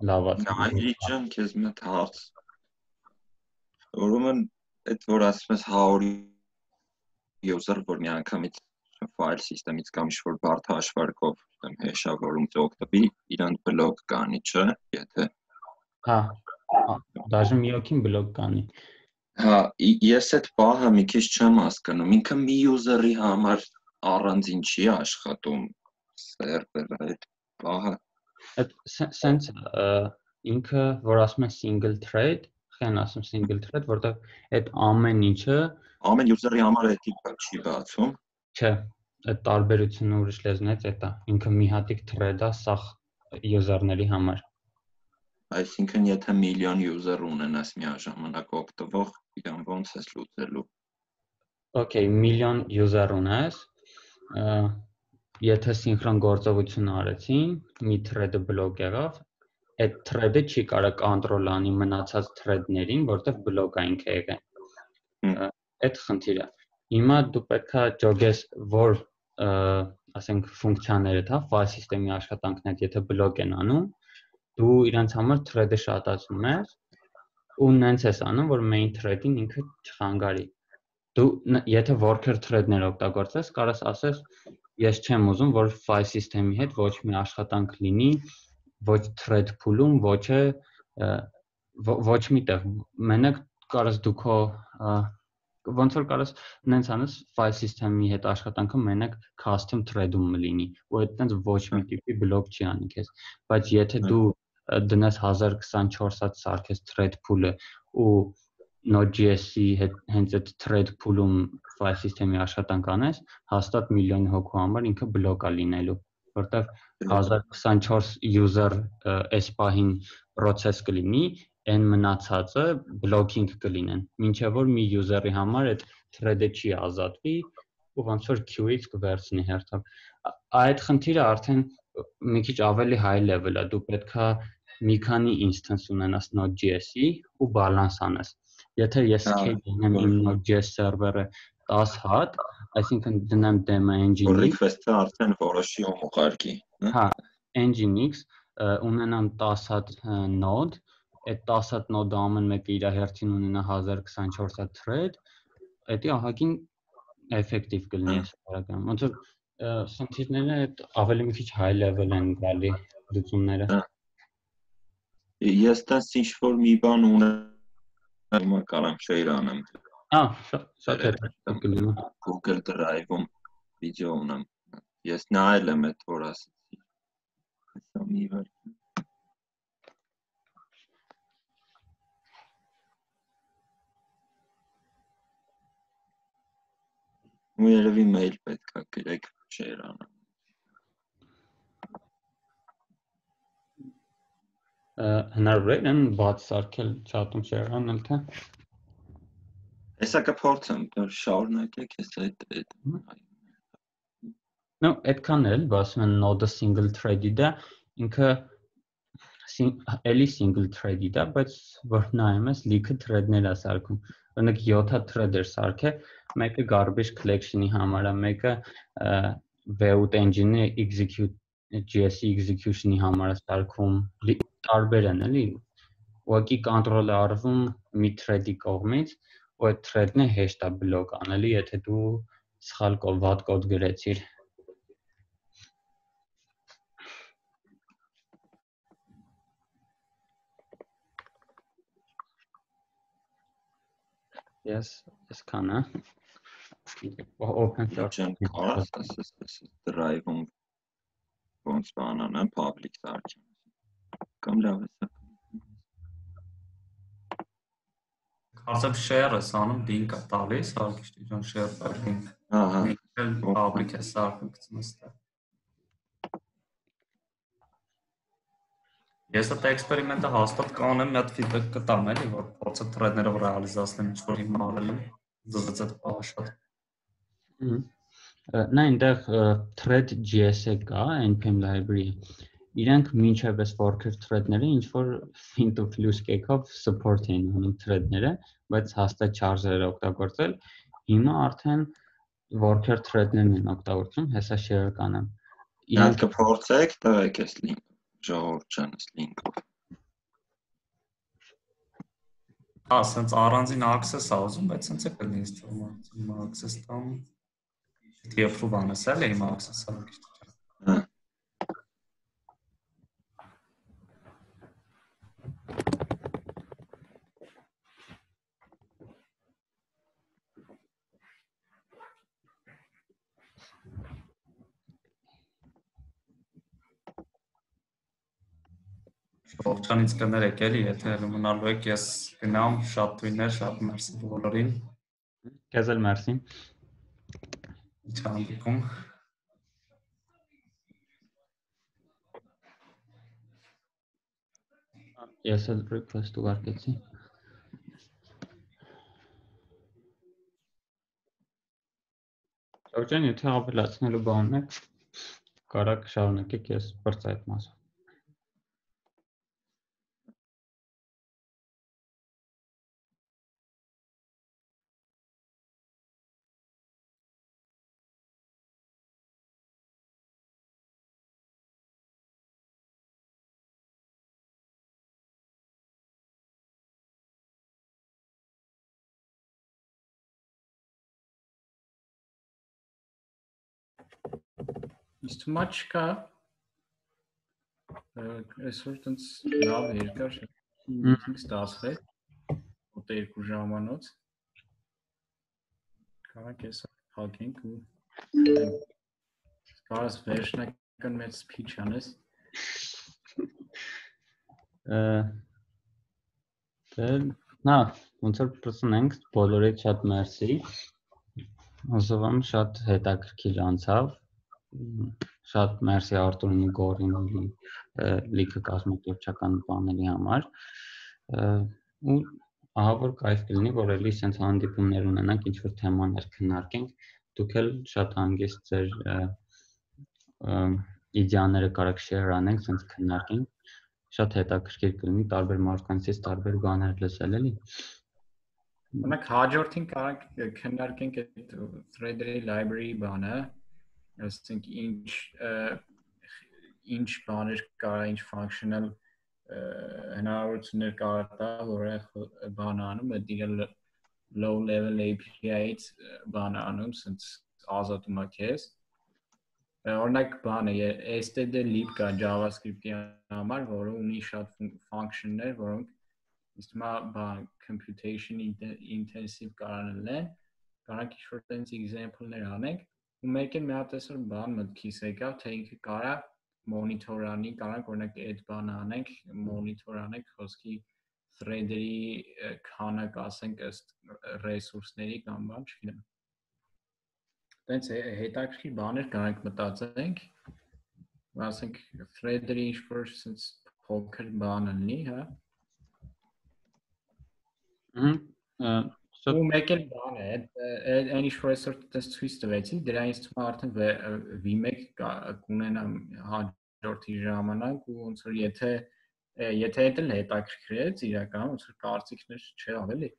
[SPEAKER 7] Նայրի ջան, քեզ մի հատ հարց։ Ուրեմն այդ որ ասում ես 100 user որ մի անգամից file system-ից կամ ինչ-որ բարդ հաշվարկով հեշավորում օգտվի, իրան բլոկ կանի, չէ՞, եթե
[SPEAKER 1] Հա, даже մի օքին բլոկ կանի։
[SPEAKER 7] Հա, ես այդ պահը մի քիչ չեմ հասկանում, ինքը մի user-ի համար առանձին չի աշխատում server-ը այդ պահը։
[SPEAKER 1] Այդ sense ինքը, որ ասում են single thread, խեն ասում single thread, որտեղ այդ ամեն ինչը
[SPEAKER 7] ամեն user-ի համար է տիպը չի բացում։
[SPEAKER 1] Չէ, այդ տարբերությունը ուրիշ լեզունից է դա։ Ինքը մի հատիկ thread-ա սաղ user-ների համար։
[SPEAKER 7] Այսինքն եթե միլիոն user ունենաս միաժամանակ օգտվող, իրան ոնց ես լուծելու։
[SPEAKER 1] Okay, միլիոն user ունես, եթե սինխրոն գործողություն արեցին, մի thread-ը բլոկ եղավ, այդ thread-ը չի կարող control անի մնացած thread-ներին, որտեղ բլոկ է ինքը եղել։ Այդ խնդիրը։ Հիմա դու պետքա ճոգես, որ ասենք ֆունկցիաները, հա, file system-ի աշխատանքն եթե բլոկ են անում, դու իրանց համար thread-ը շատացնում ես ու նենց ես անում, որ main thread-ին ինքը չխանգարի։ Դու եթե worker thread-ներ օգտագործես, կարաս ասես, ես չեմ ուզում, որ file system-ի հետ ոչ մի աշխատանք լինի, ոչ thread pool-ում, ոչ միտեղ։ Մենակ կարաս դու քո ոնց որ կարաս նենց անես file system-ի հետ աշխատանքը մենակ custom thread-ում լինի, ու այդ տենց ոչ մի տիպի բլոկ չի անի քեզ, բայց եթե դու դնես 1024 հատ սարքես thread pool-ը ու Node.js-ի հետ հենց այդ thread pool-ում file system-ի աշխատանք անես, հաստատ միլիոն հոգու համար ինքը բլոկ է լինելու, որտեղ 1024 user այս պահին process կլինի, այն մնացածը blocking կլինեն, մինչև որ մի user-ի համար այդ thread-ը չի ազատվի ու ոնց որ queue-ից կվերցնի հերթով։ Այդ խնդիրը արդեն մի քիչ ավելի high level է, դու պետքա մի քանի instance ունենաս Node.js-ի ու balance անես։ Եթե ես դնեմ իմ Node.js server-ը 10 հատ, այսինքն դնեմ demo engine-ից,
[SPEAKER 7] request-ը արդեն որոշի ու ուղարկի,
[SPEAKER 1] հա, engine-ից ունենամ 10 հատ node, այդ 10 հատ node-ը ամեն մեկը իր հերթին ունենա 1024 հատ thread, դա ահագին effective կլինի այս բարակայում։ Ոնց որ խնդիրները ավելի մի քիչ high level են գալի լուծումները։
[SPEAKER 7] Ես տես ինչ-որ մի բան ունեմ, կարամ share անեմ։
[SPEAKER 1] Շատ effective կլինի։
[SPEAKER 7] Google Drive-ում վիդեո ունեմ։ Ես նայել եմ այդ որ ասեցի։ Հեսա մի վար։ Ու երևի mail պետք է գրեք share անեմ։
[SPEAKER 1] Հնարավոր է բաց սարքել chat-ում share անել, թե։
[SPEAKER 7] Հեսա կփորձեմ, շարունակեք ես այդ
[SPEAKER 1] No, այդքան էլ, ասում են node-ը single threaded է, ինքը էլի single threaded է, բայց որ նայում ես լիքը thread-ներ է սարքում։ Օրինակ 7 thread էր սարքել, մեկը garbage collection-ի համար է, մեկը V8 engine-ի JS-ի execution-ի համար է սարքում, տարբեր են էլի։ Ուղղակի control-ը արվում մի thread-ի կողմից, ու այդ thread-ն է հեշտ է բլոկ անելի, եթե դու սխալ վատ կոդ գրեցիր։ Yes, այսքան է։ Open source
[SPEAKER 7] drive-ում ոնց բանան է public սարքեմ։ Կամ լավ է։
[SPEAKER 2] Կարծեմ share-ը սանում link-ը տալիս, հարկիշտի ջան share link։
[SPEAKER 7] Ահա,
[SPEAKER 2] public է սարքում գցում ստա։ Ես այդ էքսպերիմենտը հաստատ կանեմ, մի հատ feedback կտամ էլի, որ փորձը thread-ներով ռեալիզացնեմ ինչ-որ հիմա արել եմ, դուք այդ բանը շատ։
[SPEAKER 1] Նա այնտեղ thread.js-ը կա, npm library-ը։ Իրանք մինչև այս worker thread-ները ինչ որ into plus cake-ով support էին անում thread-ները, բայց հաստատ charger-ը օգտագործել։ Հիմա արդեն worker thread-ներն են օգտագործում, հեսա share կանեմ։
[SPEAKER 7] Իրանք կփորձեք, տվեք այս link, ժողովուրդ ջան, այս link-ով։
[SPEAKER 2] Հա, սենց առանձին access-ա ուզում, բայց սենց է կլինի, access տամ։ TF-ով անասել եմ ասացալ։ Ողջանից կներեք էլի, եթե մնալու եք, ես գնամ, շատ թույներ, շատ մերսի բոլորին։
[SPEAKER 1] Քեզ էլ մերսի։
[SPEAKER 2] Չհանդիպում։
[SPEAKER 1] Ես էլ request ուղարկեցի։ Շրջան, եթե ավելացնելու բան ունեք, կարաք շարունակեք, ես բրծա այդ մասը։
[SPEAKER 3] Is too much ka այսօր տենց լավ երկար meeting ստացվեց մոտ 2 ժամանոց կարանք այսօր փակենք ու կարաս վերջնական մեծ speech անես
[SPEAKER 1] Նա ոնց որ պրծնենք բոլորիդ շատ մերսի Ոսովամ շատ հետաքրքիր անցավ շատ մերսի Արտուրին ու Գորինի լիքը կազմակերպչական բաների համար ու ահա որ կայֆ կլինի որ էլի sense հանդիպումներ ունենանք ինչ որ թեմաներ քննարկենք դուք էլ շատ հանգիստ ձեր իդեաները կարաք share անենք sense քննարկենք շատ հետաքրքիր կլինի տարբեր մարդկանցից տարբեր բաներ լսել էլի
[SPEAKER 3] Օրինակ հաջորդին կարանք քննարկենք այդ thread-երի library բանը ասենք ինչ բաներ կարա ինչ functional հնարավորություններ կարա տա որ բան անում այդ իր low level API-ից բան անում sense ազատում է քեզ օրինակ բանը std lib կա JavaScript-ի համար որը ունի շատ function-ներ որոնք Իստմա բան computation intensive կարանելն է, կարանք ինչ-որ տենց example-ներ անենք, ու մեկ էլ մի հատ այսօր բան մտքիս եկավ, թե ինքը կարա monitor անի, կարանք օրինակ այդ բանը անենք, monitor անենք խոսքի thread-երի քանակ ասենք ըստ resource-ների կամ բան, չգիտեմ։ Տենց հետաքրքիր բաներ կարանք մտածենք, ասենք thread-երի ինչ-որ sense փոքր բան լինի, հա Ու մեկ էլ բան է, այն ինչ որ այսօր տես ցույց տվեցի, դրանից թվում է արդեն V1 կունենա հաջորդի ժամանակ ու ոնց որ եթե դա էլ հետաքրքրեց իրականում ոնց որ կարծիքներ չեղավ էլի,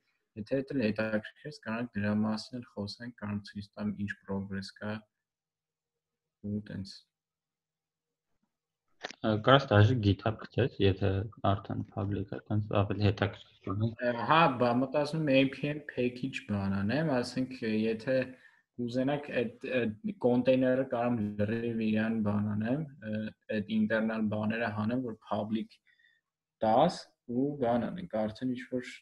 [SPEAKER 3] եթե դա էլ հետաքրքրեց, կարանք դրա մասին էլ խոսենք, կարանք ցույց տամ ինչ progress կա ու տենց
[SPEAKER 1] Կարաս դաժե GitHub գցես, եթե արդեն public է, տենց ավելի հետաքրքիր կլինի։
[SPEAKER 3] Հա, բա մտածում եմ APM package բան անեմ, ասենք եթե կուզենաք այդ կոնտեյները կարամ լրիվ իրան բան անեմ, այդ internal բաները հանեմ, որ public տաս ու բան անենք, արդեն ինչ որ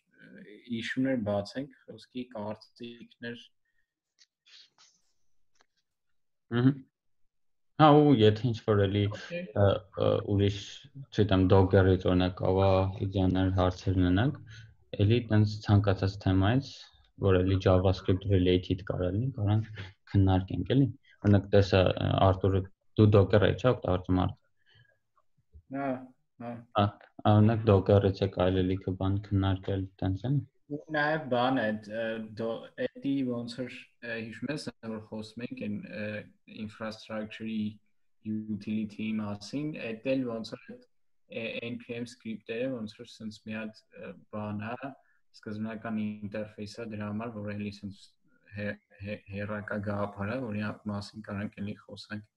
[SPEAKER 3] issue-ներ բացենք, խոսքի կարծիքներ
[SPEAKER 1] Հա ու եթե ինչ որ էլի ուրիշ, չգիտեմ, Docker-ից օրինակ ավա իդեաներ հարցեր ունենանք, էլի տենց ցանկացած թեմայից, որ էլի JavaScript related կարա լինի, կարանք քննարկենք էլի։ Օրինակ տեսա Արտուրը դու Docker-ը չէ՞ օգտագործում Արտուր։
[SPEAKER 3] Հա։
[SPEAKER 1] Օրինակ Docker-ից է կարելի լիքը բան քննարկել տենց էլի։
[SPEAKER 3] Ու նաև բան է, էդի ոնց որ հիշում ես, որ խոսում ենք այն infrastructure-ի utility-ի մասին, էդ էլ ոնց որ npm script-երը ոնց որ sense մի հատ բան է, սկզբնական ինտերֆեյսը դրա համար, որ էլի sense հերակա գաղափար է, որի մասին կարանք էլի խոսենք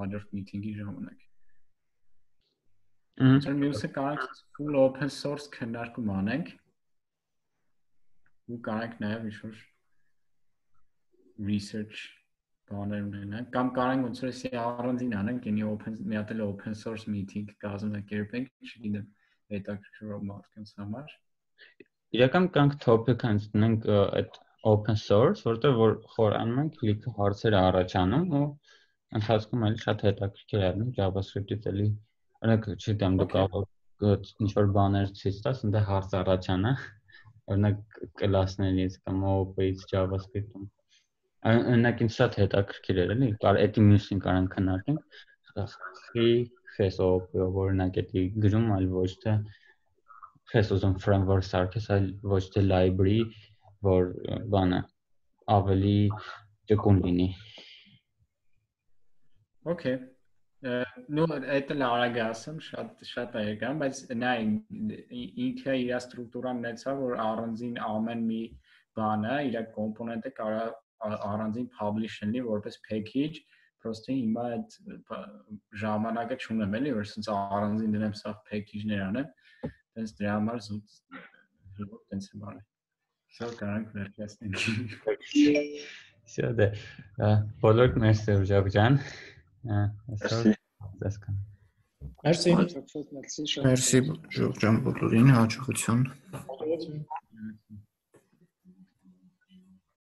[SPEAKER 3] հաջորդ meeting-ի ժամանակ։ Ոնց որ մյուսը կարանք full open source քննարկում անենք ու կարանք նաև ինչ-որ research բաներ ունենանք, կամ կարող ոնց որ էսի առանձին անենք, ինի մի հատ էլ open source meeting կազմակերպենք, չգիտեմ, հետաքրքրող մարդկանց համար։
[SPEAKER 1] Իրական կանք topic անցնենք այդ open source, որտեղ որ խորանում ենք լիքը հարցեր առաջանում ու ընթացքում էլ շատ հետաքրքիր է JavaScript-ից էլի, օրինակ չգիտեմ, դու կարող ինչ-որ բաներ ցույց տաս, ընդ հարց առաջանա, օրինակ կլասներից կամ OOP-ից JavaScript-ում։ Օրինակ ինձ շատ հետաքրքիր էր էլի, էդի մյուսին կարանք քննարկենք, խի խես OOP-ով օրինակ էդի գրում, այլ ոչ թե խես ուզում framework սարքես, այլ ոչ թե library, որ բանը ավելի ճկուն լինի։
[SPEAKER 3] Okay. Ну, это la արագասում շատ այգան, բայց նա ինքը իր ստրուկտուրան ունեցա, որ առանձին ամեն մի բանը, իր կոմպոնենտը կարող առանձին publish լինի որպես package, просто հիմա այդ ժամանակը չունեմ էլի, որ ասենց առանձին դնեմ սա package-ներ անեմ, դες դրա համար զուտ տենց է բանը։ Շո կարանք վերջացնենք։
[SPEAKER 1] Շո դե բոլորդ մերսի ուժակջան։
[SPEAKER 7] Merci.
[SPEAKER 6] Merci.
[SPEAKER 4] Merci, Ժողովրդան բոլորին հաջողություն։